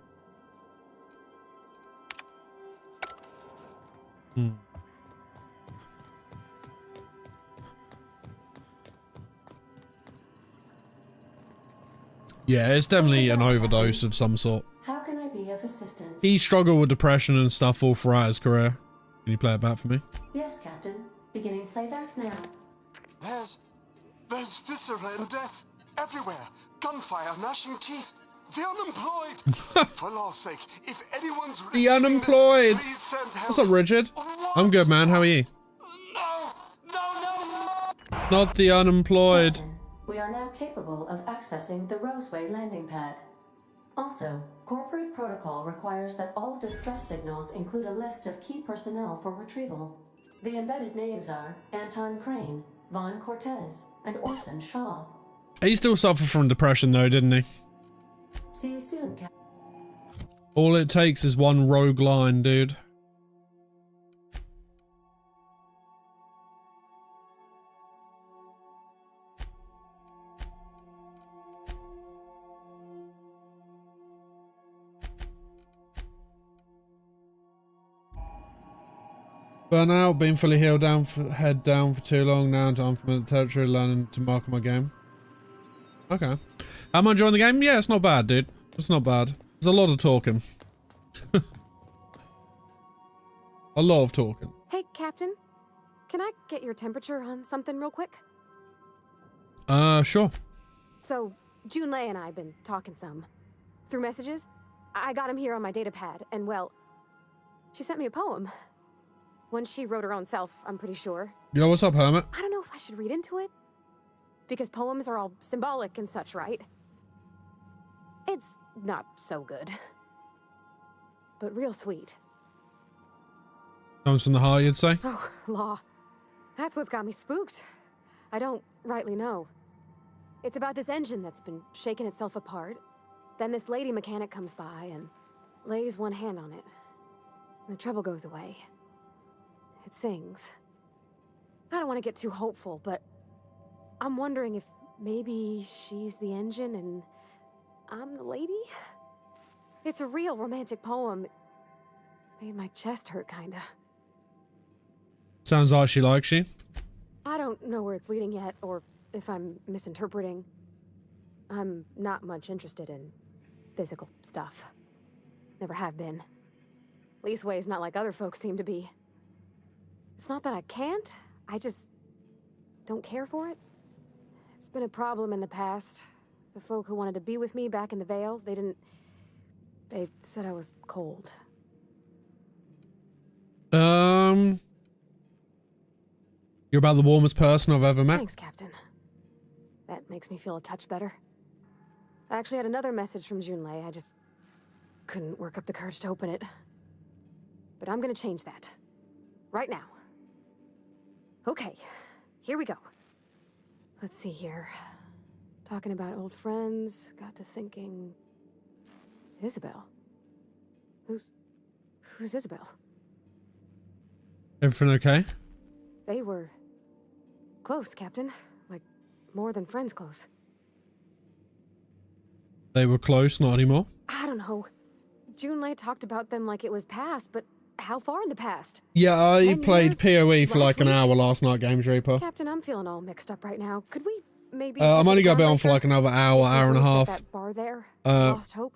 Yeah, it's definitely an overdose of some sort. How can I be of assistance? He struggled with depression and stuff all throughout his career. Can you play it back for me? Yes, Captain. Beginning playback now. There's viscera and death everywhere. Gunfire, gnashing teeth. The unemployed. For law's sake, if anyone's The unemployed. This, please send help. What's up, Richard? I'm good, man. How are you? No. Not the unemployed. Captain, we are now capable of accessing the Roseway landing pad. Also, corporate protocol requires that all distress signals include a list of key personnel for retrieval. The embedded names are Anton Crane, Vaughn Cortez, and Orson Shaw. He still suffered from depression though, didn't he? See you soon, Captain. All it takes is one rogue line, dude. Burnout, been fully healed down, head down for too long now into unfamiliar territory, learning to mark my game. Okay. Am I enjoying the game? Yeah, it's not bad, dude. It's not bad. There's a lot of talking. A lot of talking. Hey, Captain. Can I get your temperature on something real quick? Sure. So, Junlei and I have been talking some. Through messages. I got him here on my data pad, and well, she sent me a poem. One she wrote her own self, I'm pretty sure. Yo, what's up, Hermit? I don't know if I should read into it. Because poems are all symbolic and such, right? It's not so good. But real sweet. Comes from the heart, you'd say? Oh, law. That's what's got me spooked. I don't rightly know. It's about this engine that's been shaking itself apart. Then this lady mechanic comes by and lays one hand on it. The trouble goes away. It sings. I don't want to get too hopeful, but I'm wondering if maybe she's the engine and I'm the lady? It's a real romantic poem. Made my chest hurt, kinda. Sounds like she likes you. I don't know where it's leading yet, or if I'm misinterpreting. I'm not much interested in physical stuff. Never have been. Leastways not like other folks seem to be. It's not that I can't, I just don't care for it. It's been a problem in the past. The folk who wanted to be with me back in the Vale, they said I was cold. You're about the warmest person I've ever met. Thanks, Captain. That makes me feel a touch better. I actually had another message from Junlei. I just couldn't work up the courage to open it. But I'm gonna change that. Right now. Okay, here we go. Let's see here. Talking about old friends, got to thinking... Isabel? Who's Isabel? Everything okay? They were... close, Captain. Like, more than friends close. They were close, not anymore. I don't know. Junlei talked about them like it was past, but how far in the past? Yeah, I 10 played years? PoE for like an Last week? hour last night, Games Reaper. Captain, I'm feeling all mixed up right now. Could we maybe... I'm only going gonna be on for like another hour, hour and a half. That bar there? Lost Hope?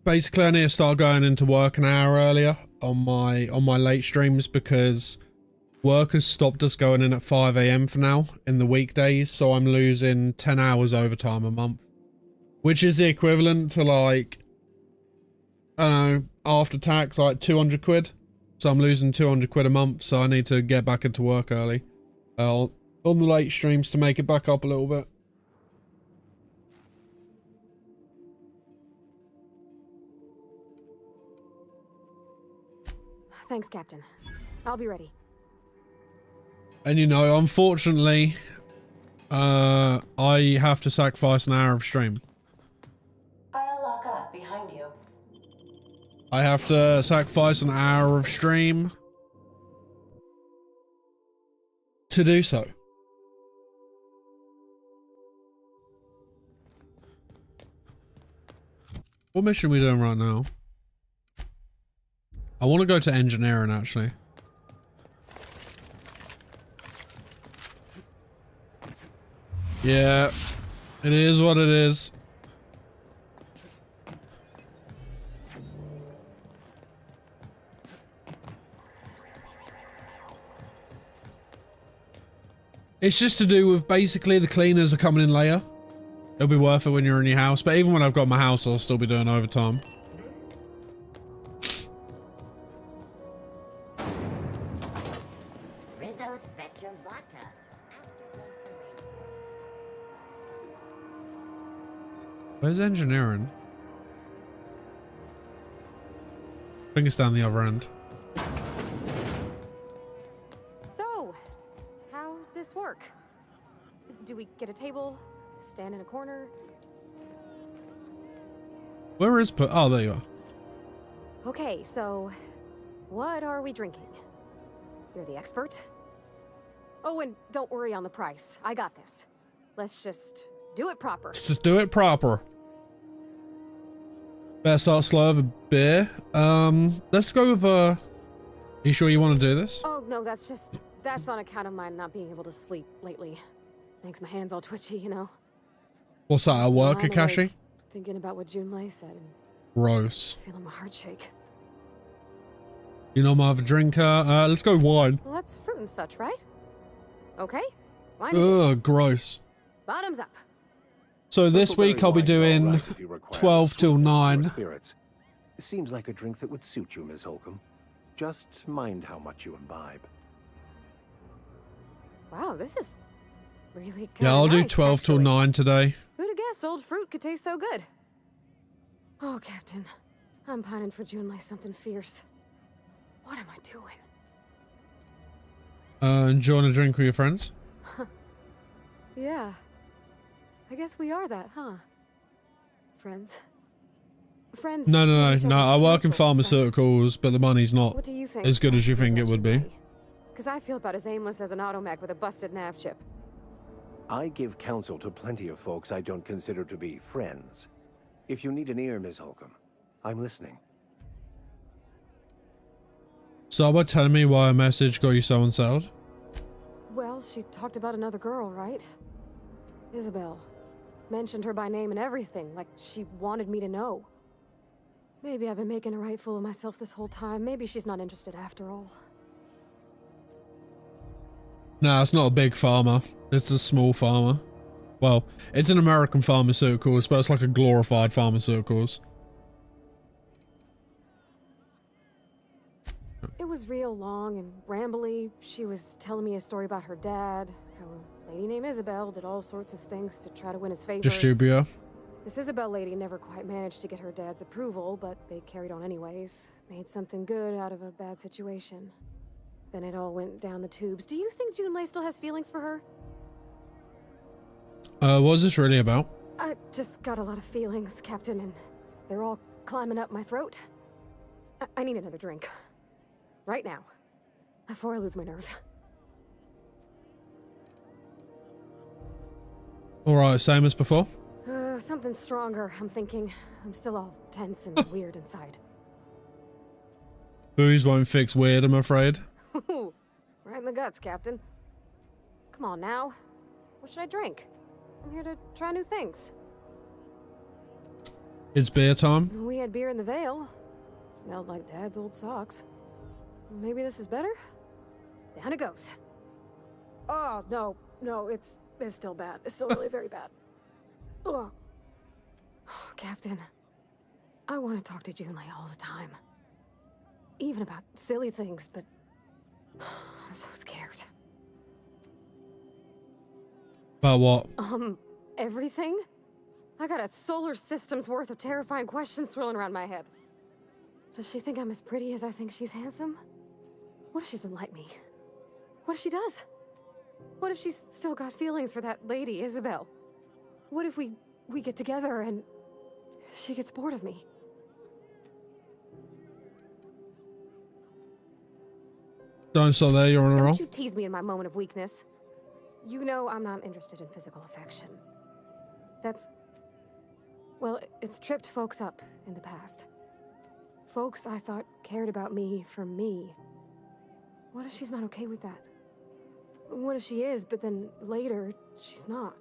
Basically, I need to start going into work an hour earlier on my late streams because work has stopped us going in at 5 AM for now in the weekdays, so I'm losing 10 hours overtime a month, which is the equivalent to like, I don't know, after tax, like 200 quid. So I'm losing 200 quid a month, so I need to get back into work early on the late streams to make it back up a little bit. Thanks, Captain. I'll be ready. And you know, unfortunately, I have to sacrifice an hour of stream. I'll lock up behind you. I have to sacrifice an hour of stream to do so. What mission are we doing right now? I want to go to engineering, actually. Yeah, it is what it is. It's just to do with basically the cleaners are coming in later. It'll be worth it when you're in your house, but even when I've got my house, I'll still be doing overtime. Rizzo Spectrum Vodka. Where's engineering? I think it's down the other end. So, how's this work? Do we get a table? Stand in a corner? Where is oh, there you are. Okay, so what are we drinking? You're the expert? Oh, and don't worry on the price. I got this. Let's just do it proper. Just do it proper. Better start slow with a beer. Let's go with you sure you want to do this? Oh, no, that's on account of my not being able to sleep lately. Makes my hands all twitchy, you know? What's that, a work, I'm Akashi? awake, thinking about what Junlei said and Gross. feeling my heart shake. You know, I'm a drinker. Let's go wine. Well, that's fruit and such, right? Okay. Wine. Ugh, gross. Bottoms up. So this week I'll be doing 12 till 9. Spirits. Seems like a drink that would suit you, Miss Holcomb. Just mind how much you imbibe. Wow, this is really kinda Yeah, I'll do nice, 12 till actually. 9 today. Who'd have guessed old fruit could taste so good? Oh, Captain. I'm pining for Junlei something fierce. What am I doing? Enjoying a drink with your friends? Yeah. I guess we are that, huh? Friends. Friends. No. each other's I work in counsel, pharmaceuticals, but the money's not What do you think? as good as you think it would be. Because I feel about as aimless as an automech with a busted nav chip. I give counsel to plenty of folks I don't consider to be friends. If you need an ear, Miss Holcomb, I'm listening. Start by telling me why a message got you so unsettled. Well, she talked about another girl, right? Isabel. Mentioned her by name and everything, like she wanted me to know. Maybe I've been making a right fool of myself this whole time. Maybe she's not interested after all. Nah, it's not a big pharma. It's a small pharma. Well, it's an American pharmaceuticals, but it's like a glorified pharmaceuticals. It was real long and rambly. She was telling me a story about her dad, how a lady named Isabel did all sorts of things to try to win his favor. Distributор. This Isabel lady never quite managed to get her dad's approval, but they carried on anyways. Made something good out of a bad situation. Then it all went down the tubes. Do you think Junlei still has feelings for her? What is this really about? I just got a lot of feelings, Captain, and they're all climbing up my throat. I need another drink. Right now. Before I lose my nerve. Alright, same as before? Something stronger, I'm thinking. I'm still all tense and weird inside. Booze won't fix weird, I'm afraid. Right in the guts, Captain. Come on now. What should I drink? I'm here to try new things. It's beer time. We had beer in the Vale. Smelled like Dad's old socks. Maybe this is better? Down it goes. Oh, no, it's still bad. It's still really very bad. Oh, Captain, I want to talk to Junlei all the time. Even about silly things, but I'm so scared. About what? Everything? I got a solar system's worth of terrifying questions swirling around my head. Does she think I'm as pretty as I think she's handsome? What if she doesn't like me? What if she does? What if she's still got feelings for that lady, Isabel? What if we get together and she gets bored of me? Don't stop there, you're on a roll. Don't you tease me in my moment of weakness. You know I'm not interested in physical affection. That's... well, it's tripped folks up in the past. Folks I thought cared about me for me. What if she's not okay with that? What if she is, but then later, she's not?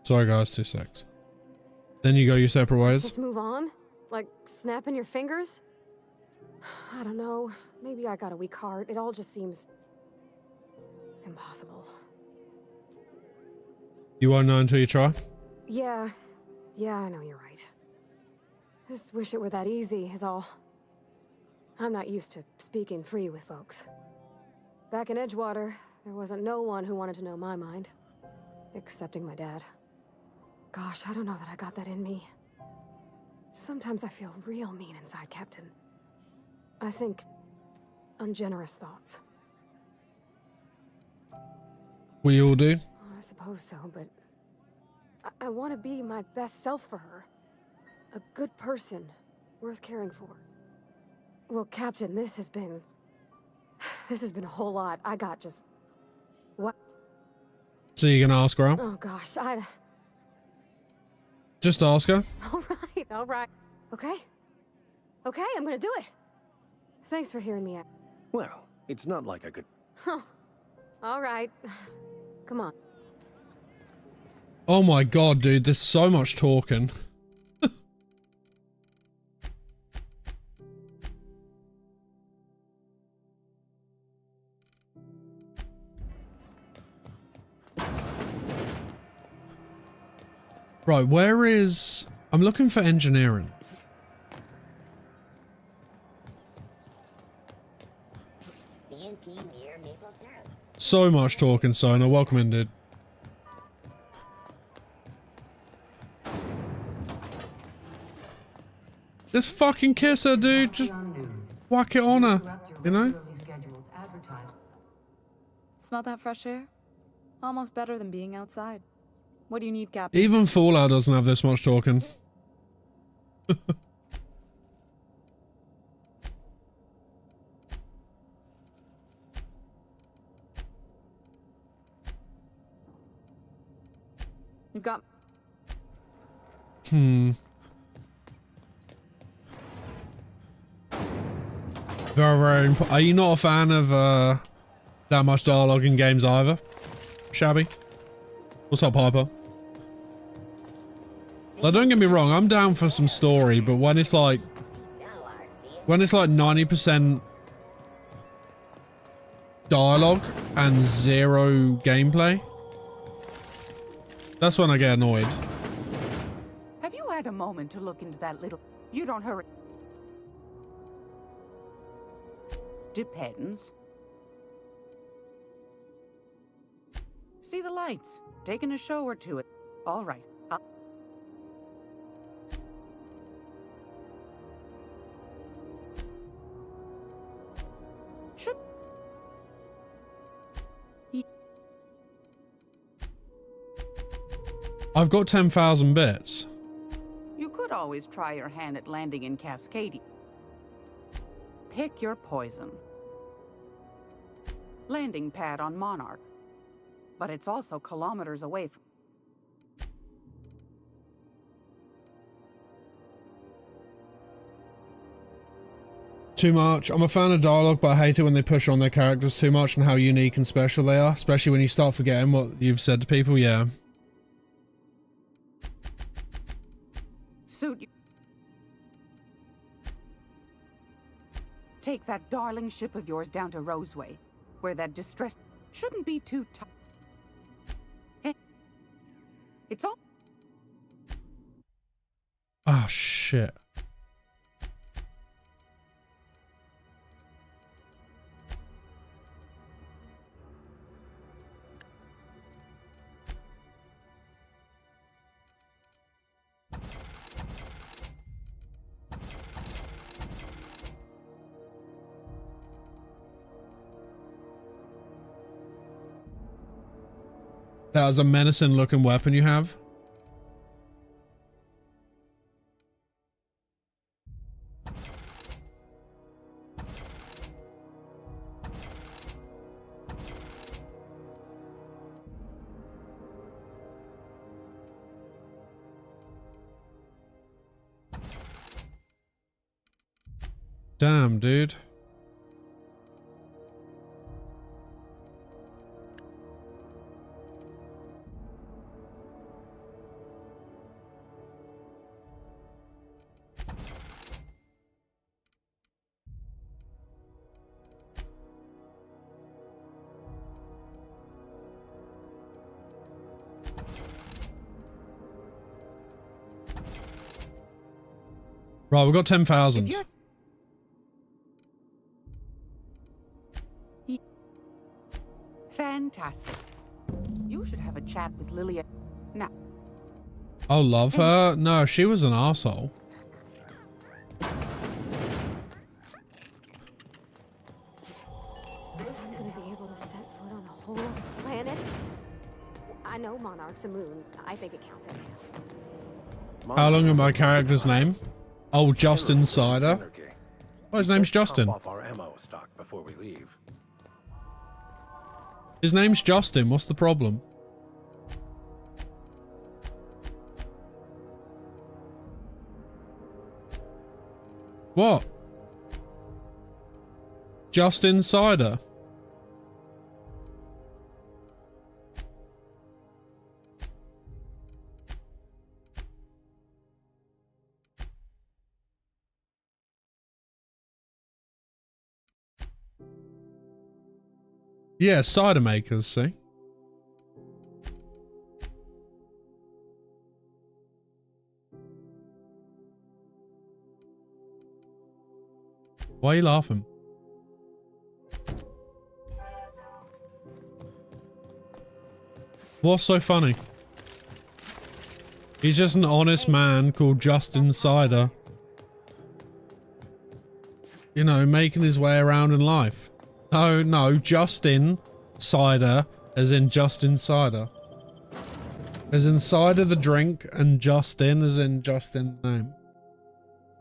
Sorry guys, 2 secs. Then you go your separate ways. Just move on? Like snapping your fingers? I don't know. Maybe I got a weak heart. It all just seems... impossible. You won't know until you try? Yeah, I know you're right. Just wish it were that easy, is all. I'm not used to speaking free with folks. Back in Edgewater, there wasn't no one who wanted to know my mind. Excepting my dad. Gosh, I don't know that I got that in me. Sometimes I feel real mean inside, Captain. I think ungenerous thoughts. We all do? I suppose so, but I want to be my best self for her. A good person, worth caring for. Well, Captain, this has been a whole lot. I got just... what? So you're gonna ask her out? Oh gosh, Just ask her. All right. Okay, I'm gonna do it. Thanks for hearing me out. Well, it's not like I could... All right. Come on. Oh my god, dude, there's so much talking. Right, where is... I'm looking for engineering. So much talking, Sona. Welcome in, dude. Just fucking kiss her, dude. Just whack it on her, you know? Smell that fresh air? Almost better than being outside. What do you need, Captain? Even Fallout doesn't have this much talking. You've got Very, very. Are you not a fan of that much dialogue in games either? Shabby? What's up, Piper? Like, don't get me wrong, I'm down for some story, but when it's like 90% dialogue and 0 gameplay, that's when I get annoyed. Have you had a moment to look into that little... You don't hurry. Depends. See the lights. Taking a show or two. All right. Should... I've got 10,000 bits. You could always try your hand at landing in Cascadia. Pick your poison. Landing pad on Monarch. But it's also kilometers away from... Too much. I'm a fan of dialogue, but I hate it when they push on their characters too much and how unique and special they are, especially when you start forgetting what you've said to people, yeah. Suit you. Take that darling ship of yours down to Roseway, where that distress shouldn't be too tough. It's all... Oh, shit. That was a menacing looking weapon you have. Damn, dude. Right, we've got 10,000. Fantastic. You should have a chat with Lilia now. Oh, love her? No, she was an arsehole. I'm gonna be able to set foot on a whole other planet? I know Monarch's a moon. I think it counts anyhow. How long is my character's name? Oh, Justin Cider. Oh, his name's Justin. Off our ammo stock before we leave. His name's Justin. What's the problem? What? Justin Cider. Yeah, cider makers, see? Why are you laughing? What's so funny? He's just an honest man called Justin Cider. You know, making his way around in life. No, Justin Cider, as in Justin Cider. As in cider the drink, and Justin as in Justin name.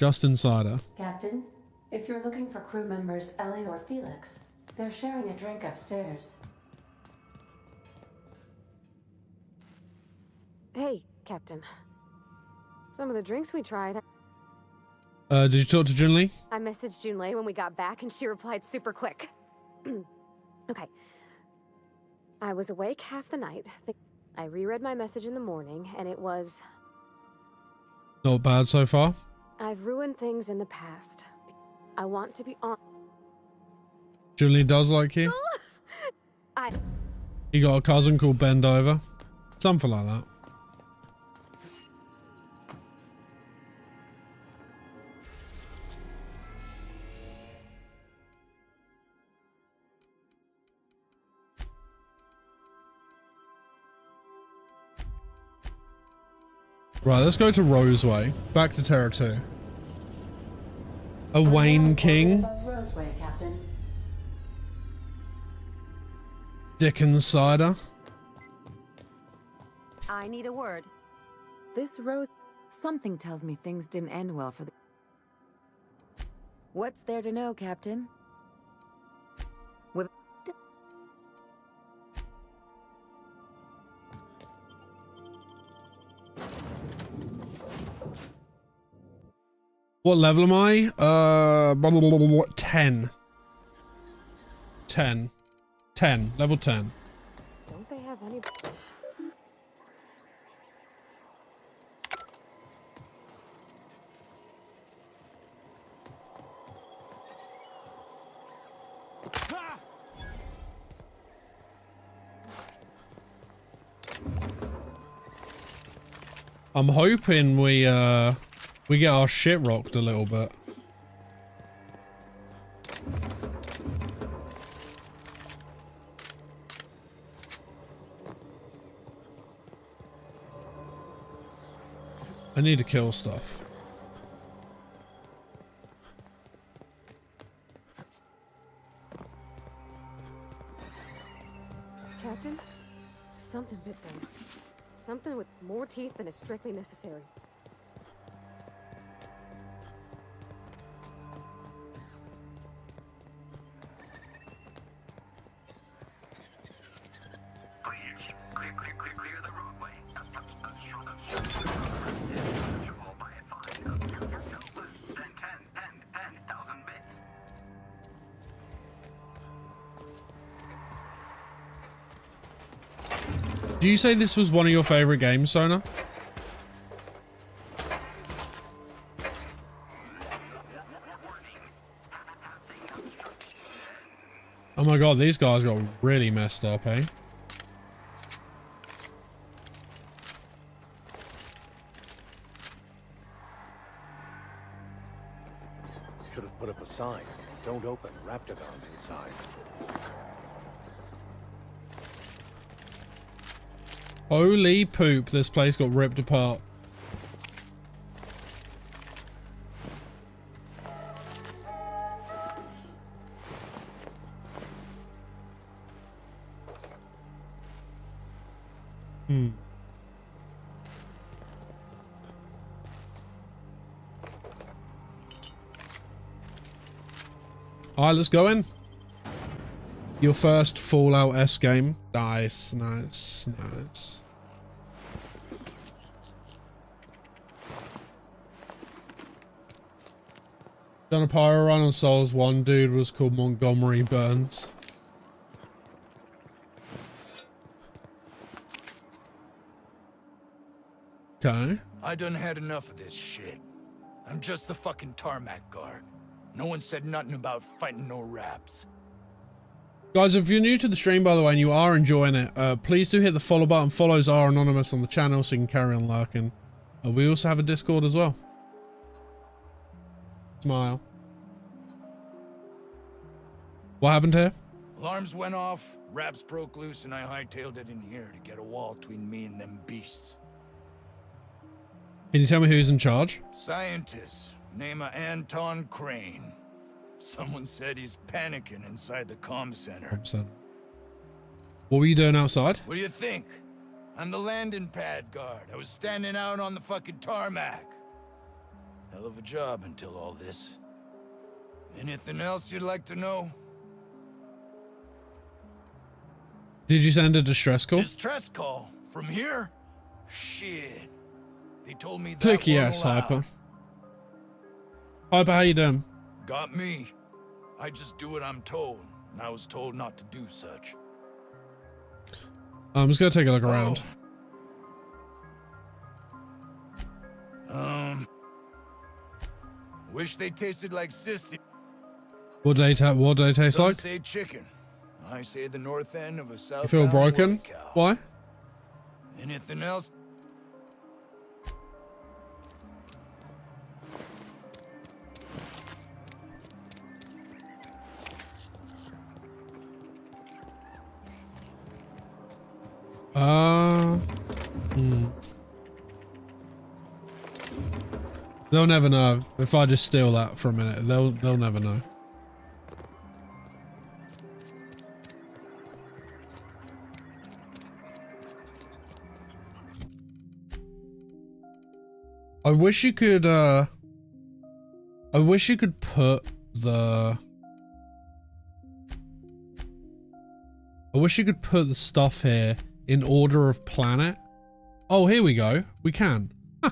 Justin Cider. Captain, if you're looking for crew members Ellie or Felix, they're sharing a drink upstairs. Hey, Captain. Some of the drinks we tried. Did you talk to Junli? I messaged Junlei when we got back, and she replied super quick. Okay. I was awake half the night. I reread my message in the morning, and it was... Not bad so far. I've ruined things in the past. I want to be on... Junli does like you? You got a cousin called Bendover? Something like that. Right, let's go to Roseway. Back to Terra 2. A Wayne King. Roseway, Captain. Dickens cider. I need a word. This Rose... Something tells me things didn't end well for the... What's there to know, Captain? With... What level am I? 10. 10. 10. Level 10. Don't they have any... I'm hoping we get our shit rocked a little bit. I need to kill stuff. Captain? Something bit them. Something with more teeth than is strictly necessary. Clear the roadway. By a fine. No, then 10,000 bits. Do you say this was one of your favorite games, Sona? Oh my god, these guys got really messed up, eh? Should have put up a sign. Don't open. Raptidons inside. Holy poop, this place got ripped apart. Alright, let's go in. Your first Fallout S game. Nice, nice, nice. Done a pyro run on Souls 1. Dude was called Montgomery Burns. Okay. I done had enough of this shit. I'm just the fucking tarmac guard. No one said nothing about fighting no raps. Guys, if you're new to the stream, by the way, and you are enjoying it, please do hit the follow button. Follows are anonymous on the channel, so you can carry on lurking. We also have a Discord as well. Smile. What happened here? Alarms went off, raps broke loose, and I hightailed it in here to get a wall between me and them beasts. Can you tell me who's in charge? Scientist, name of Anton Crane. Someone said he's panicking inside the comm center. What were you doing outside? What do you think? I'm the landing pad guard. I was standing out on the fucking tarmac. Hell of a job until all this. Anything else you'd like to know? Did you send a distress call? Distress call? From here? Shit. They told me that Click won't yes, allow. Hyper. Hyper, how you doing? Got me. I just do what I'm told, and I was told not to do such. I'm just gonna take a look around. Wish they tasted like sissy. What do they taste Some like? say chicken. I say the north end of a south. You feel broken? Why? Anything else? They'll never know if I just steal that for a minute. They'll never know. I wish you could put the stuff here in order of planet. Oh, here we go. We can. Huh.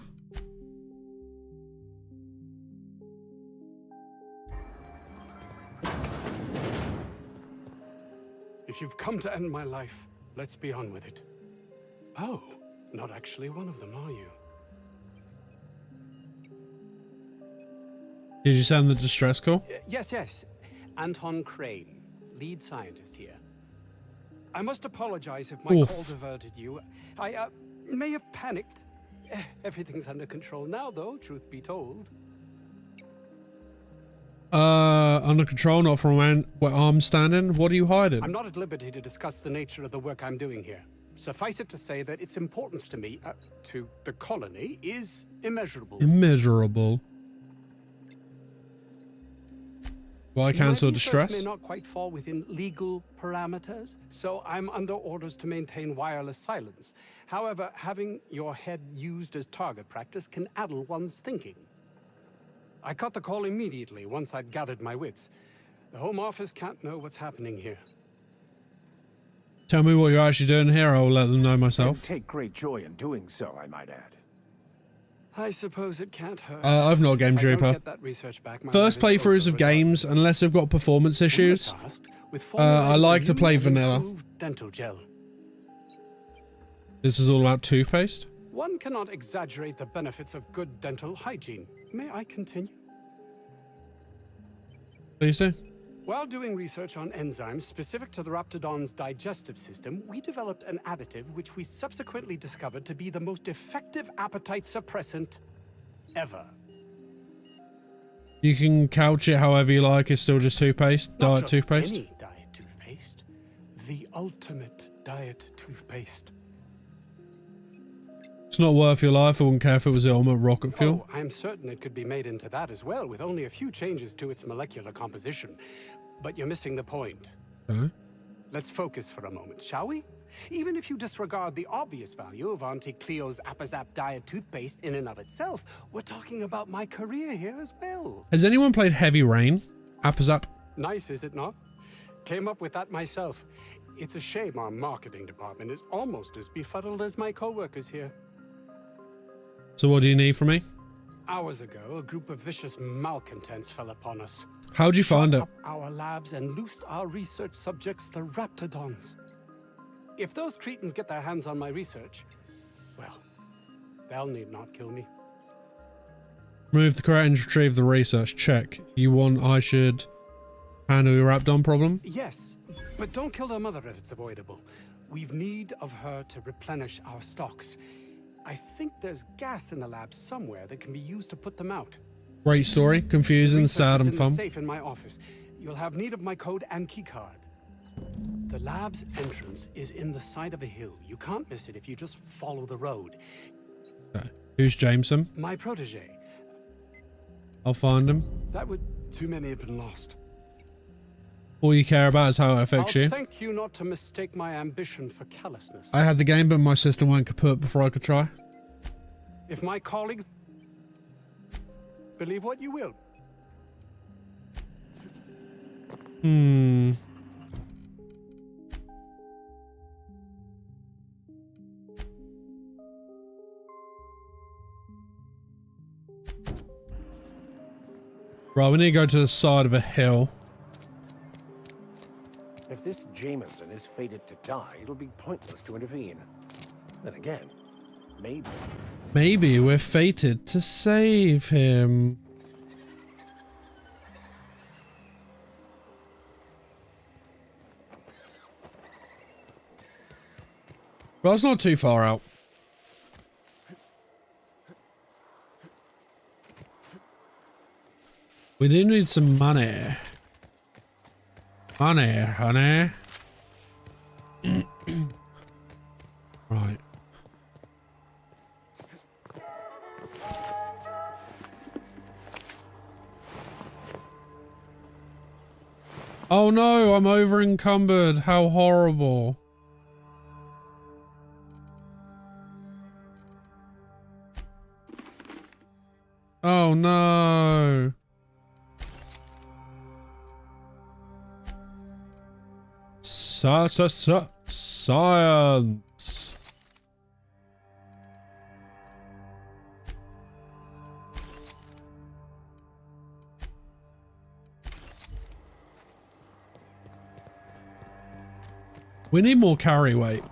If you've come to end my life, let's be on with it. Oh, not actually one of them, are you? Did you send the distress call? Yes. Anton Crane, lead scientist here. I must apologize if my call diverted you. I may have panicked. Everything's under control now, though, truth be told. Under control, not from where I'm standing. What are you hiding? I'm not at liberty to discuss the nature of the work I'm doing here. Suffice it to say that its importance to me, to the colony, is immeasurable. Immeasurable. Will I cancel My research distress? may not quite fall within legal parameters, so I'm under orders to maintain wireless silence. However, having your head used as target practice can addle one's thinking. I cut the call immediately once I'd gathered my wits. The Home Office can't know what's happening here. Tell me what you're actually doing here. I'll let them know myself. And take great joy in doing so, I might add. I suppose it can't hurt. I've not game If I don't Drooper. get that research back, my First life is playthroughs over of games, unless they've got performance issues, I like to play vanilla. Dental gel. This is all about toothpaste. One cannot exaggerate the benefits of good dental hygiene. May I continue? Please do. While doing research on enzymes specific to the Raptidon's digestive system, we developed an additive which we subsequently discovered to be the most effective appetite suppressant ever. You can couch it however you like. It's still just toothpaste, Not diet just toothpaste. Any diet toothpaste. The ultimate diet toothpaste. It's not worth your life. I wouldn't care if it was the ultimate rocket fuel. Oh, I'm certain it could be made into that as well, with only a few changes to its molecular composition. But you're missing the point. Okay. Let's focus for a moment, shall we? Even if you disregard the obvious value of Auntie Cleo's Appazap diet toothpaste in and of itself, we're talking about my career here as well. Has anyone played Heavy Rain? Appazap? Nice, is it not? Came up with that myself. It's a shame our marketing department is almost as befuddled as my co-workers here. So what do you need from me? Hours ago, a group of vicious malcontents fell upon us. How'd you find it? Up our labs and loosed our research subjects, the Raptidons. If those cretins get their hands on my research, well, they'll need not kill me. Remove the crate and retrieve the research. Check. You want I should handle your Raptidon problem? Yes, but don't kill their mother if it's avoidable. We've need of her to replenish our stocks. I think there's gas in the lab somewhere that can be used to put them out. Great story. Confusing, Research sad, is and in fun. the safe in my office. You'll have need of my code and keycard. The lab's entrance is in the side of a hill. You can't miss it if you just follow the road. Okay. Who's Jameson? My protege. I'll find him. That would too many have been lost. All you care about is how it affects I'll you. thank you not to mistake my ambition for callousness. I had the game, but my system went kaput before I could try. If my colleagues believe what you will. Right, we need to go to the side of a hill. If this Jameson is fated to die, it'll be pointless to intervene. Then again, maybe... Maybe we're fated to save him. Well, it's not too far out. We do need some money. Money, honey. Right. Oh no, I'm over encumbered. How horrible. Oh no. Science. We need more carry weight.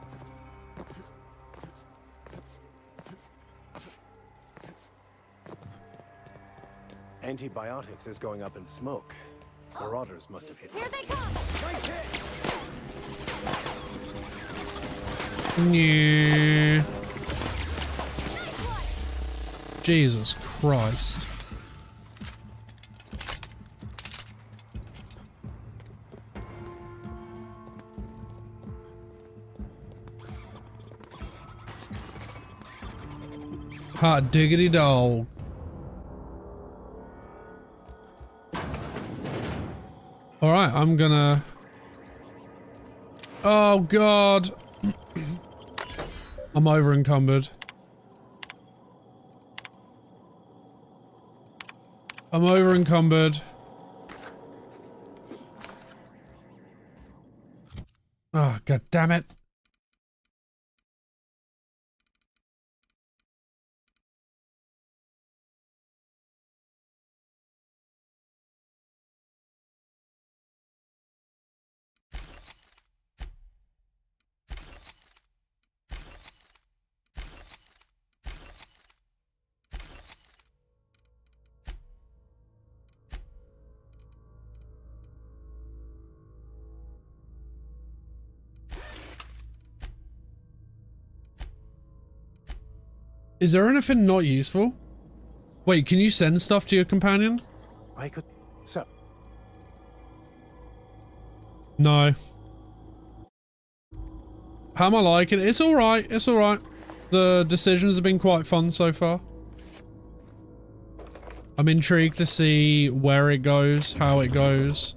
Antibiotics is going up in smoke. Marauders must have hit. Here they come! Yeah. Jesus Christ. Hot diggity dog. All right, I'm gonna... Oh God. I'm over encumbered. I'm over encumbered. Oh, God damn it. Is there anything not useful? Wait, can you send stuff to your companion? I could... So... No. How am I liking it? It's alright, it's alright. The decisions have been quite fun so far. I'm intrigued to see where it goes, how it goes.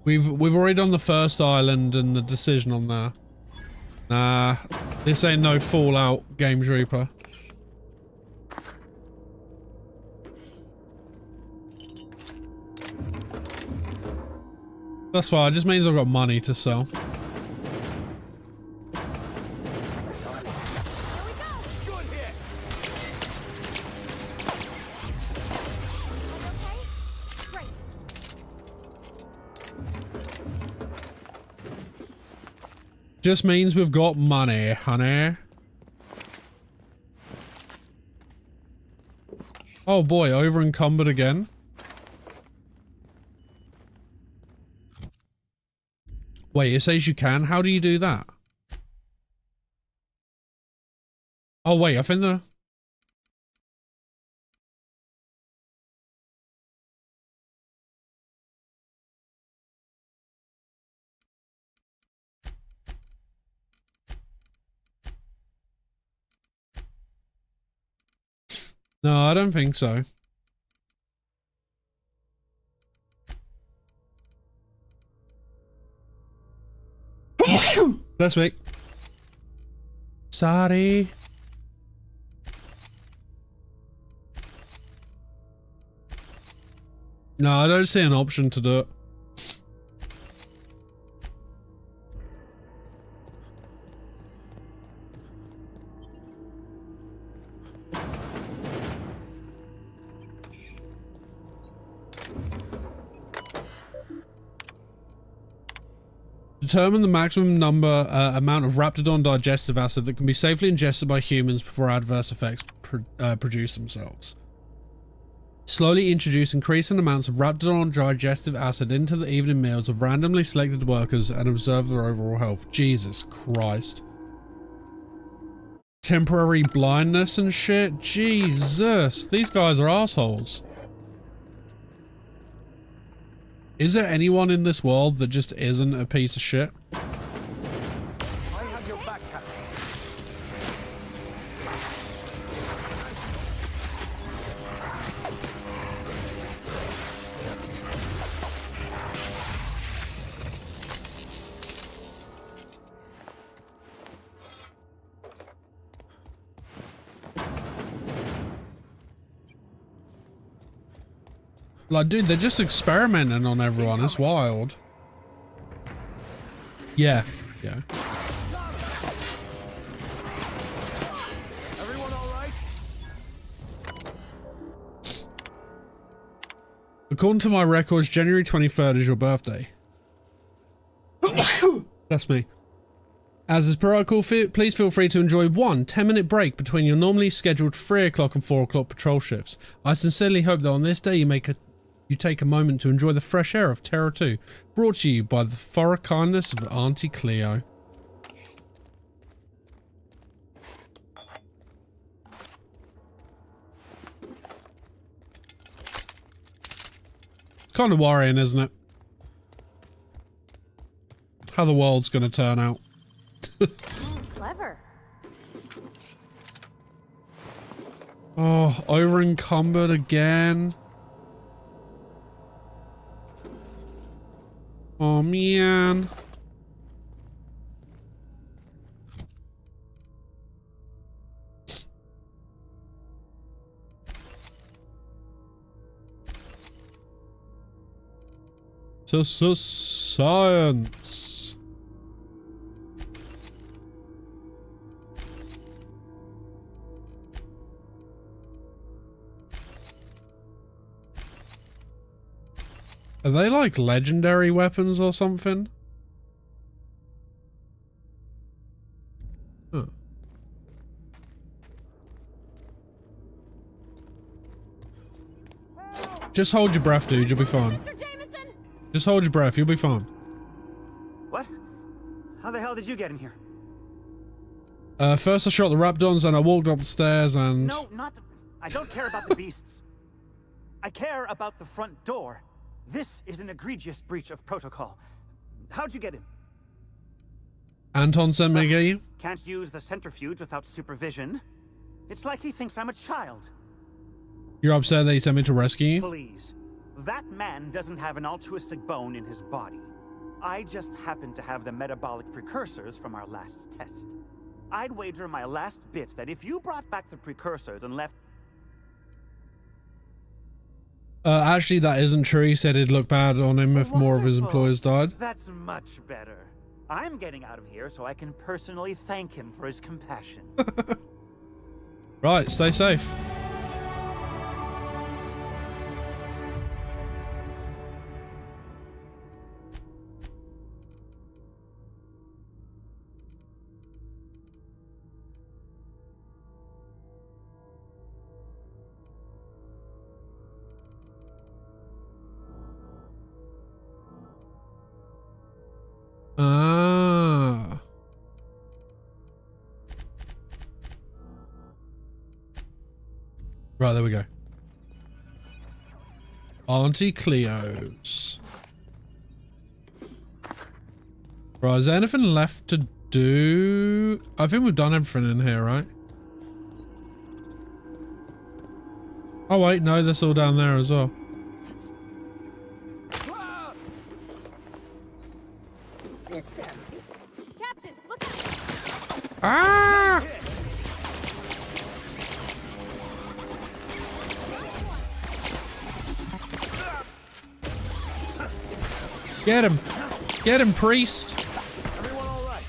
We've already done the first island and the decision on there. Nah, this ain't no Fallout Games Reaper. That's fine, it just means I've got money to sell. Just means we've got money, honey. Oh boy, over encumbered again. Wait, it says you can? How do you do that? Oh wait, I think the... No, I don't think so. That's me. Sorry. No, I don't see an option to do it. Determine the maximum amount of Raptidon digestive acid that can be safely ingested by humans before adverse effects produce themselves. Slowly introduce increasing amounts of Raptidon digestive acid into the evening meals of randomly selected workers and observe their overall health. Jesus Christ. Temporary blindness and shit. Jesus. These guys are assholes. Is there anyone in this world that just isn't a piece of shit? I have your back, Captain. Like, dude, they're just experimenting on everyone. It's wild. Yeah. Yeah. Everyone all right? According to my records, January 23rd is your birthday. That's me. As is protocol, please feel free to enjoy one 10-minute break between your normally scheduled 3 o'clock and 4 o'clock patrol shifts. I sincerely hope that on this day you take a moment to enjoy the fresh air of Terra 2, brought to you by the thorough kindness of Auntie Cleo. It's kind of worrying, isn't it? How the world's going to turn out. Clever. Oh, over encumbered again. Oh man. So science. Are they like legendary weapons or something? Huh. Just hold your breath, dude. You'll be fine. Just hold your breath. You'll be fine. What? How the hell did you get in here? First I shot the Raptidons and I walked up the stairs and... No, not... I don't care about the beasts. I care about the front door. This is an egregious breach of protocol. How'd you get in? Anton sent me to get you? Can't use the centrifuge without supervision. It's like he thinks I'm a child. You're upset that he sent me to rescue you? Please. That man doesn't have an altruistic bone in his body. I just happen to have the metabolic precursors from our last test. I'd wager my last bit that if you brought back the precursors and left... Actually, that isn't true. He said it'd look bad on him if more of his employees died. That's much better. I'm getting out of here so I can personally thank him for his compassion. Right, stay safe. Ah. Right, there we go. Auntie Cleo's. Right, is there anything left to do? I think we've done everything in here, right? Oh wait, no, that's all down there as well. System. Captain, look out! Ah! Get him! Get him, priest! Everyone all right?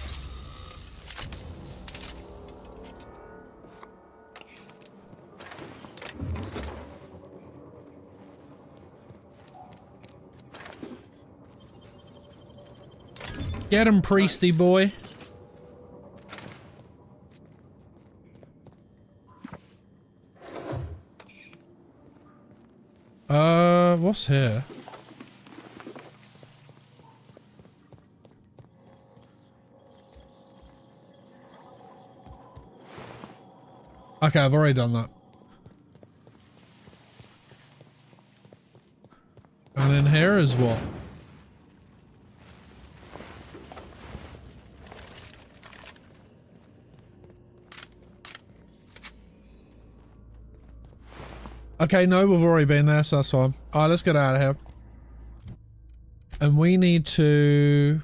Get him, priesty boy. What's here? Okay, I've already done that. And in here is what? Okay, no, we've already been there, so that's fine. Alright, let's get out of here. And we need to...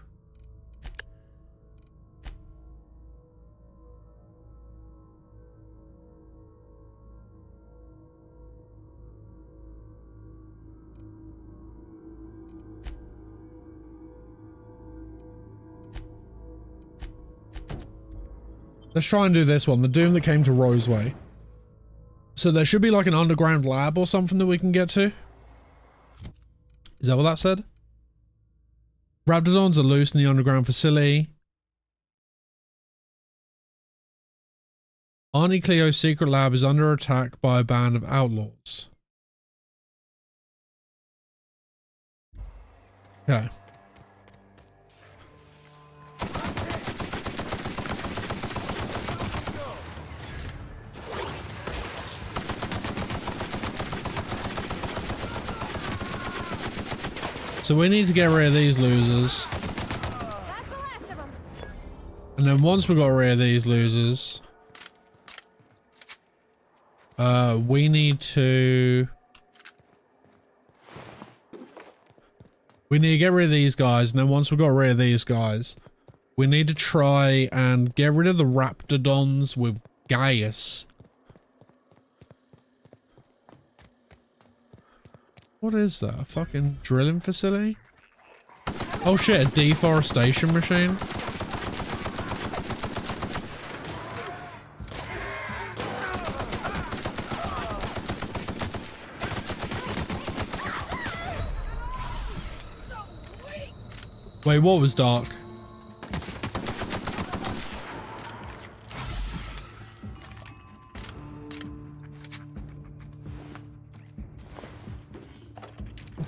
Let's try and do this one, the Doom that came to Roseway. So there should be like an underground lab or something that we can get to. Is that what that said? Raptidons are loose in the underground facility. Auntie Cleo's secret lab is under attack by a band of outlaws. Okay. So we need to get rid of these losers. And then once we got rid of these losers, we need to get rid of these guys. And then once we got rid of these guys, we need to try and get rid of the Raptidons with Gaius. What is that? A fucking drilling facility? Oh shit, a deforestation machine? Wait, what was dark?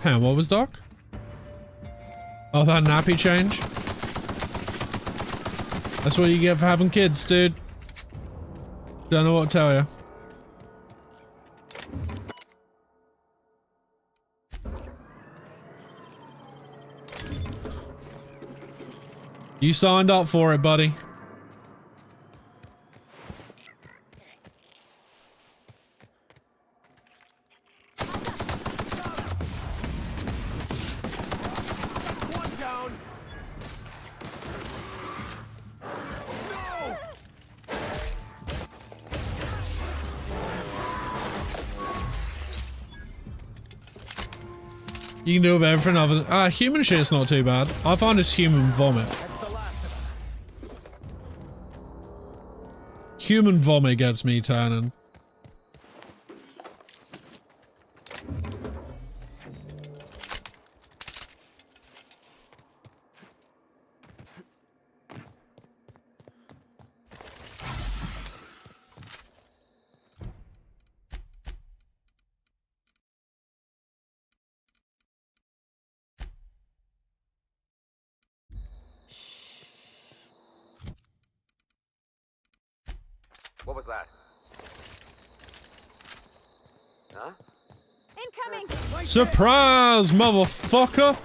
Hang on, what was dark? Oh, that nappy change? That's what you get for having kids, dude. Don't know what to tell you. You signed up for it, buddy. You can do with everything other human shit's not too bad. I find this human vomit. Human vomit gets me turning. What was that? Huh? Incoming! Surprise, motherfucker!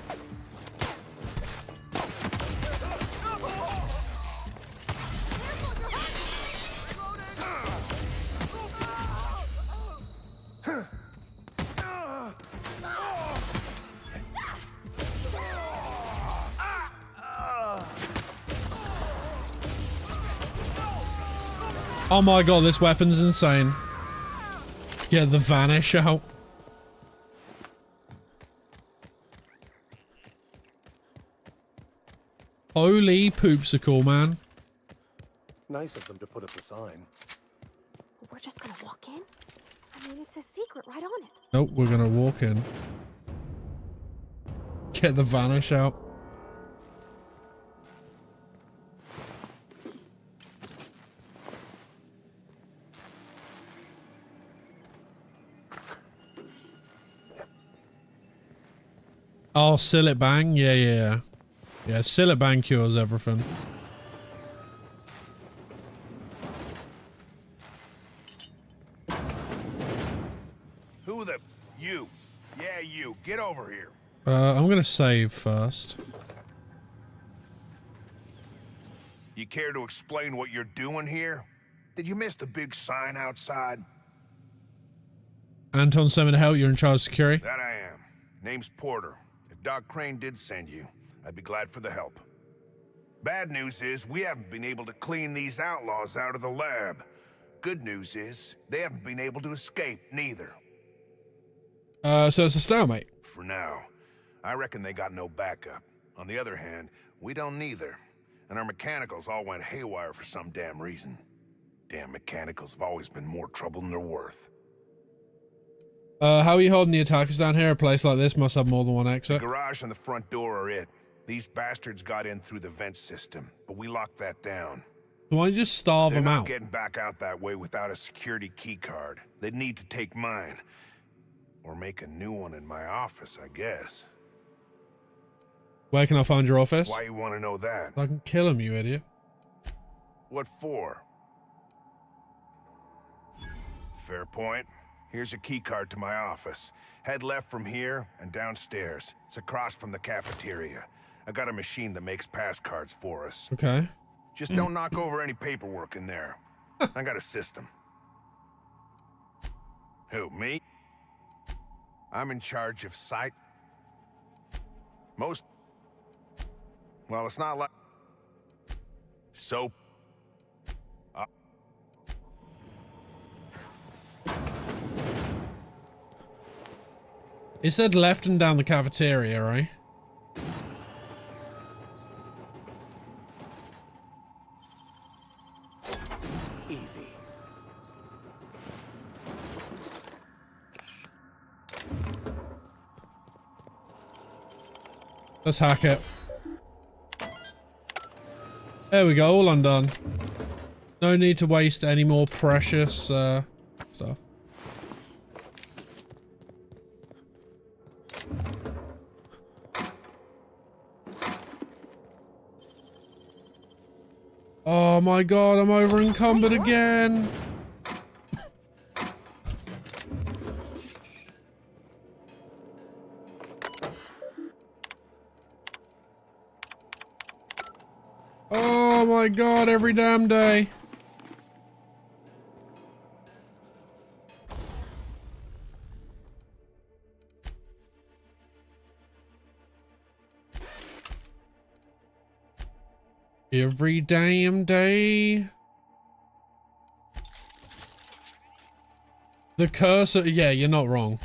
Oh my god, this weapon's insane. Get the vanish out. Holy poopsicle, man. Nice of them to put up a sign. We're just gonna walk in? I mean, it's a secret right on it. Nope, we're gonna walk in. Get the vanish out. Oh, Sillet Bang? Yeah, yeah, yeah. Yeah, Sillet Bang cures everything. Who the... You. Yeah, you. Get over here. I'm gonna save first. You care to explain what you're doing here? Did you miss the big sign outside? Anton sent me to help. You're in charge of security? That I am. Name's Porter. If Doc Crane did send you, I'd be glad for the help. Bad news is, we haven't been able to clean these outlaws out of the lab. Good news is, they haven't been able to escape, neither. So it's a stalemate. For now. I reckon they got no backup. On the other hand, we don't neither. And our mechanicals all went haywire for some damn reason. Damn mechanicals have always been more trouble than they're worth. How are you holding the attackers down here? A place like this must have more than one The exit. garage and the front door are it. These bastards got in through the vent system, but we locked that down. Why don't you just starve They're them not out? getting back out that way without a security key card. They'd need to take mine. Or make a new one in my office, I guess. Where can I find your office? Why you want to know that? I can kill him, you idiot. What for? Fair point. Here's a key card to my office. Head left from here and downstairs. It's across from the cafeteria. I got a machine that makes pass cards for us. Okay. Just don't knock over any paperwork in there. I got a system. Who, me? I'm in charge of site. Well, it's not like... So... It said left and down the cafeteria, right? Easy. Let's hack it. There we go, all undone. No need to waste any more precious stuff. Oh my god, I'm over encumbered again. Oh my god, every damn day. Every damn day. The cursor, yeah, you're not wrong.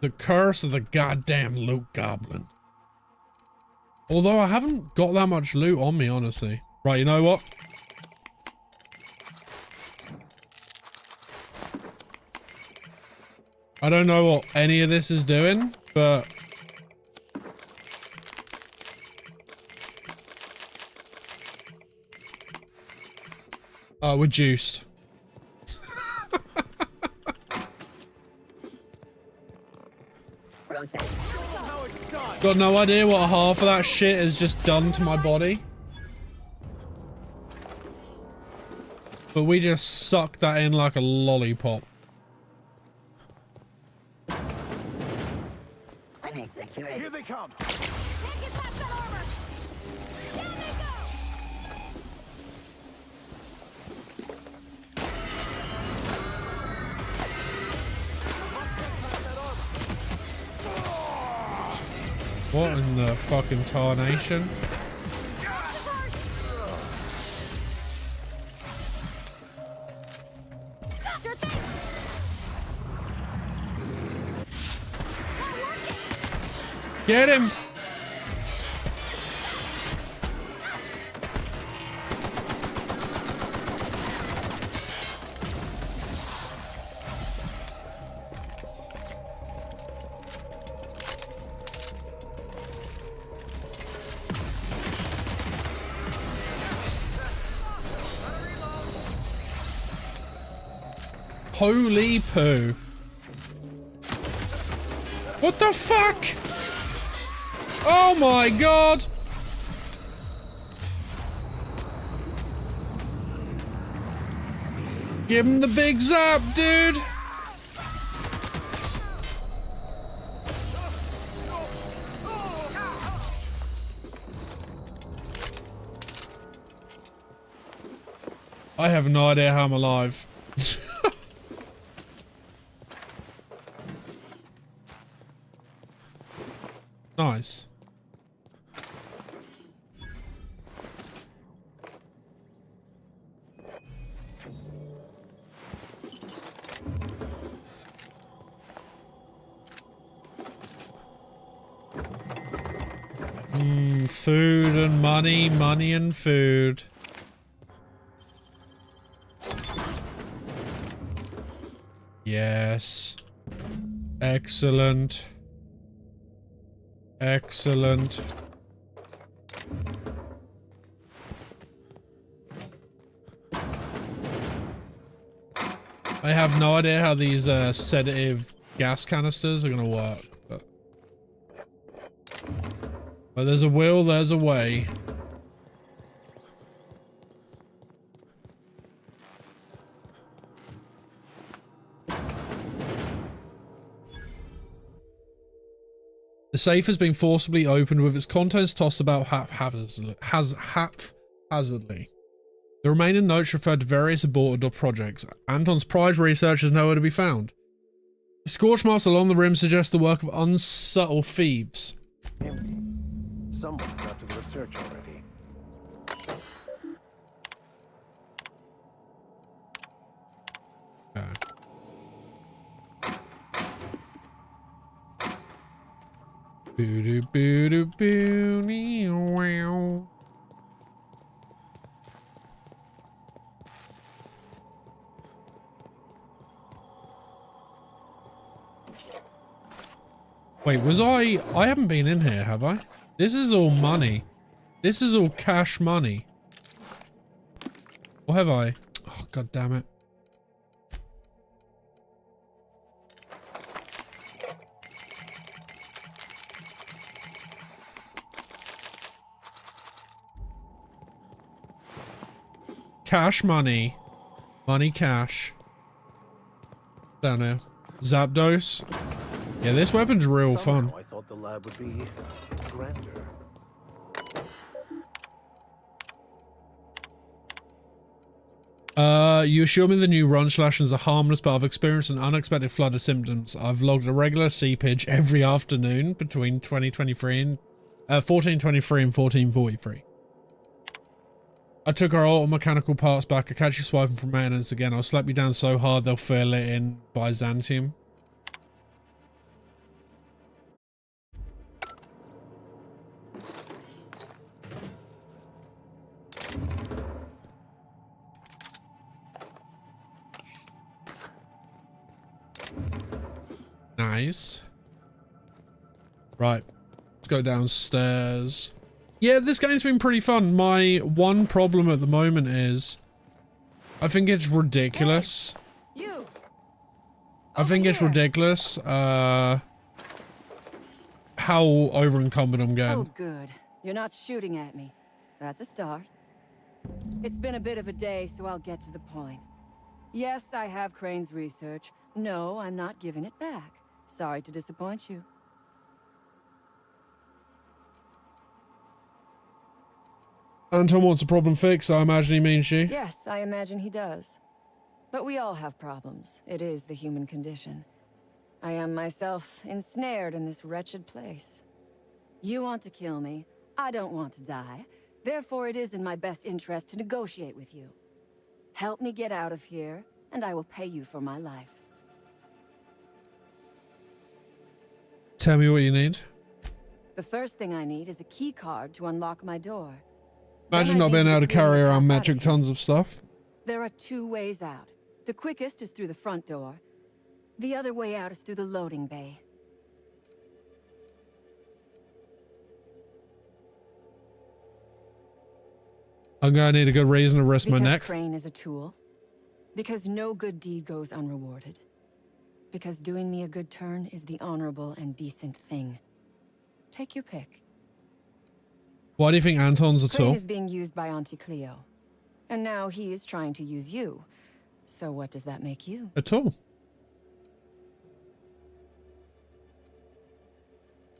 The curse of the goddamn loot goblin. Although I haven't got that much loot on me, honestly. Right, you know what? I don't know what any of this is doing, but... we're juiced. Got no idea what half of that shit has just done to my body. But we just sucked that in like a lollipop. Here they come. What in the fucking tarnation? Get him! Holy poo. What the fuck? Oh my god. Give him the big zap, dude. I have no idea how I'm alive. Nice. Food and money, money and food. Yes. Excellent. Excellent. I have no idea how these sedative gas canisters are gonna work, but where there's a will, there's a way. The safe has been forcibly opened with its contents tossed about haphazardly. The remaining notes refer to various aborted projects. Anton's prize research is nowhere to be found. Scorch marks along the rim suggest the work of unsubtle thieves. Empty. Someone got to the research already. Okay. Boo-doo-boo-doo-boo-nee-wow. Wait, was I haven't been in here, have I? This is all money. This is all cash money. Or have I? Oh, god damn it. Cash money. Money cash. Down here. Zapdos. Yeah, this weapon's real fun. I thought the lab would be grander. You assure me the new run slashings are harmless, but I've experienced an unexpected flood of symptoms. I've logged a regular seepage every afternoon between 1423 and 1443. I took our auto mechanical parts back. I catch you swiping from maintenance again. I'll slap you down so hard they'll fill it in Byzantium. Nice. Right. Let's go downstairs. Yeah, this game's been pretty fun. My one problem at the moment is I think it's ridiculous. Hey, you. I think it's ridiculous how over encumbered I'm getting. Oh, good. You're not shooting at me. That's a start. It's been a bit of a day, so I'll get to the point. Yes, I have Crane's research. No, I'm not giving it back. Sorry to disappoint you. Anton wants a problem fixed, I imagine he means you. Yes, I imagine he does. But we all have problems. It is the human condition. I am myself ensnared in this wretched place. You want to kill me. I don't want to die. Therefore, it is in my best interest to negotiate with you. Help me get out of here, and I will pay you for my life. Tell me what you need. The first thing I need is a key card to unlock my door. Imagine not being able to carry around metric tons of stuff. There are two ways out. The quickest is through the front door. The other way out is through the loading bay. I'm gonna need a good reason to risk my neck. Crane is a tool. Because no good deed goes unrewarded. Because doing me a good turn is the honorable and decent thing. Take your pick. Why do you think Anton's a Crane tool? is being used by Auntie Cleo. And now he is trying to use you. So what does that make you? A tool.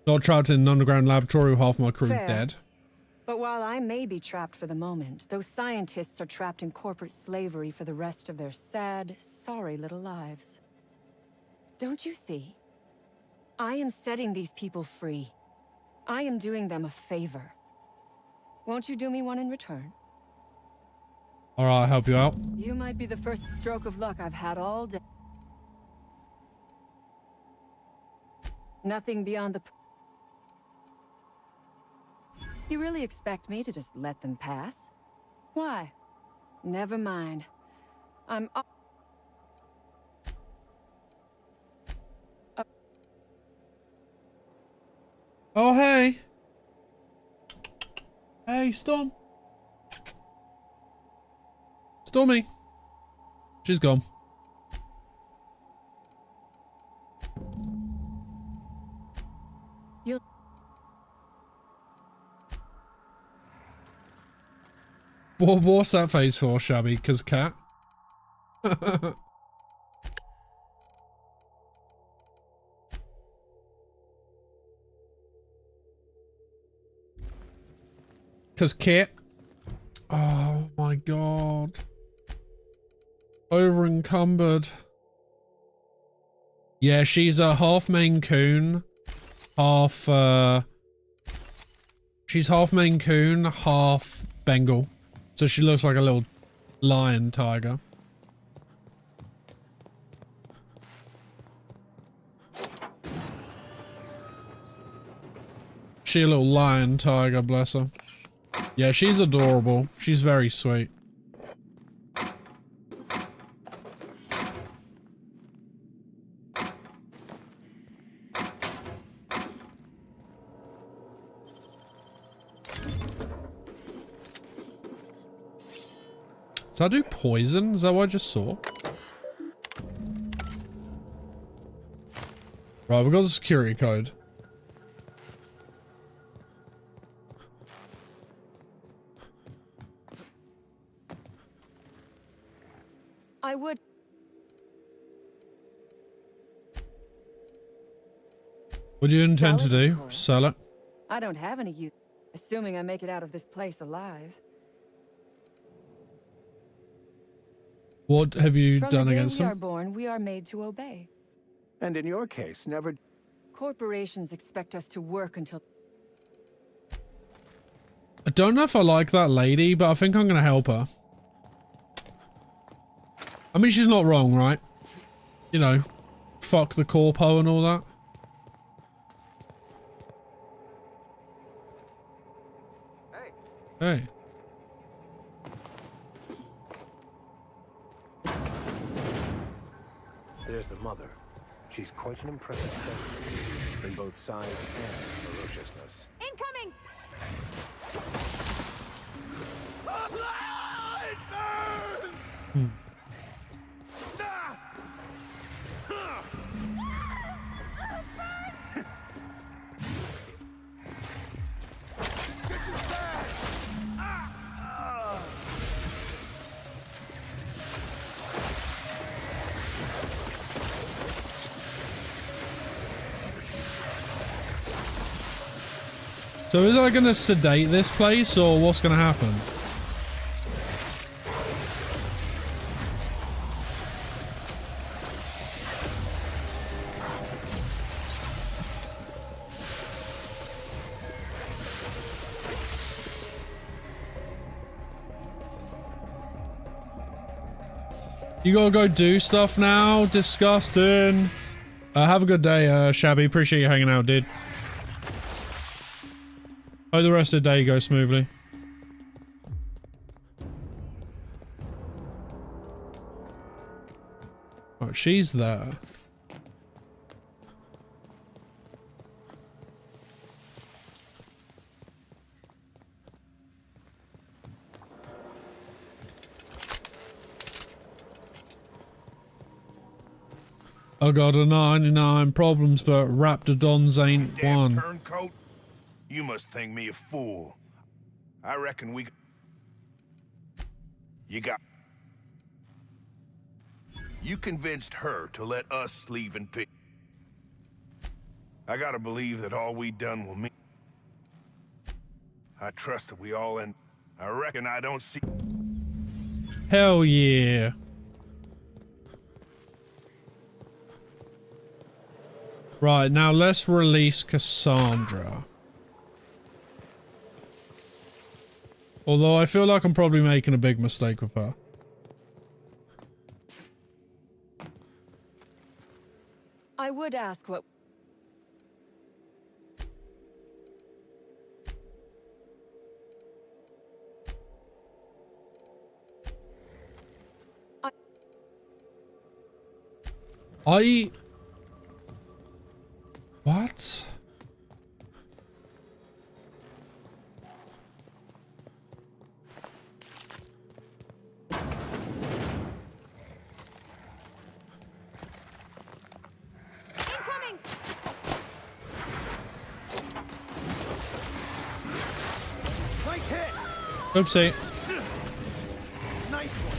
Got trapped in an underground laboratory with half my crew Fair. dead. But while I may be trapped for the moment, those scientists are trapped in corporate slavery for the rest of their sad, sorry little lives. Don't you see? I am setting these people free. I am doing them a favor. Won't you do me one in return? Alright, I'll help you out. You might be the first stroke of luck I've had all day. Nothing beyond the... You really expect me to just let them pass? Why? Never mind. I'm... Oh, hey. Hey, Storm. Stormy. She's gone. You'll... What's that face for, Shabby? 'Cause cat? Cause Kit. Oh my god. Over encumbered. Yeah, she's a half Maine Coon, half she's half Maine Coon, half Bengal. So she looks like a little lion tiger. She a little lion tiger, bless her. Yeah, she's adorable. She's very sweet. Does that do poison? Is that what I just saw? Right, we got the security code. I would... What do you intend to do? Sell it? I don't have any use, assuming I make it out of this place alive. What have you From done the day against we them? are born, we are made to obey. And in your case, never... Corporations expect us to work until... I don't know if I like that lady, but I think I'm gonna help her. I mean, she's not wrong, right? You know, fuck the corpo and all that. Hey. There's the mother. She's quite an impressive specimen, in both size and ferociousness. Incoming! So is I gonna sedate this place, or what's gonna happen? You gotta go do stuff now? Disgusting. Have a good day, Shabby. Appreciate you hanging out, dude. Hope the rest of the day goes smoothly. Oh, she's there. I got a 99 problems, but Raptidons ain't Damn one. turncoat. You must think me a fool. I reckon we... You convinced her to let us leave in peace. I gotta believe that all we done will mean... I trust that we all end... I reckon I don't see... Hell yeah. Right, now let's release Cassandra. Although I feel like I'm probably making a big mistake with her. I would ask what... What? Incoming! Nice hit! Oopsie. Nice one!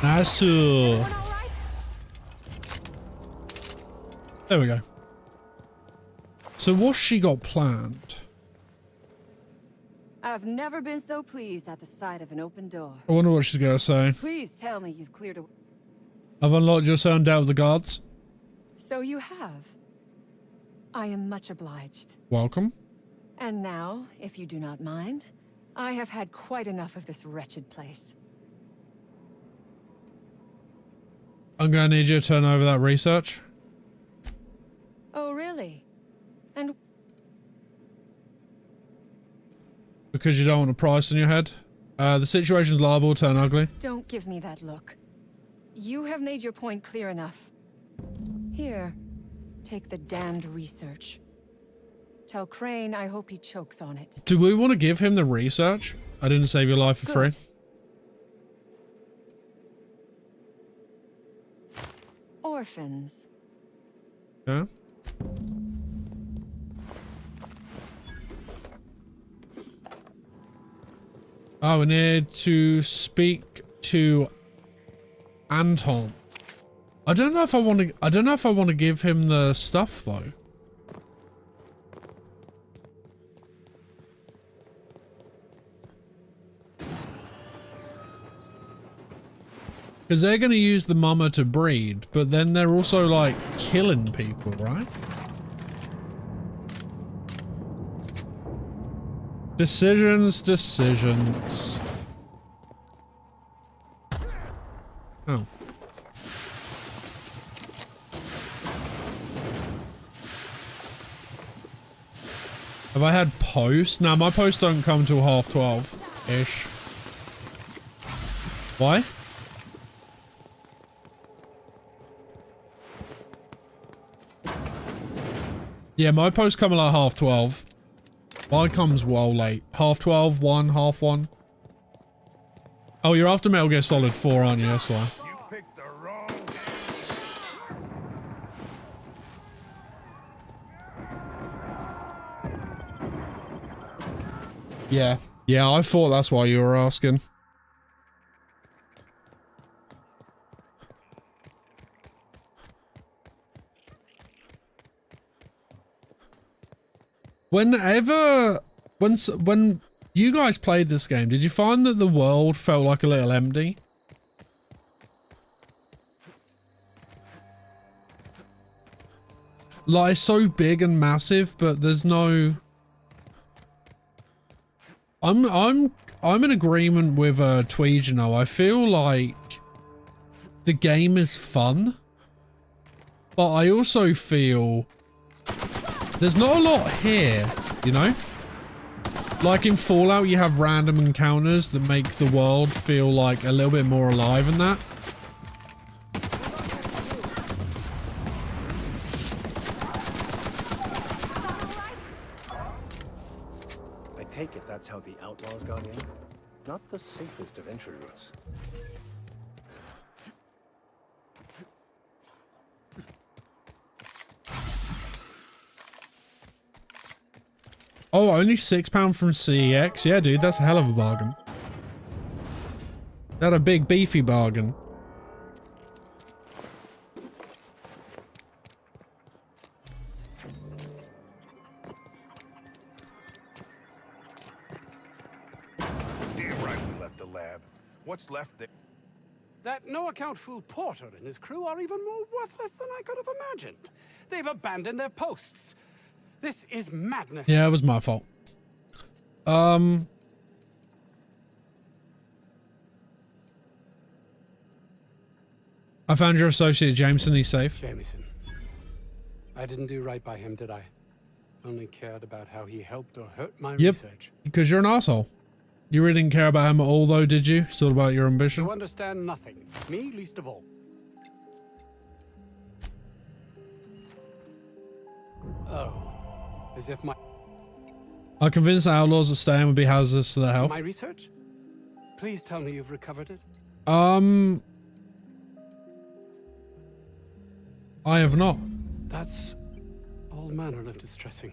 Nice. There we go. So what's she got planned? I've never been so pleased at the sight of an open door. I wonder what she's gonna say. Please tell me you've cleared a... I've unlocked your sound out with the guards. So you have. I am much obliged. Welcome. And now, if you do not mind, I have had quite enough of this wretched place. I'm gonna need you to turn over that research. Oh, really? And... Because you don't want a price on your head. The situation's liable to turn ugly. Don't give me that look. You have made your point clear enough. Here, take the damned research. Tell Crane I hope he chokes on it. Do we want to give him the research? I didn't save your life for free. Orphans. Yeah. Oh, we need to speak to Anton. I don't know if I want to give him the stuff though. Because they're going to use the mama to breed, but then they're also like killing people, right? Decisions. Oh. Have I had post? No, my posts don't come till 12:30-ish. Why? Yeah, my posts come at like 12:30. Mine comes well late. 12:30, 1, 1:30. Oh, you're after Metal Gear Solid 4, aren't you? That's why. You picked the wrong... Yeah. Yeah, I thought that's why you were asking. When you guys played this game, did you find that the world felt like a little empty? Like, it's so big and massive, but there's no... I'm in agreement with Tweed, you know. I feel like the game is fun, but I also feel there's not a lot here, you know? Like in Fallout, you have random encounters that make the world feel like a little bit more alive and that. take it that's how the outlaws got in? Not the safest of entry routes. Oh, only £6 from CEX? Yeah, dude, that's a hell of a bargain. That a big beefy bargain. Damn right we left the lab. What's left there? That no-account fool Porter and his crew are even more worthless than I could have imagined. They've abandoned their posts. This is madness. Yeah, it was my fault. I found your associate Jameson. He's safe. Jameson. I didn't do right by him, did I? Only cared about how he helped or hurt my research. Because you're an asshole. You really didn't care about him at all, though, did you? It's all about your ambition. You understand nothing. Me least of all. Oh. As if my... I convinced the outlaws that staying would be hazardous to their health. My research? Please tell me you've recovered it. I have not. That's all manner of distressing.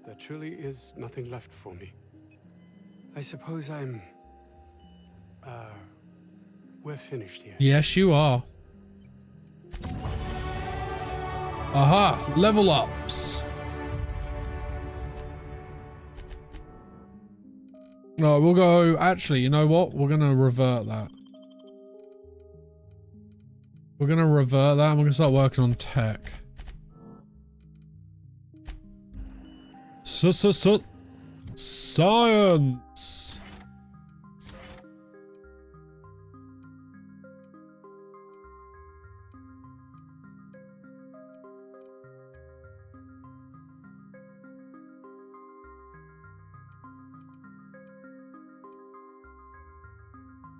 There truly is nothing left for me. I suppose I'm... we're finished here. Yes, you are. Aha! Level ups. No, we'll go... Actually, you know what? We're going to revert that. We're going to revert that and we're going to start working on tech. Science!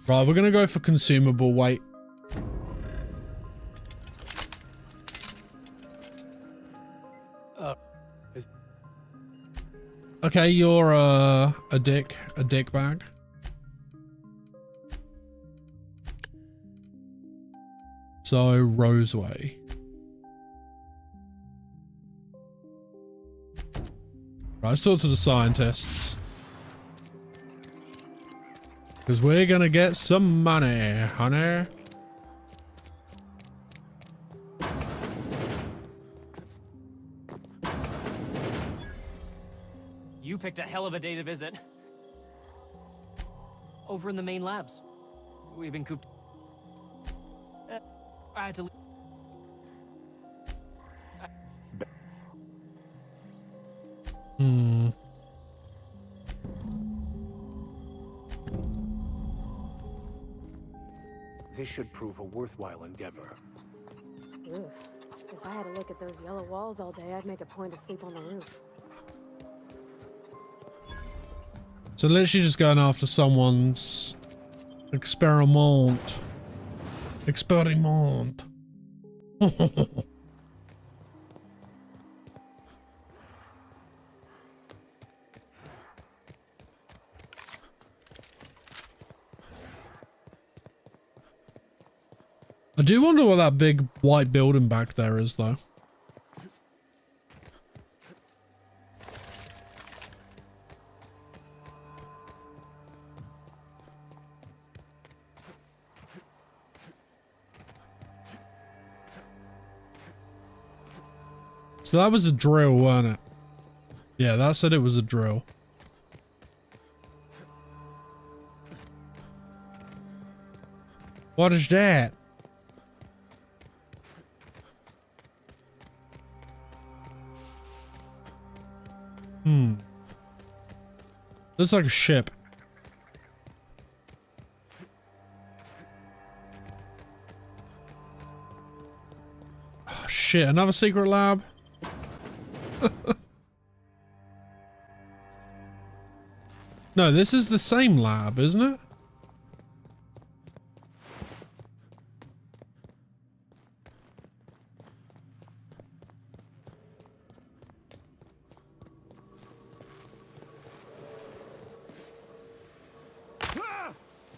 Right, we're going to go for consumable weight. Okay, you're a dick bag. So Roseway. Right, let's talk to the scientists. Because we're gonna get some money, honey. You picked a hell of a day to visit. Over in the main labs. We've been cooped. I had to leave. This should prove a worthwhile endeavor. Oof. If I had to look at those yellow walls all day, I'd make a point to sleep on the roof. So literally just going after someone's experiment. Experiment. I do wonder what that big white building back there is, though. So that was a drill, wasn't it? Yeah, that said it was a drill. What is that? Looks like a ship. Oh, shit, another secret lab? No, this is the same lab, isn't it?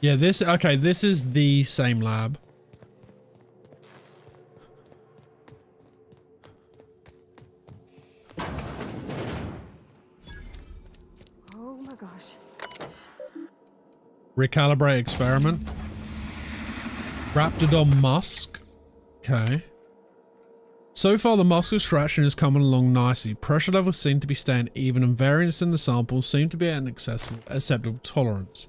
Yeah, okay, this is the same lab. Oh my gosh. Recalibrate experiment. Raptidon musk. Okay. So far, the musk extraction is coming along nicely. Pressure levels seem to be staying even and variance in the samples seem to be at an acceptable tolerance.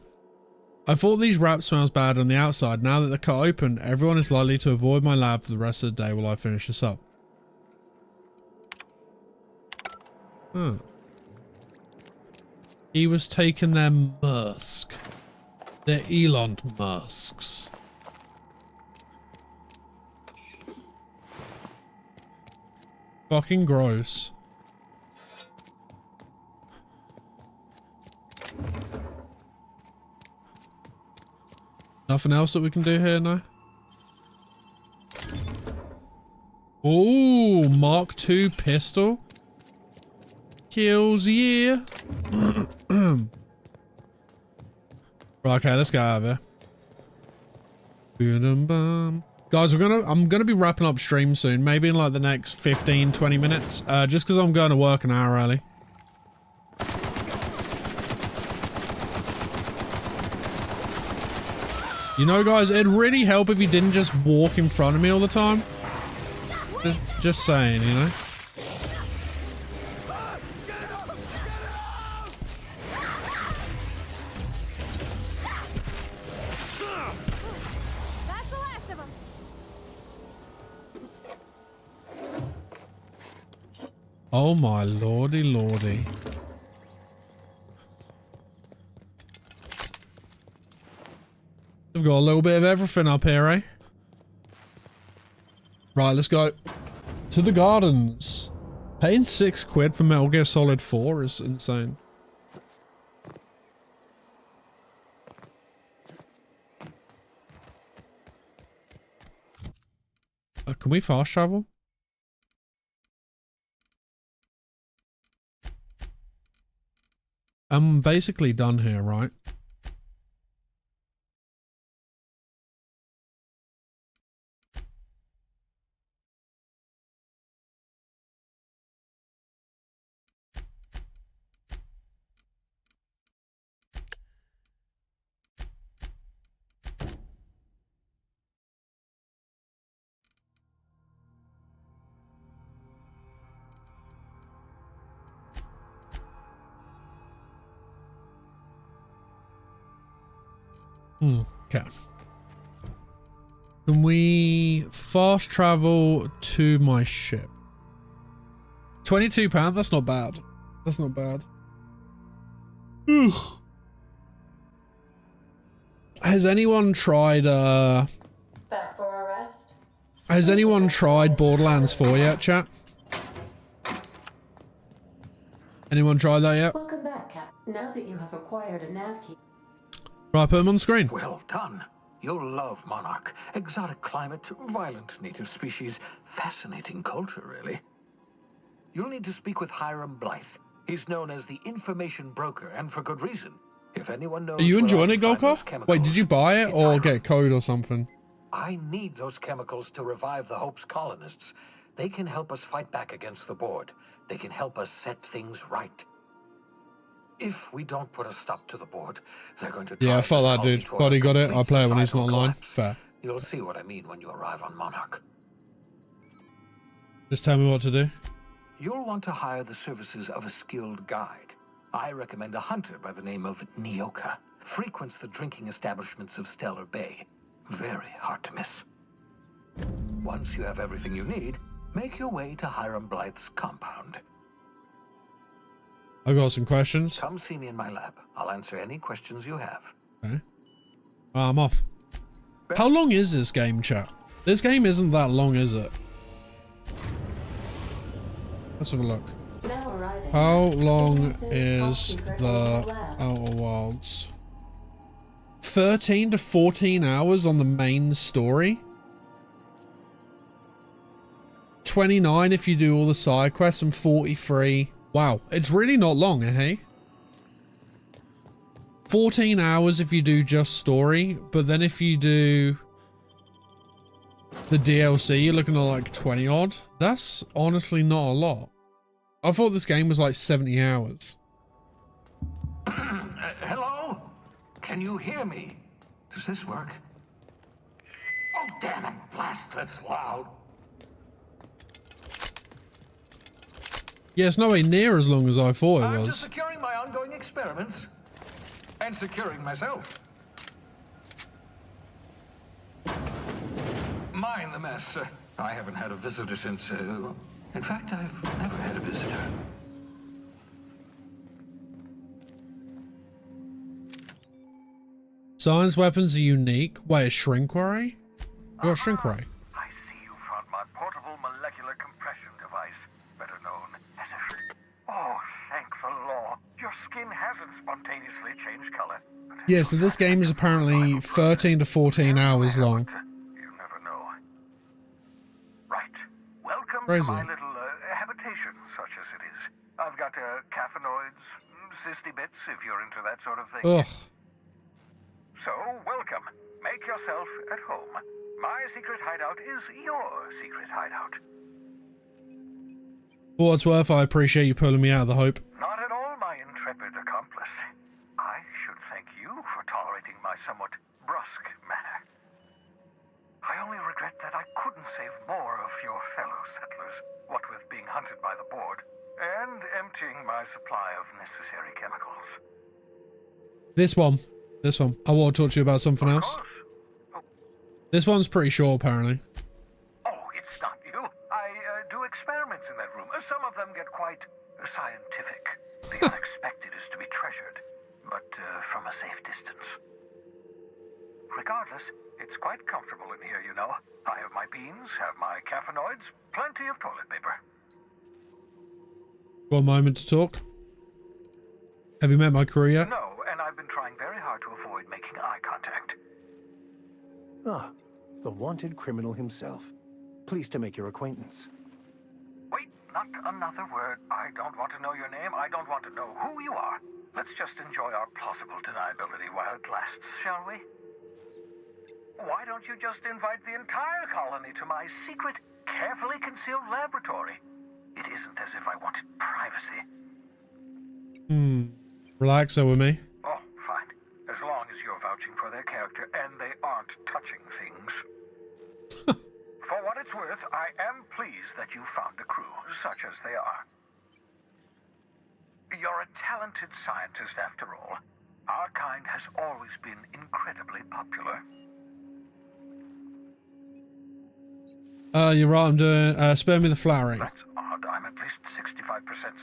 I thought these wraps smells bad on the outside. Now that they're cut open, everyone is likely to avoid my lab for the rest of the day while I finish this up. Huh. He was taking their musk. Their Elon musks. Fucking gross. Nothing else that we can do here now? Oh, Mark II pistol. Kills, yeah. Right, okay, let's go over. Guys, I'm gonna be wrapping up stream soon, maybe in like the next 15-20 minutes. Just because I'm going to work an hour early. You know, guys, it'd really help if you didn't just walk in front of me all the time. Just saying, you know. That's the last of them. Oh my lordy lordy. We've got a little bit of everything up here, eh? Right, let's go to the gardens. Paying £6 for Metal Gear Solid 4 is insane. Can we fast travel? I'm basically done here, right? Okay. Can we fast travel to my ship? £22? That's not bad. That's not bad. Ugh. Has anyone tried Back for a rest? has anyone tried Borderlands 4 yet, chat? Anyone tried that yet? Welcome back, Cap. Now that you have acquired a nav key. Right, put him on the screen. Well done. You'll love Monarch. Exotic climate, violent native species, fascinating culture, really. You'll need to speak with Hiram Blythe. He's known as the information broker, and for good reason. If anyone knows... Are you enjoying it, where I can find Golka? those chemicals, Wait, did you buy it it's or Hiram. get code or something? I need those chemicals to revive the Hope's colonists. They can help us fight back against the board. They can help us set things right. If we don't put a stop to the board, they're going to... Yeah, fuck that, dude. Buddy got it. I'll play it when he's not online. Fair. You'll see what I mean when you arrive on Monarch. Just tell me what to do. You'll want to hire the services of a skilled guide. I recommend a hunter by the name of Nyoka. Frequents the drinking establishments of Stellar Bay. Very hard to miss. Once you have everything you need, make your way to Hiram Blythe's compound. I've got some questions. Come see me in my lab. I'll answer any questions you have. Okay. I'm off. How long is this game, chat? This game isn't that long, is it? Let's have a look. Now arriving. How long Ignis' is top-secret the mobile lab. Outer Wilds? 13 to 14 hours on the main story. 29 if you do all the side quests and 43. Wow, it's really not long, eh? 14 hours if you do just story, but then if you do the DLC, you're looking at like 20 odd. That's honestly not a lot. I thought this game was like 70 hours. Hello? Can you hear me? Does this work? Oh, damn it. Blast, that's loud. Yeah, it's nowhere near as long as I thought it I'm was. just securing my ongoing experiments. And securing myself. Mind the mess. I haven't had a visitor since... in fact, I've never had a visitor. Science weapons are unique. Wait, a shrink ray? You got a shrink ray? I see you found my portable molecular compression device, better known as a... Oh, thank the law. Your skin hasn't spontaneously changed color. Yeah, so this game is apparently 13 to 14 hours long. You never know. Right. Welcome Crazy. to my little habitation, such as it is. I've got caffeinoids, cysty bits, if you're into that sort of thing. Ugh. So, welcome. Make yourself at home. My secret hideout is your secret hideout. For what it's worth, I appreciate you pulling me out of the hope. Not at all, my intrepid accomplice. I should thank you for tolerating my somewhat brusque manner. I only regret that I couldn't save more of your fellow settlers, what with being hunted by the board, and emptying my supply of necessary chemicals. This one. I want to talk to you about something else. This one's pretty short, apparently. Oh, it's not you. I do experiments in that room. Some of them get quite scientific. The unexpected is to be treasured, but from a safe distance. Regardless, it's quite comfortable in here, you know. I have my beans, have my caffeinoids, plenty of toilet paper. Got a moment to talk? Have you met my crew yet? No, and I've been trying very hard to avoid making eye contact. Ah, the wanted criminal himself. Pleased to make your acquaintance. Wait, not another word. I don't want to know your name. I don't want to know who you are. Let's just enjoy our plausible deniability while it lasts, shall we? Why don't you just invite the entire colony to my secret, carefully concealed laboratory? It isn't as if I wanted privacy. Relax over me. Oh, fine. As long as you're vouching for their character and they aren't touching things. For what it's worth, I am pleased that you found a crew, such as they are. You're a talented scientist after all. Our kind has always been incredibly popular. You're right, I'm doing, spare me the flowering. That's odd. I'm at least 65%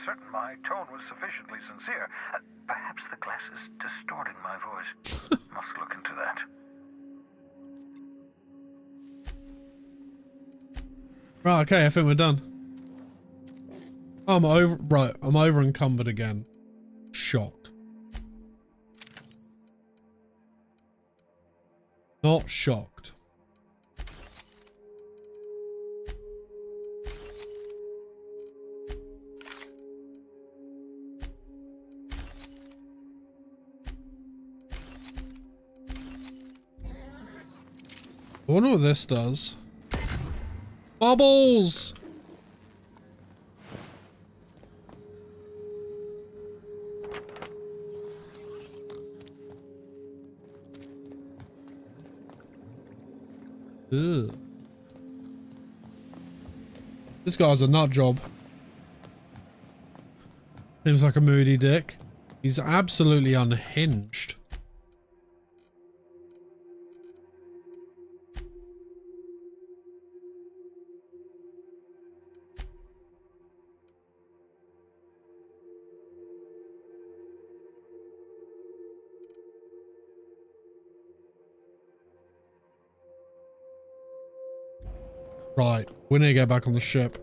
certain my tone was sufficiently sincere. Perhaps the glass is distorting my voice. Must look into that. Right, okay, I think we're done. Oh, I'm over encumbered again. Shock. Not shocked. I wonder what this does. Bubbles! Ugh. This guy's a nut job. Seems like a moody dick. He's absolutely unhinged. Right, we need to get back on the ship.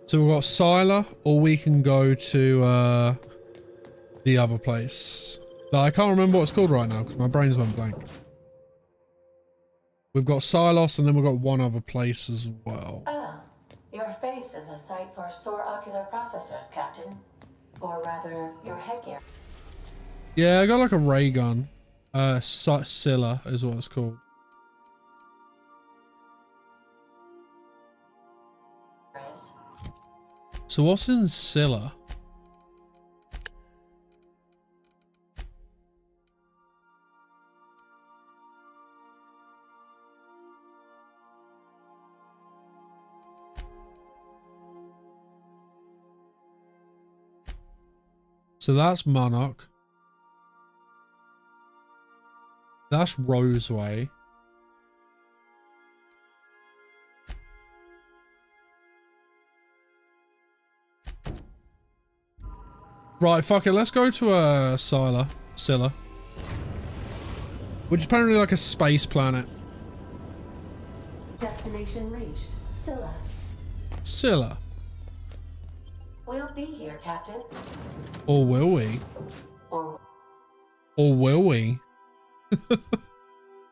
So we've got Sila, or we can go to the other place. But I can't remember what it's called right now because my brain's went blank. We've got Silos, and then we've got one other place as well. Ah, your face is a sight for sore ocular processors, Captain. Or rather, your headgear. Yeah, I got like a ray gun. Scylla is what it's called. So what's in Scylla? So that's Monarch. That's Roseway. Right, fuck it. Let's go to Scylla. Which is apparently like a space planet. Destination reached. Scylla. Scylla. We'll be here, Captain. Or will we? Or will we?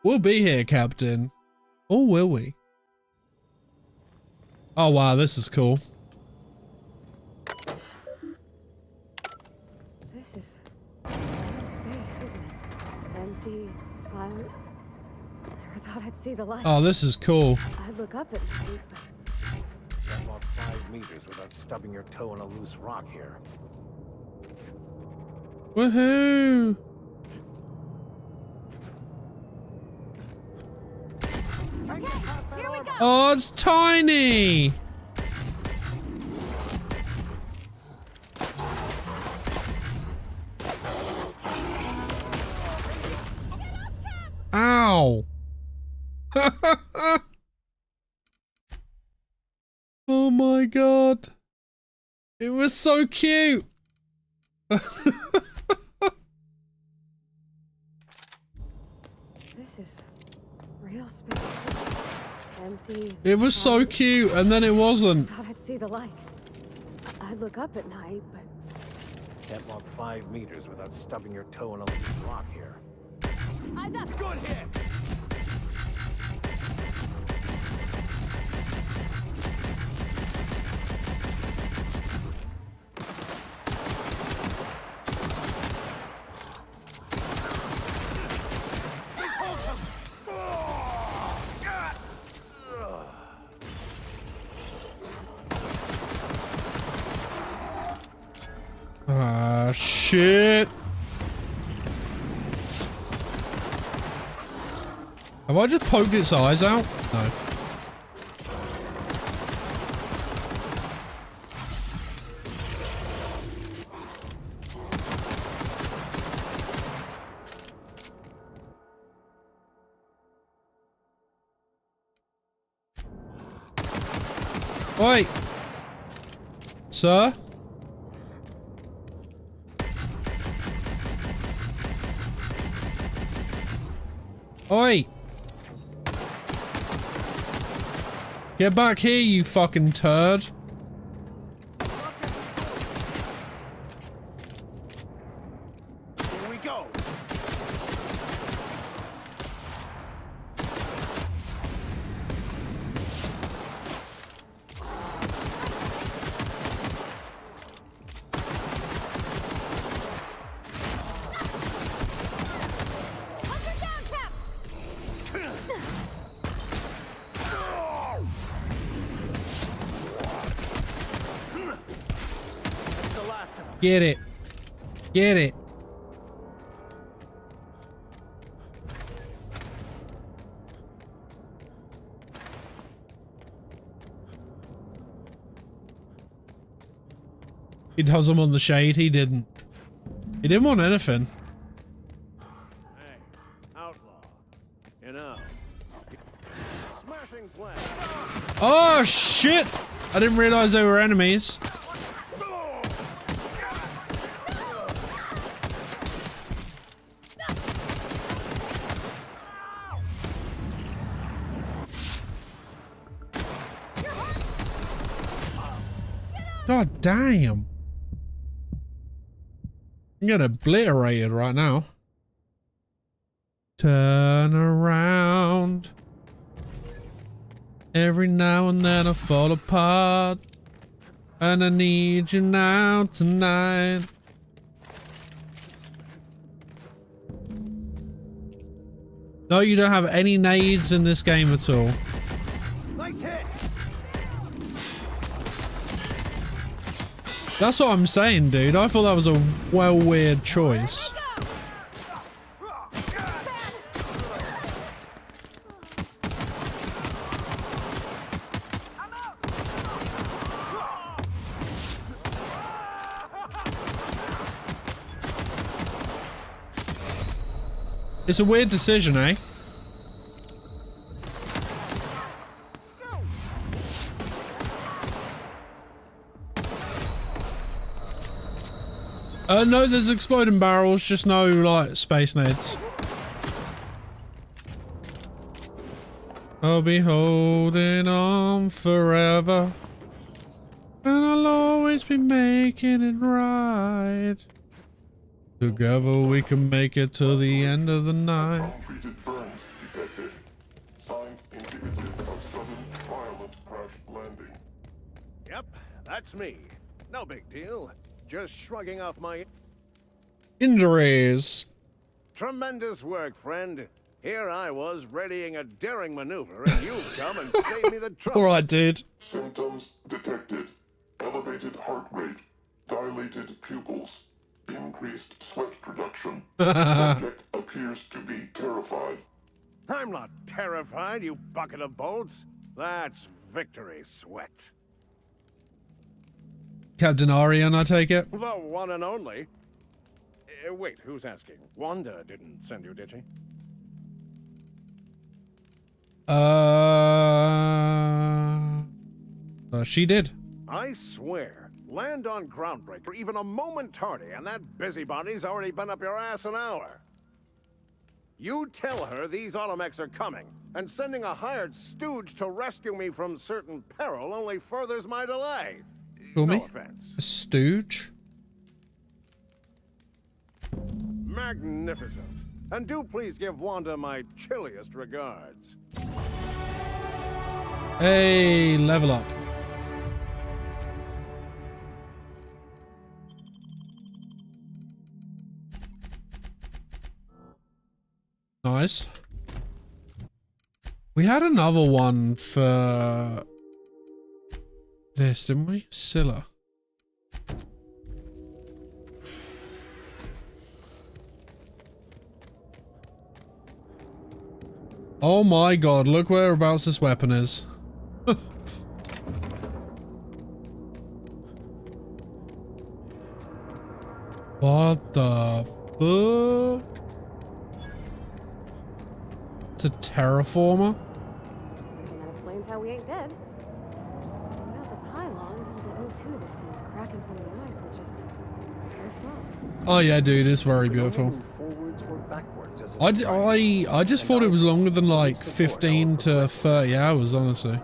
We'll be here, Captain. Or will we? Oh wow, this is cool. This is real space, isn't it? Empty, silent. Never thought I'd see the light. Oh, this is cool. I'd look up at night, but Can't walk 5 meters without stubbing your toe on a loose rock here. Woohoo! here we go. Oh, it's tiny! Ow! Oh my god. It was so cute! This is real space. Empty. It was so cute, and then it wasn't. Thought I'd see the light. I'd look up at night, but Can't walk 5 meters without stubbing your toe on a loose rock here. eyes up. Good hit! Ah, shit. Have I just poked its eyes out? No. Oi! Sir? Oi! Get back here, you fucking turd. Here we go! Get it. Get it. He does them on the shade, he didn't. He didn't want anything. Hey, outlaw. You know. Smashing plan. Oh shit! I didn't realize they were enemies. God damn. I'm getting obliterated right now. Turn around. Every now and then I fall apart. And I need you now tonight. No, you don't have any nades in this game at all. Nice hit. That's what I'm saying, dude. I thought that was a well weird choice. It's a weird decision, eh? No, there's exploding barrels, just no, like, space nades. I'll be holding on forever, and I'll always be making it right. Together we can make it till the end of the night. Untreated burns detected. Signs indicative of sudden violent crash landing. Yep, that's me. No big deal. Just shrugging off my injuries. Tremendous work, friend. Here I was readying a daring maneuver, and you've come and saved me the trouble. All right, dude. Symptoms detected. Elevated heart rate. Dilated pupils. Increased sweat production. Subject appears to be terrified. I'm not terrified, you bucket of bolts. That's victory sweat. Captain Arian, I take it? The one and only. Wait, who's asking? Wanda didn't send you, did she? She did. I swear, land on Groundbreaker even a moment tardy, and that busybody's already been up your ass an hour. You tell her these automechs are coming, and sending a hired stooge to rescue me from certain peril only furthers my delay. Call no me? offense. A stooge? Magnificent. And do please give Wanda my chilliest regards. Hey, level up. Nice. We had another one for this, didn't we? Scylla. Oh my god, look whereabouts this weapon is. What the fuck? It's a terraformer? And that explains how we ain't dead. Without the pylons, all the O2 this thing's cracking from the ice would just drift off. Oh yeah, dude, it's very beautiful. I just thought it was longer than like 15 to 30 hours, honestly.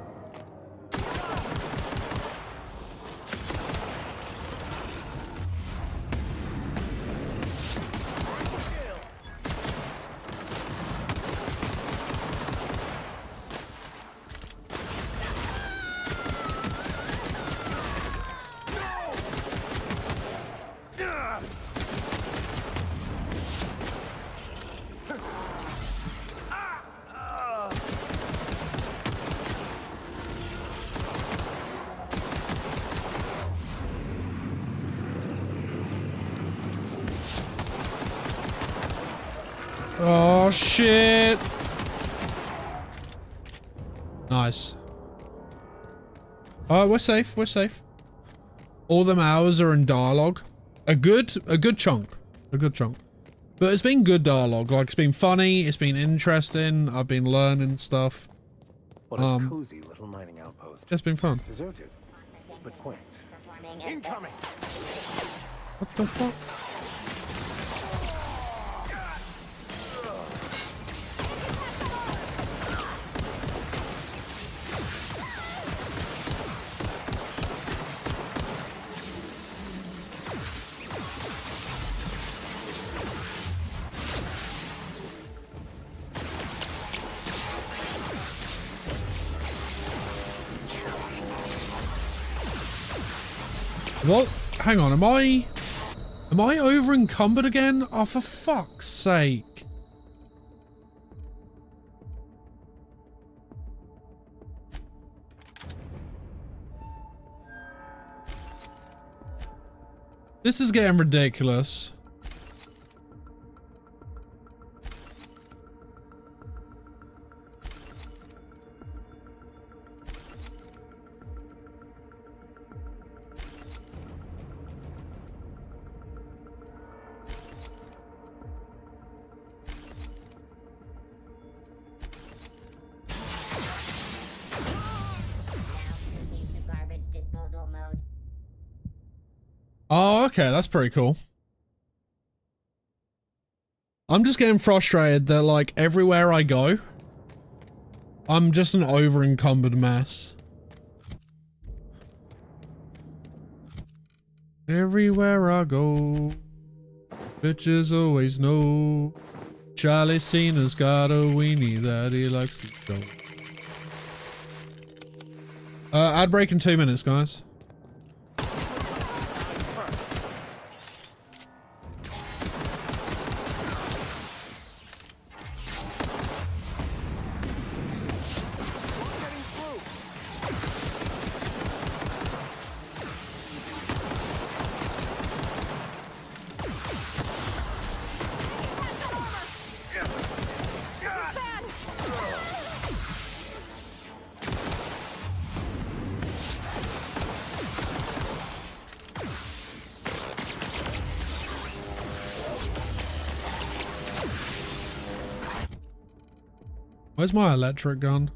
Oh shit! Nice. We're safe. We're safe. All them hours are in dialogue. A good chunk. A good chunk. But it's been good dialogue. Like, it's been funny. It's been interesting. I've been learning stuff. What a cozy little mining outpost. It's been fun. Deserted, but quaint. Incoming. What the fuck? What? Hang on, am I over encumbered again? Oh, for fuck's sake. This is getting ridiculous. Oh, okay, that's pretty cool. I'm just getting frustrated that, like, everywhere I go, I'm just an over-encumbered mess. Everywhere I go, bitches always know Charlie Cena's got a weenie that he likes to show. Ad break in 2 minutes, guys. Where's my electric gun?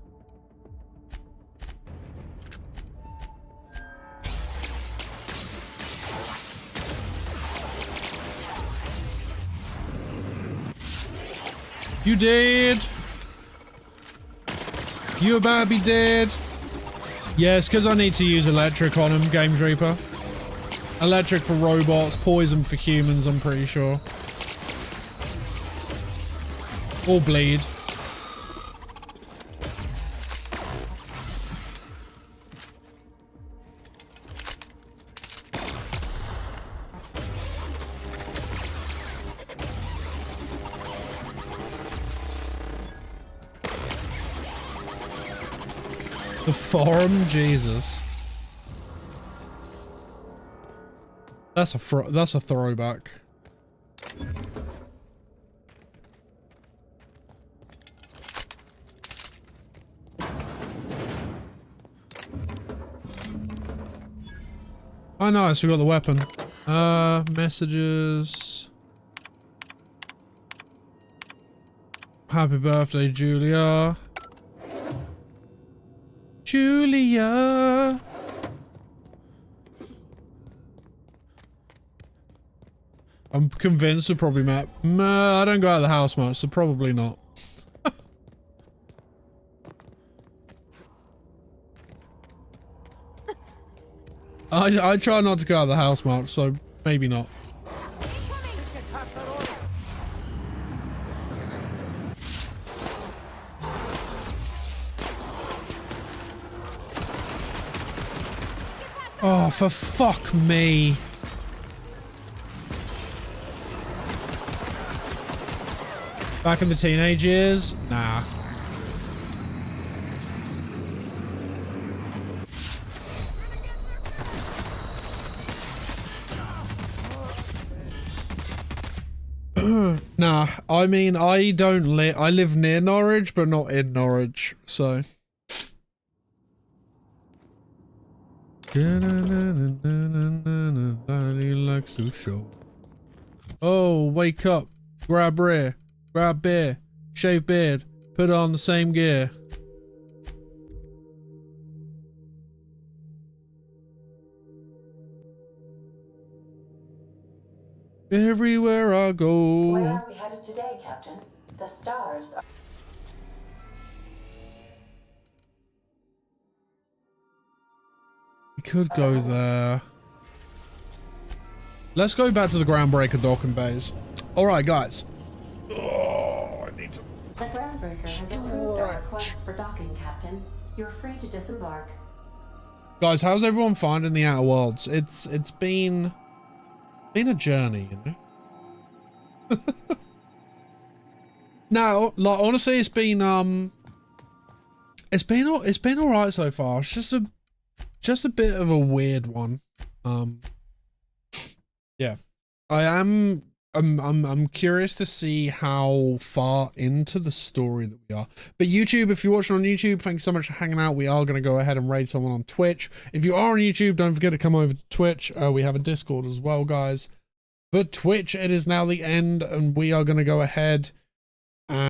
You dead? You about to be dead? Yes, because I need to use electric on him, Games Reaper. Electric for robots, poison for humans, I'm pretty sure. Or bleed. The forum, Jesus. That's a throwback. Oh, nice, we got the weapon. Messages. Happy birthday, Julia. Julia. I'm convinced we're probably met. I don't go out of the house much, so probably not. I try not to go out of the house much, so maybe not. Oh, for fuck me. Back in the teenage years? Nah. Nah, I mean, I live near Norwich, but not in Norwich, so. Likes to show. Oh, wake up. Grab rear. Grab beer. Shave beard. Put on the same gear. Everywhere I go. Where are we headed today, Captain? The stars are... We could go there. Let's go back to the Groundbreaker docking bays. Alright, guys. Oh, I need to... The Groundbreaker has approved our request for docking, Captain. You're free to disembark. Guys, how's everyone finding the Outer Worlds? It's been a journey, you know? Now, like, honestly, it's been alright so far. It's just a bit of a weird one. Yeah, I am. I'm curious to see how far into the story that we are. But YouTube, if you're watching on YouTube, thanks so much for hanging out. We are going to go ahead and raid someone on Twitch. If you are on YouTube, don't forget to come over to Twitch. We have a Discord as well, guys. But Twitch, it is now the end, and we are going to go ahead